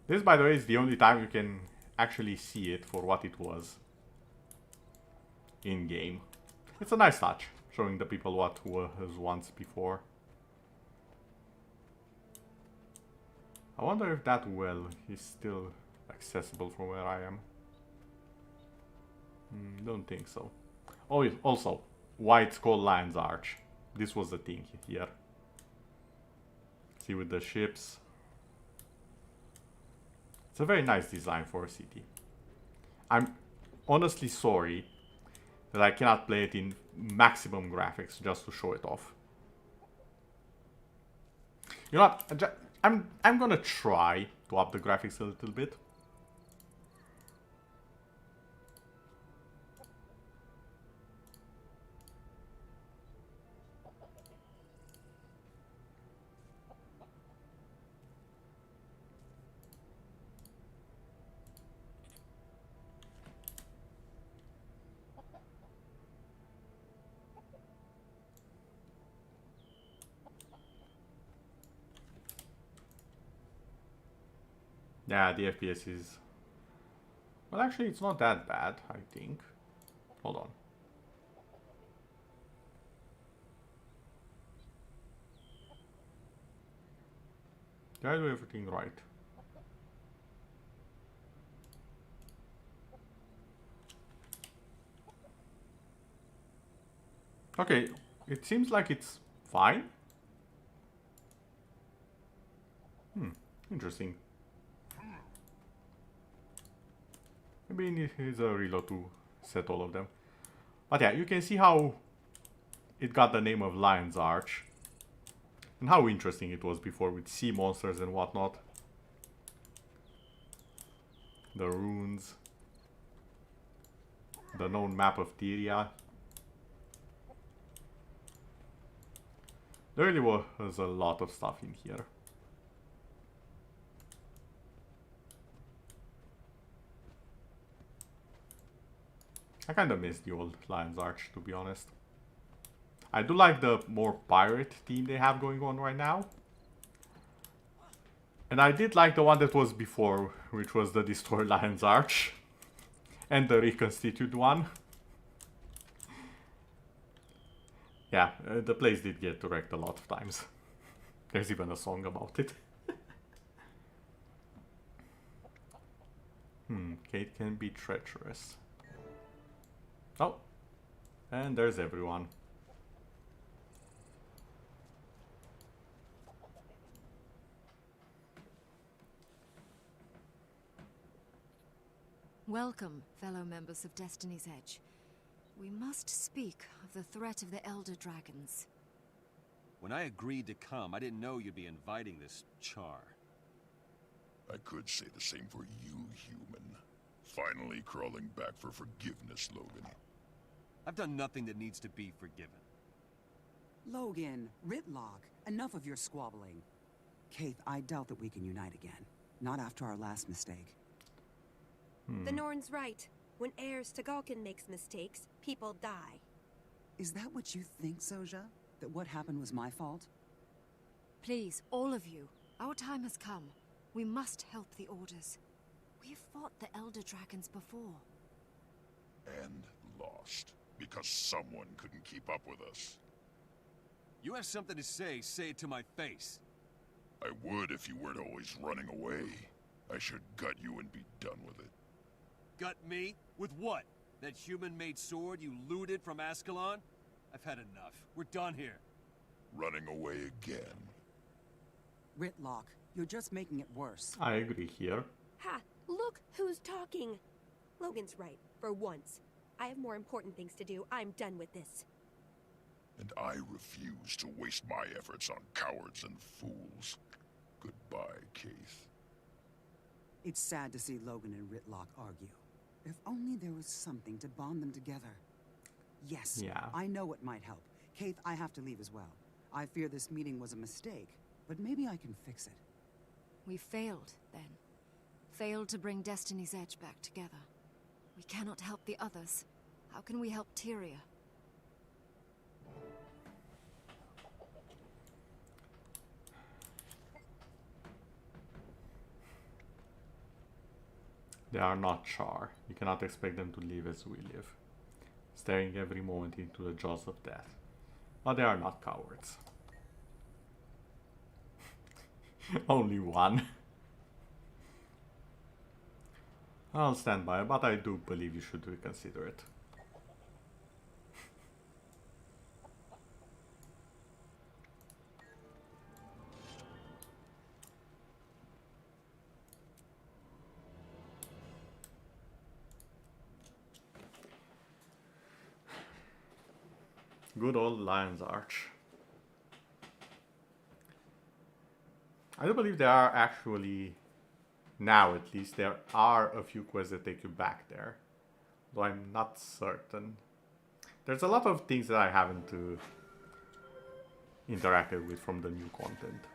[SPEAKER 1] This, by the way, is the only time you can actually see it for what it was in-game. It's a nice touch, showing the people what was once before. I wonder if that well is still accessible from where I am. Don't think so. Oh, also, why it's called Lion's Arch. This was the thing here. See, with the ships. It's a very nice design for a city. I'm honestly sorry that I cannot play it in maximum graphics just to show it off. You know what? I'm gonna try to up the graphics a little bit. Yeah, the FPS is... Well, actually, it's not that bad, I think. Hold on. Did I do everything right? Okay, it seems like it's fine. Interesting. Maybe it needs a reload to set all of them. But yeah, you can see how it got the name of Lion's Arch. And how interesting it was before with sea monsters and whatnot. The runes. The known map of Tyria. There really was a lot of stuff in here. I kind of miss the old Lion's Arch, to be honest. I do like the more pirate theme they have going on right now. And I did like the one that was before, which was the Destroy Lion's Arch. And the Reconstitute one. Yeah, the place did get wrecked a lot of times. There's even a song about it. Kate can be treacherous. Oh, and there's everyone.
[SPEAKER 21] Welcome, fellow members of Destiny's Edge. We must speak of the threat of the Elder Dragons.
[SPEAKER 22] When I agreed to come, I didn't know you'd be inviting this char.
[SPEAKER 3] I could say the same for you, human. finally crawling back for forgiveness, Logan?
[SPEAKER 22] I've done nothing that needs to be forgiven.
[SPEAKER 11] Logan, Ritlock, enough of your squabbling. Kaith, I doubt that we can unite again. Not after our last mistake.
[SPEAKER 14] The Norn's right. When heirs to Galkin makes mistakes, people die.
[SPEAKER 11] Is that what you think, Soja? That what happened was my fault?
[SPEAKER 21] Please, all of you. Our time has come. We must help the Orders. We've fought the Elder Dragons before.
[SPEAKER 3] And lost. Because someone couldn't keep up with us.
[SPEAKER 22] You have something to say it to my face.
[SPEAKER 3] I would if you weren't always running away. I should gut you and be done with it.
[SPEAKER 22] Gut me? With what? That human-made sword you looted from Ascalon? I've had enough. We're done here.
[SPEAKER 3] Running away again.
[SPEAKER 11] Ritlock, you're just making it worse.
[SPEAKER 1] I agree here.
[SPEAKER 14] Ha! Look who's talking! Logan's right, for once. I have more important things to do. I'm done with this.
[SPEAKER 3] And I refuse to waste my efforts on cowards and fools. Goodbye, Kaith.
[SPEAKER 11] It's sad to see Logan and Ritlock argue. If only there was something to bond them together. Yes,
[SPEAKER 1] yeah.
[SPEAKER 11] I know it might help. Kaith, I have to leave as well. I fear this meeting was a mistake, but maybe I can fix it.
[SPEAKER 21] We failed, then. Failed to bring Destiny's Edge back together. We cannot help the others. How can we help Tyria?
[SPEAKER 1] They are not char. You cannot expect them to live as we live, staring every moment into the jaws of death. But they are not cowards. Only one. I'll stand by, but I do believe you should reconsider it. Good old Lion's Arch. I do believe there are actually, now at least, there are a few quests that take you back there. Though I'm not certain. There's a lot of things that I haven't interacted with from the new content.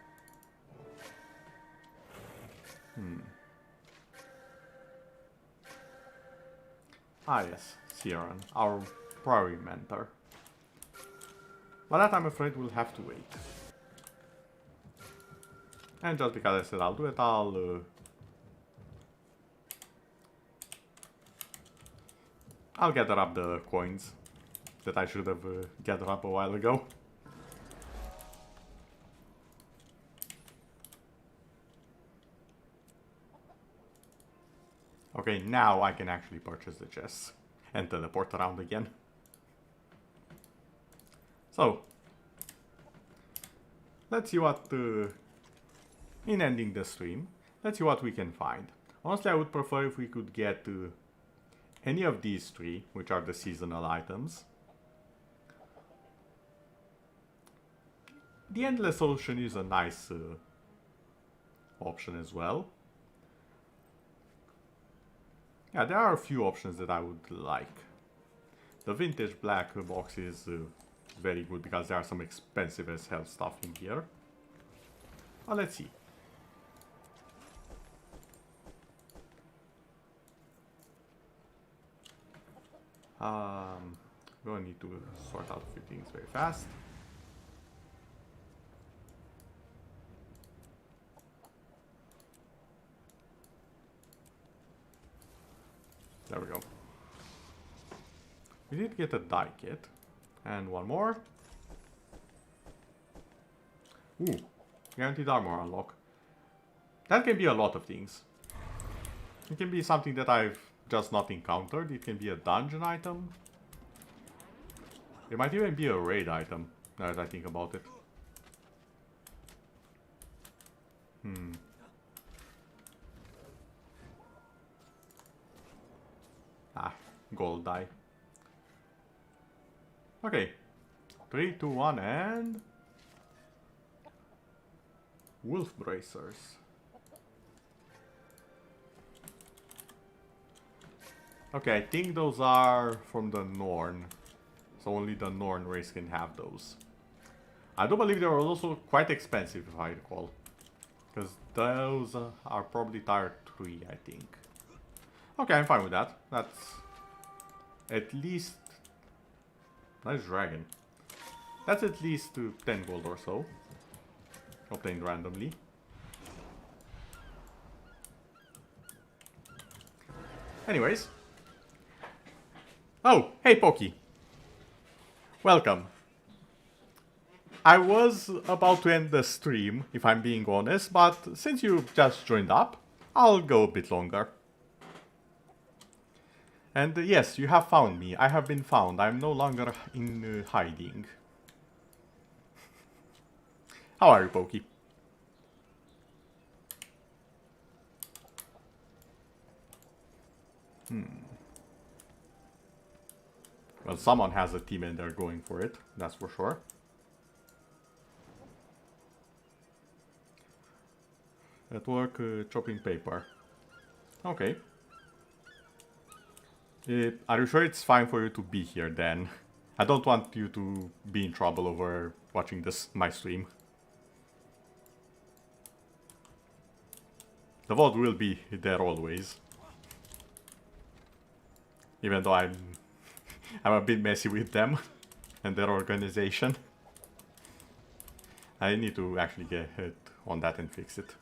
[SPEAKER 1] Ah yes, Sieran, our priority mentor. But that I'm afraid we'll have to wait. And just because I said I'll do it, I'll gather up the coins that I should have gathered up a while ago. Okay, now I can actually purchase the chests and teleport around again. So, let's see what, in ending the stream, let's see what we can find. Honestly, I would prefer if we could get any of these three, which are the seasonal items. The Endless Ocean is a nice option as well. Yeah, there are a few options that I would like. The Vintage Black box is very good because there are some expensive as hell stuff in here. Well, let's see. We're gonna need to sort out a few things very fast. There we go. We did get a die kit. And one more. Ooh, guaranteed armor unlock. That can be a lot of things. It can be something that I've just not encountered. It can be a dungeon item. It might even be a raid item, now that I think about it. Ah, gold die. Okay. 3, 2, 1, and... Wolf Bracers. Okay, I think those are from the Norn. So only the Norn race can have those. I do believe they were also quite expensive, if I recall. Because those are probably tier 3, I think. Okay, I'm fine with that. That's at least... Nice dragon. That's at least 10 gold or so. Obtained randomly. Anyways. Oh, hey Pokey. Welcome. I was about to end the stream, if I'm being honest, but since you just joined up, I'll go a bit longer. And yes, you have found me. I have been found. I'm no longer in hiding. How are you, Pokey? Well, someone has a team and they're going for it, that's for sure. At work, chopping paper. Okay. Are you sure it's fine for you to be here then? I don't want you to be in trouble over watching my stream. The VOD will be there always. Even though I'm a bit messy with them and their organization. I need to actually get on that and fix it.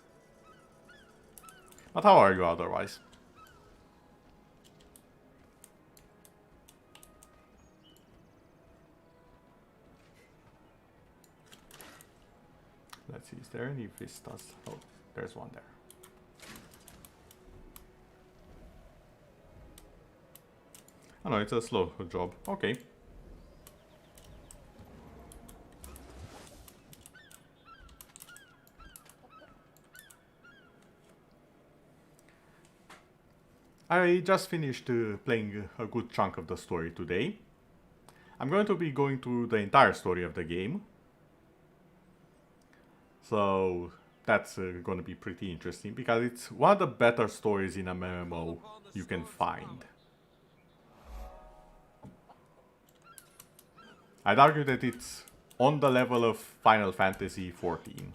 [SPEAKER 1] But how are you otherwise? Let's see, is there any vistas? Oh, there's one there. Oh no, it's a slow job. Okay. I just finished playing a good chunk of the story today. I'm going to be going through the entire story of the game. So that's going to be pretty interesting because it's one of the better stories in a MMO you can find. I'd argue that it's on the level of Final Fantasy XIV.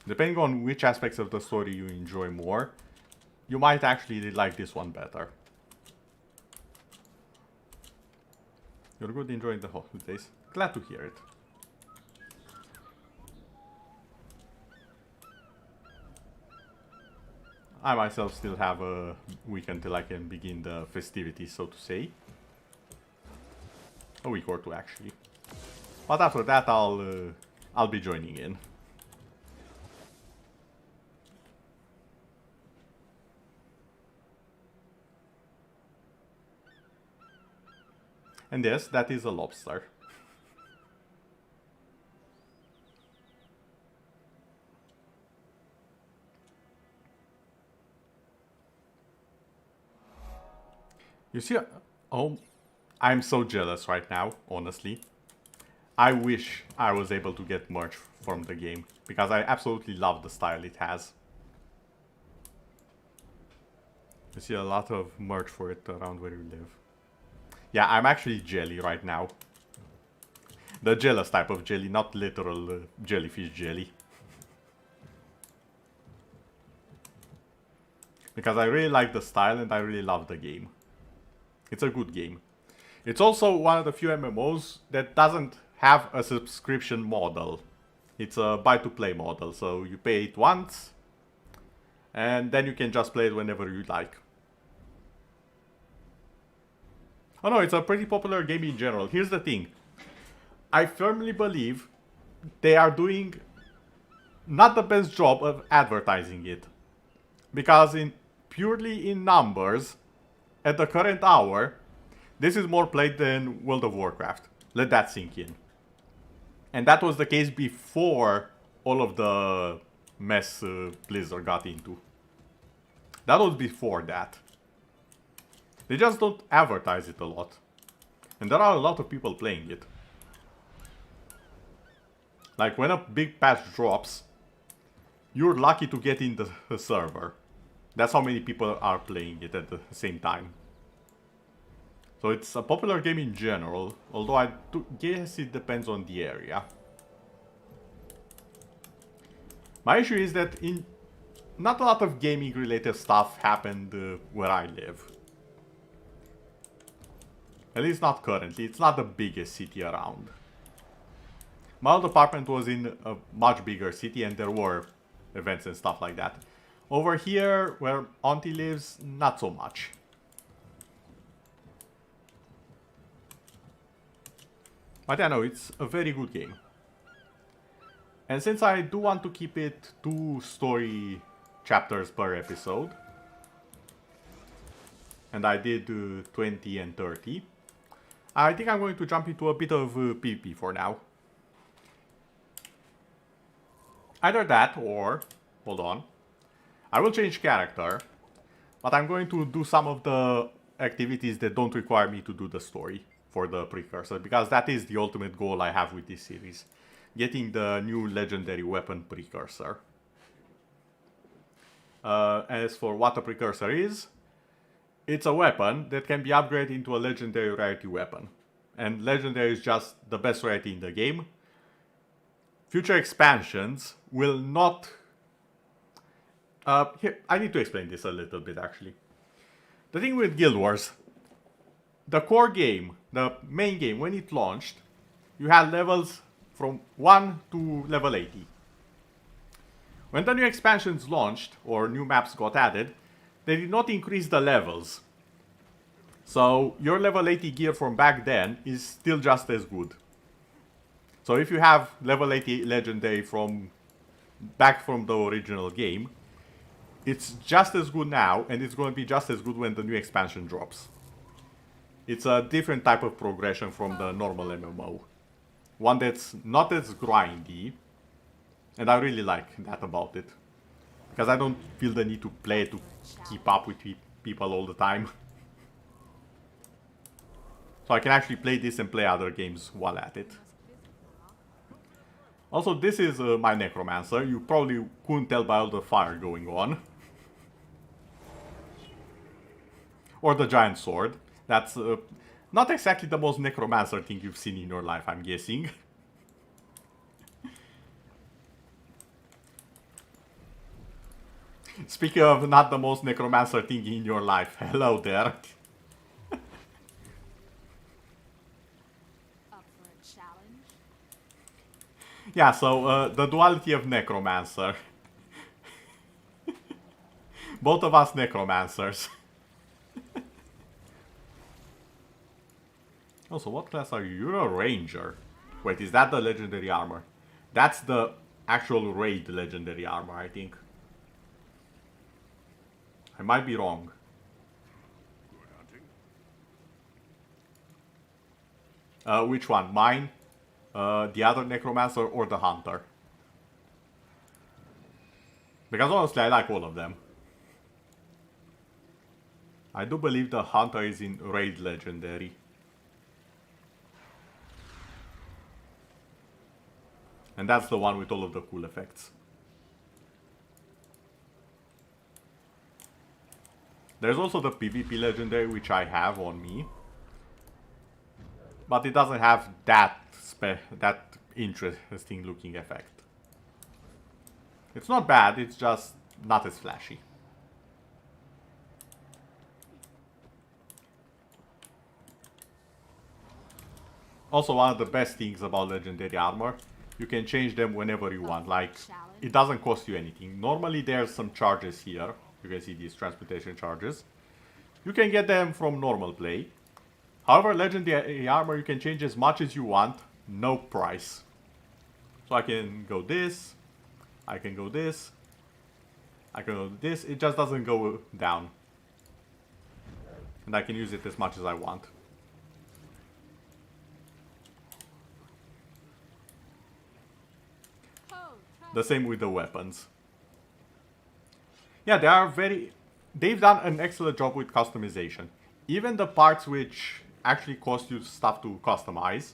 [SPEAKER 1] Depending on which aspects of the story you enjoy more, you might actually like this one better. You're good enjoying the holidays. Glad to hear it. I myself still have a week until I can begin the festivities, so to say. A week or two, actually. But after that, I'll be joining in. And yes, that is a lobster. You see, oh, I'm so jealous right now, honestly. I wish I was able to get merch from the game, because I absolutely love the style it has. You see a lot of merch for it around where you live. Yeah, I'm actually jelly right now. The jealous type of jelly, not literal jellyfish jelly. Because I really like the style and I really love the game. It's a good game. It's also one of the few MMOs that doesn't have a subscription model. It's a buy-to-play model, so you pay it once and then you can just play it whenever you like. Oh no, it's a pretty popular game in general. Here's the thing. I firmly believe they are doing not the best job of advertising it. Because purely in numbers, at the current hour, this is more played than World of Warcraft. Let that sink in. And that was the case before all of the mess Blizzard got into. That was before that. They just don't advertise it a lot. And there are a lot of people playing it. Like when a big patch drops, you're lucky to get in the server. That's how many people are playing it at the same time. So it's a popular game in general, although I guess it depends on the area. My issue is that not a lot of gaming related stuff happened where I live. At least not currently. It's not the biggest city around. My old apartment was in a much bigger city and there were events and stuff like that. Over here, where Auntie lives, not so much. But yeah, no, it's a very good game. And since I do want to keep it 2 story chapters per episode, and I did 20 and 30, I think I'm going to jump into a bit of PvP for now. Either that or, hold on, I will change character, but I'm going to do some of the activities that don't require me to do the story for the Precursor, because that is the ultimate goal I have with this series. Getting the new legendary weapon Precursor. As for what a Precursor is, it's a weapon that can be upgraded into a legendary rarity weapon. And legendary is just the best rarity in the game. Future expansions will not... here, I need to explain this a little bit actually. The thing with Guild Wars, the core game, the main game, when it launched, you had levels from 1 to level 80. When the new expansions launched, or new maps got added, they did not increase the levels. So your level 80 gear from back then is still just as good. So if you have level 80 legendary from back from the original game, it's just as good now, and it's going to be just as good when the new expansion drops. It's a different type of progression from the normal MMO. One that's not as grindy, and I really like that about it. Because I don't feel the need to play to keep up with people all the time. So I can actually play this and play other games while at it. Also, this is my Necromancer. You probably couldn't tell by all the fire going on. Or the giant sword. That's not exactly the most Necromancer thing you've seen in your life, I'm guessing. Speaking of not the most Necromancer thing in your life, hello there. Yeah, so the duality of Necromancer. Both of us Necromancers. Also, what class are you? You're a Ranger. Wait, is that the legendary armor? That's the actual raid legendary armor, I think. I might be wrong. Which one? Mine? The other Necromancer or the Hunter? Because honestly, I like all of them. I do believe the Hunter is in Raid Legendary. And that's the one with all of the cool effects. There's also the PvP Legendary, which I have on me. But it doesn't have that interesting looking effect. It's not bad, it's just not as flashy. Also, one of the best things about legendary armor, you can change them whenever you want. Like, it doesn't cost you anything. Normally there's some charges here. You can see these transportation charges. You can get them from normal play. However, legendary armor you can change as much as you want, no price. So I can go this, I can go this, I can go this, it just doesn't go down. And I can use it as much as I want. The same with the weapons. Yeah, they've done an excellent job with customization. Even the parts which actually cost you stuff to customize,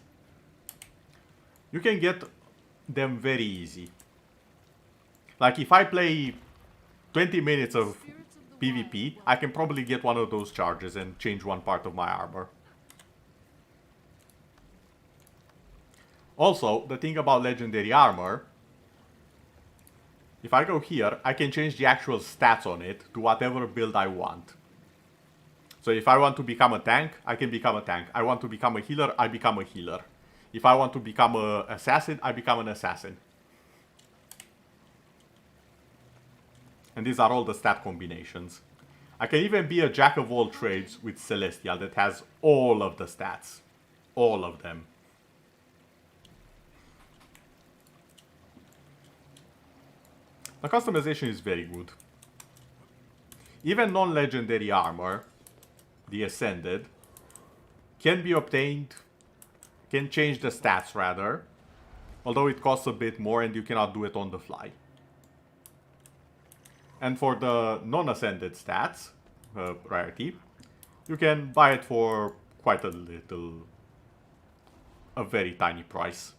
[SPEAKER 1] you can get them very easy. Like if I play 20 minutes of PvP, I can probably get one of those charges and change one part of my armor. Also, the thing about legendary armor, if I go here, I can change the actual stats on it to whatever build I want. So if I want to become a tank, I can become a tank. I want to become a healer, I become a healer. If I want to become an assassin, I become an assassin. And these are all the stat combinations. I can even be a jack of all trades with Celestial that has all of the stats. All of them. The customization is very good. Even non-legendary armor, the Ascended, can be obtained, can change the stats rather, although it costs a bit more and you cannot do it on the fly. And for the non-Ascended stats, rarity, you can buy it for quite a very tiny price.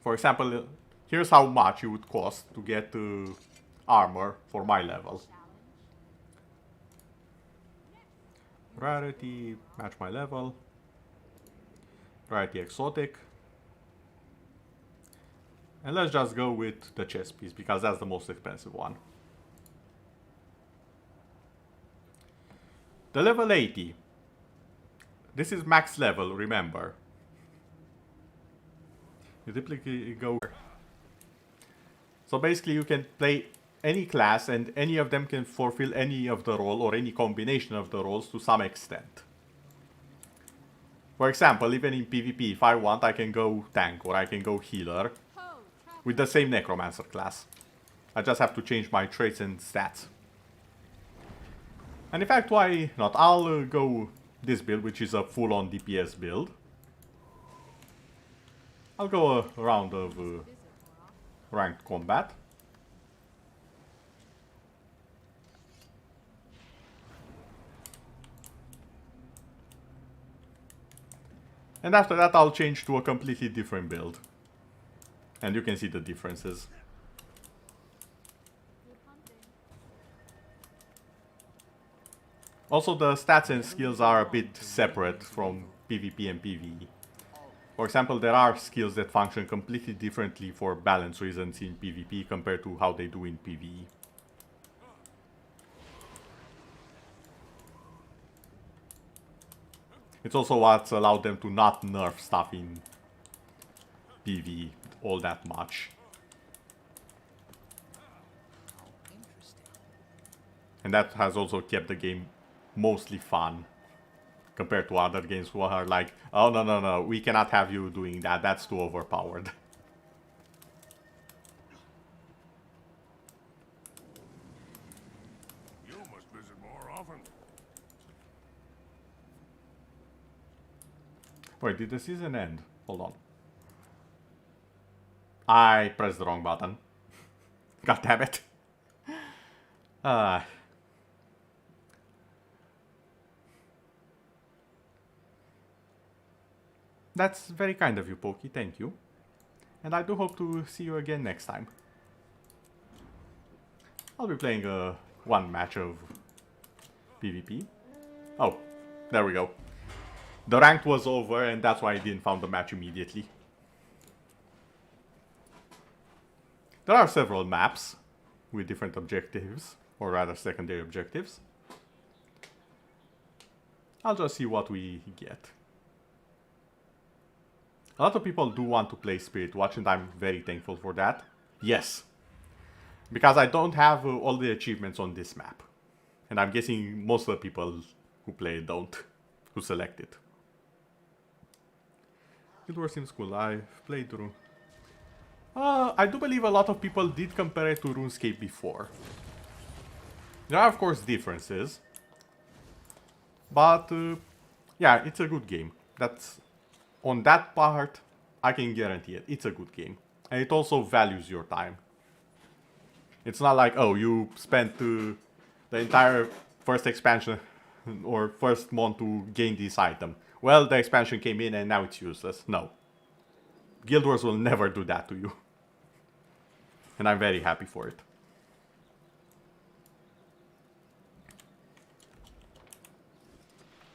[SPEAKER 1] For example, here's how much it would cost to get armor for my level. Rarity, match my level. Rarity exotic. And let's just go with the chest piece because that's the most expensive one. The level 80. This is max level, remember. You typically go. So basically you can play any class and any of them can fulfill any of the role or any combination of the roles to some extent. For example, even in PvP, if I want, I can go tank or I can go healer with the same necromancer class. I just have to change my traits and stats. And in fact, why not? I'll go this build, which is a full-on DPS build. I'll go a round of ranked combat. And after that I'll change to a completely different build. And you can see the differences. Also the stats and skills are a bit separate from PvP and PvE. For example, there are skills that function completely differently for balance reasons in PvP compared to how they do in PvE. It's also what's allowed them to not nerf stuff in PvE all that much. And that has also kept the game mostly fun compared to other games who are like, oh no, we cannot have you doing that, that's too overpowered.
[SPEAKER 12] You must visit more often.
[SPEAKER 1] Wait, did the season end? Hold on. I pressed the wrong button. God damn it. That's very kind of you, Pokey. Thank you. And I do hope to see you again next time. I'll be playing one match of PvP. Oh, there we go. The ranked was over and that's why I didn't found the match immediately. There are several maps with different objectives, or rather secondary objectives. I'll just see what we get. A lot of people do want to play Spirit Watch and I'm very thankful for that. Yes. Because I don't have all the achievements on this map. And I'm guessing most of the people who play it don't, who select it. Guild Wars seems cool. I've played through. I do believe a lot of people did compare it to RuneScape before. There are of course differences. But yeah, it's a good game. That's on that part, I can guarantee it. It's a good game. And it also values your time. It's not like, oh, you spent the entire first expansion or first month to gain this item. Well, the expansion came in and now it's useless. No. Guild Wars will never do that to you. And I'm very happy for it.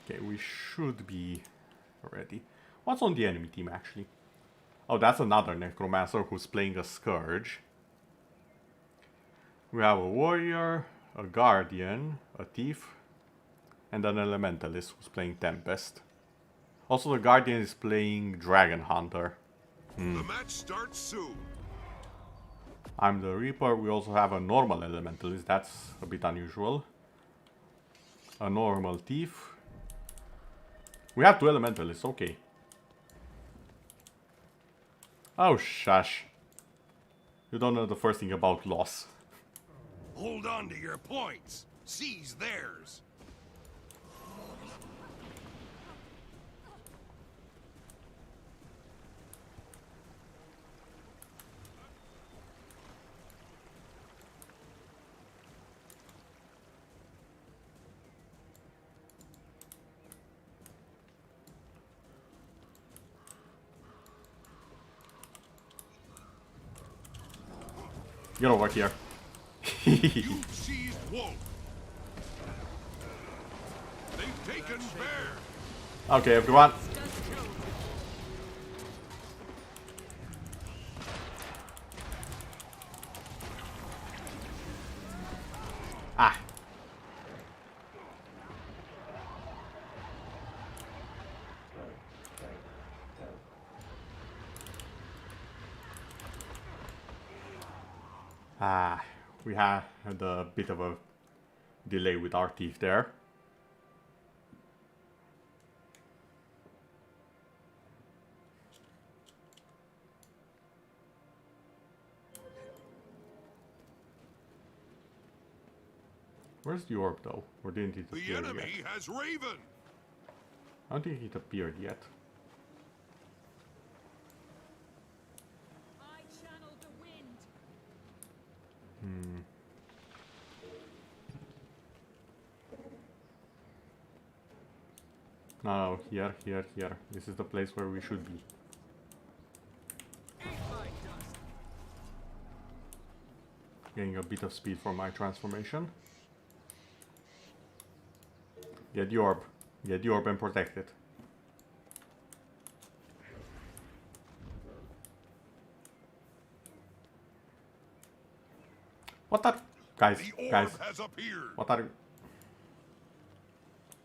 [SPEAKER 1] Okay, we should be ready. What's on the enemy team, actually? Oh, that's another necromancer who's playing a scourge. We have a warrior, a guardian, a thief, and an elementalist who's playing Tempest. Also, the guardian is playing Dragon Hunter.
[SPEAKER 3] The match starts soon.
[SPEAKER 1] I'm the Reaper. We also have a normal elementalist. That's a bit unusual. A normal thief. We have 2 elementalists. Okay. Oh, shush. You don't know the first thing about loss.
[SPEAKER 3] Hold on to your points. Seize theirs.
[SPEAKER 1] Get over here.
[SPEAKER 3] You've seized Wolf. They've taken Bear.
[SPEAKER 1] Okay, everyone. Ah. Ah, we had a bit of a delay with our thief there. Where's the orb though? Or didn't it appear
[SPEAKER 3] The enemy
[SPEAKER 1] yet?
[SPEAKER 3] has Raven.
[SPEAKER 1] I don't think it appeared yet.
[SPEAKER 8] I channeled the wind.
[SPEAKER 1] No, here. This is the place where we should be. Getting a bit of speed from my transformation. Get the orb. Get the orb and protect it. What are... Guys,
[SPEAKER 3] The orb
[SPEAKER 1] guys.
[SPEAKER 3] has appeared.
[SPEAKER 1] What are...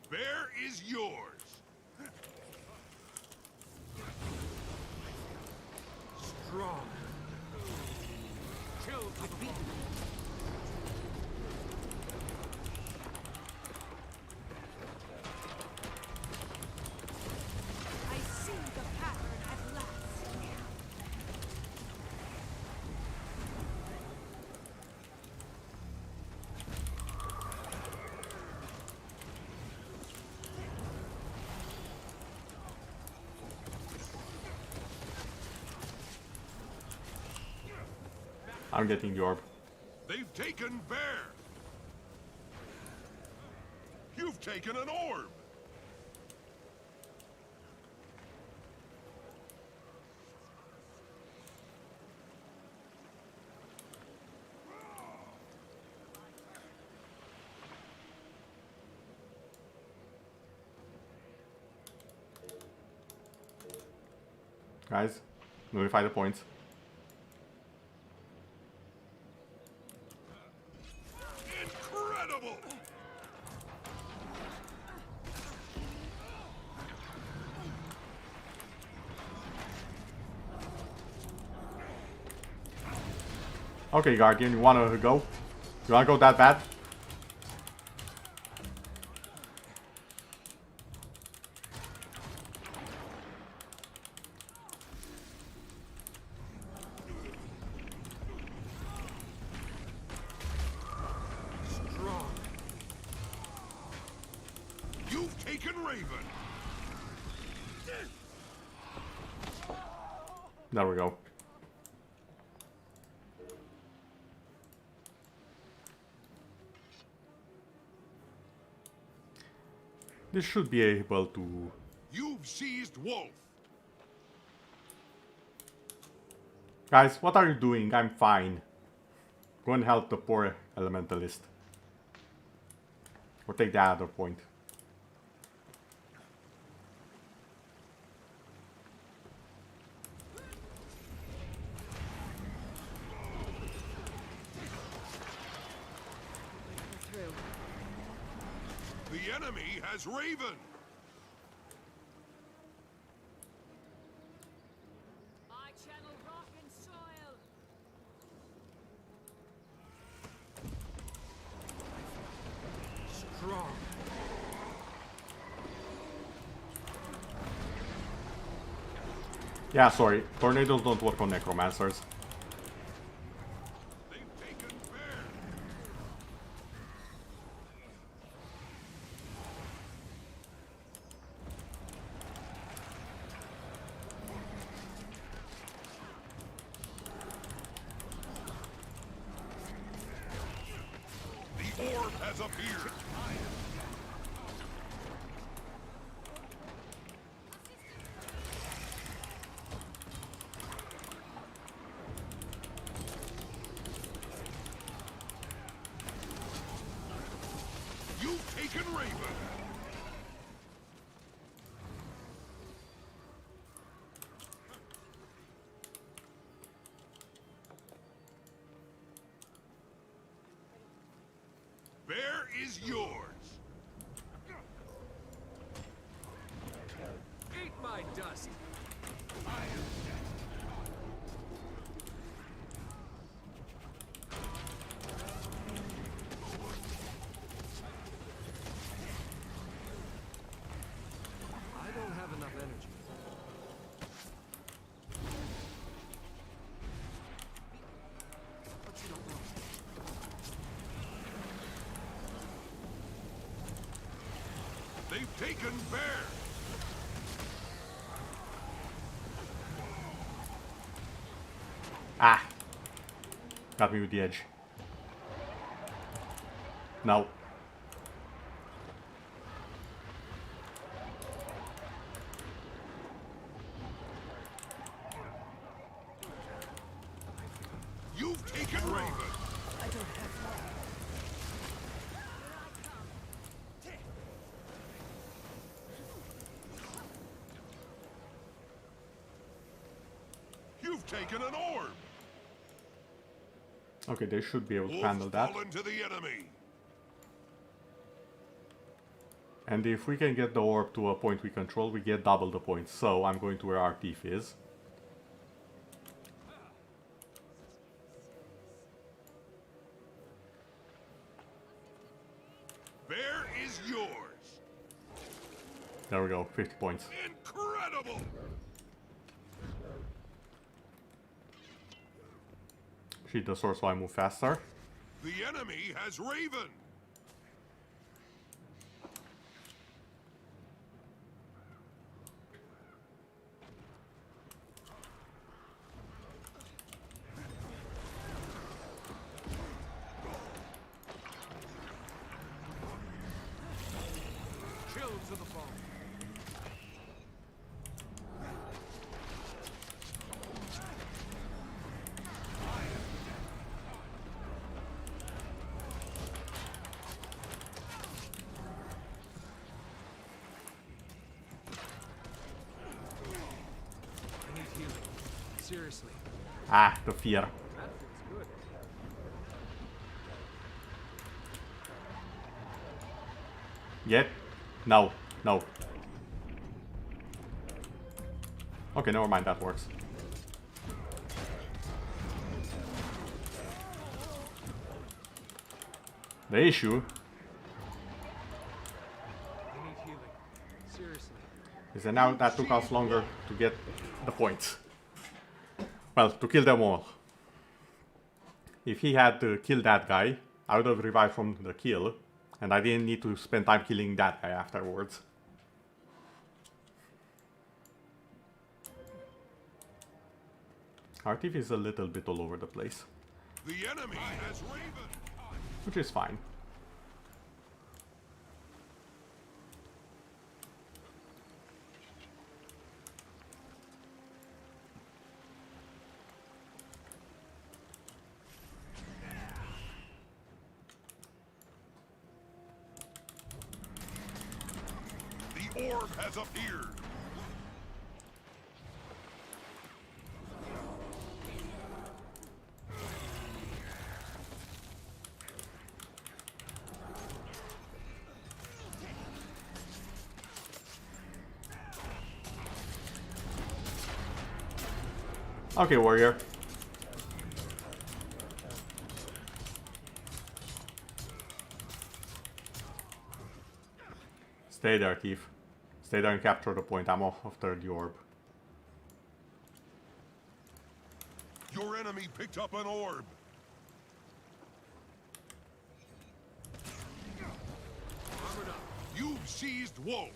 [SPEAKER 3] Bear is yours.
[SPEAKER 17] Strong. Kill to the bone.
[SPEAKER 14] I see the pattern at last.
[SPEAKER 1] I'm getting the orb.
[SPEAKER 3] They've taken Bear. You've taken an orb.
[SPEAKER 1] Guys, notify the points.
[SPEAKER 3] Incredible.
[SPEAKER 1] Okay, Guardian, you wanna go? You wanna go that bad?
[SPEAKER 3] Strong. You've taken Raven.
[SPEAKER 1] There we go. This should be able to...
[SPEAKER 3] You've seized Wolf.
[SPEAKER 1] Guys, what are you doing? I'm fine. Go and help the poor elementalist. Or take the other point.
[SPEAKER 3] The enemy has Raven!
[SPEAKER 8] I channel rock and soil.
[SPEAKER 17] Strong.
[SPEAKER 1] Yeah, sorry. Tornadoes don't work on necromancers.
[SPEAKER 3] The orb has appeared! You've taken Raven! Bear is yours!
[SPEAKER 22] Eat my dust!
[SPEAKER 17] I don't have enough energy. But you don't know.
[SPEAKER 3] They've taken Bear!
[SPEAKER 1] Ah! Got me with the edge. No.
[SPEAKER 3] You've taken Raven!
[SPEAKER 17] I don't have
[SPEAKER 3] You've taken an orb!
[SPEAKER 1] Okay, they should be able to
[SPEAKER 3] Wolf
[SPEAKER 1] handle that.
[SPEAKER 3] fallen to the enemy!
[SPEAKER 1] And if we can get the orb to a point we control, we get double the points. So I'm going to where our thief is.
[SPEAKER 3] Bear is yours!
[SPEAKER 1] There we go, 50 points.
[SPEAKER 3] Incredible!
[SPEAKER 1] Sheet the sword so I move faster.
[SPEAKER 3] The enemy has Raven!
[SPEAKER 17] chill to the bone. I need healing. Seriously.
[SPEAKER 1] Ah, the fear.
[SPEAKER 17] That feels good.
[SPEAKER 1] Yet? No. No. Okay, never mind, that works. The issue
[SPEAKER 17] I need healing. Seriously.
[SPEAKER 1] is that now that took us longer to get the points. Well, to kill them all. If he had killed that guy, I would have revived from the kill, and I didn't need to spend time killing that guy afterwards. Our thief is a little bit all over the place,
[SPEAKER 3] The enemy has Raven!
[SPEAKER 1] which is fine.
[SPEAKER 3] The orb has appeared!
[SPEAKER 1] Okay, warrior. Stay there, thief. Stay there and capture the point ammo after the orb.
[SPEAKER 3] Your enemy picked up an orb. You've seized Wolf.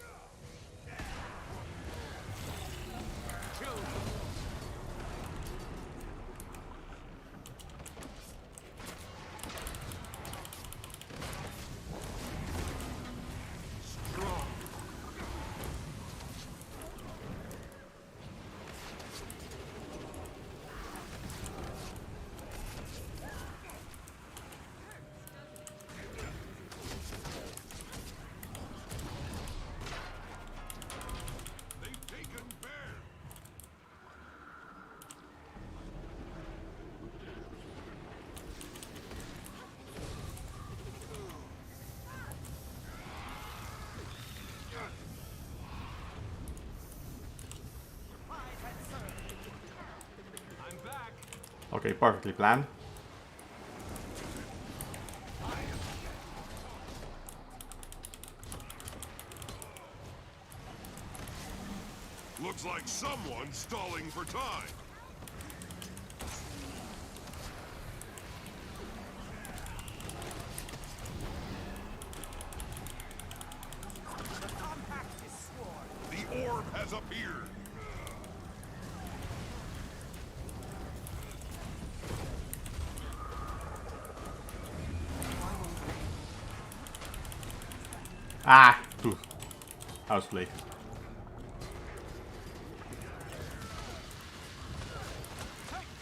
[SPEAKER 1] Okay, perfectly planned.
[SPEAKER 3] Looks like someone's stalling for time. The orb has appeared.
[SPEAKER 1] Ah, dude. I was late.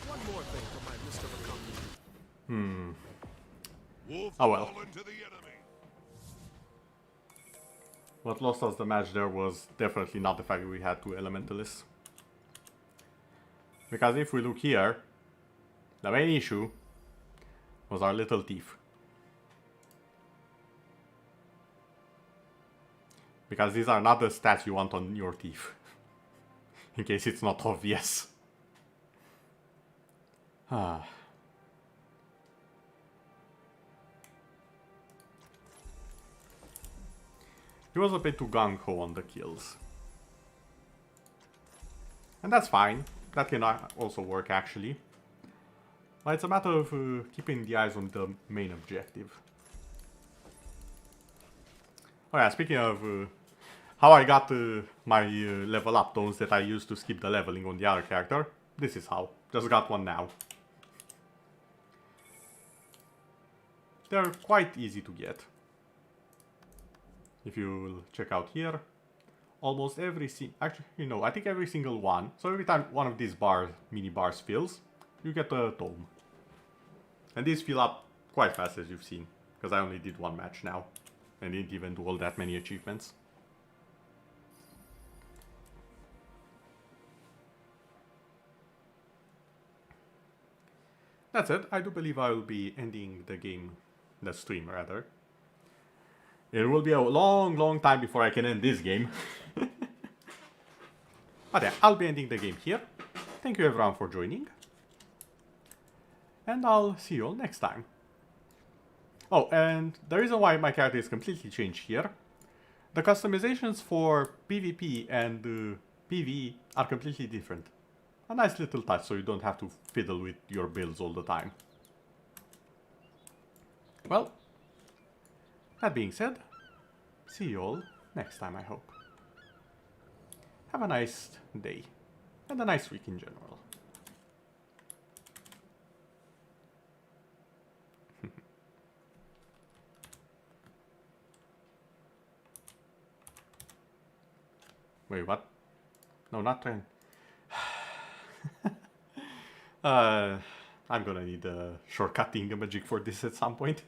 [SPEAKER 17] One more thing for my list of accomplishments.
[SPEAKER 1] Oh well. What lost us the match there was definitely not the fact that we had two elementalists. Because if we look here, the main issue was our little thief. Because these are not the stats you want on your thief. In case it's not obvious. Ah. He was a bit too gung-ho on the kills. And that's fine. That can also work actually. But it's a matter of keeping the eyes on the main objective. Oh yeah, speaking of how I got my level up tones that I used to skip the leveling on the other character. This is how. Just got one now. They're quite easy to get. If you check out here, almost every actually, you know, I think every single one. So every time one of these mini bars fills, you get a tome. And these fill up quite fast, as you've seen, because I only did one match now, and didn't even do all that many achievements. That's it. I do believe I will be ending the stream rather. It will be a long time before I can end this game. But yeah, I'll be ending the game here. Thank you everyone for joining. And I'll see you all next time. Oh, and the reason why my character is completely changed here, the customizations for PvP and PvE are completely different. A nice little touch so you don't have to fiddle with your builds all the time. Well, that being said, see you all next time, I hope. Have a nice day, and a nice week in general. Wait, what? No, not train. I'm gonna need a shortcut thingamajig for this at some point.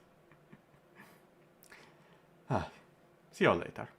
[SPEAKER 1] See you all later.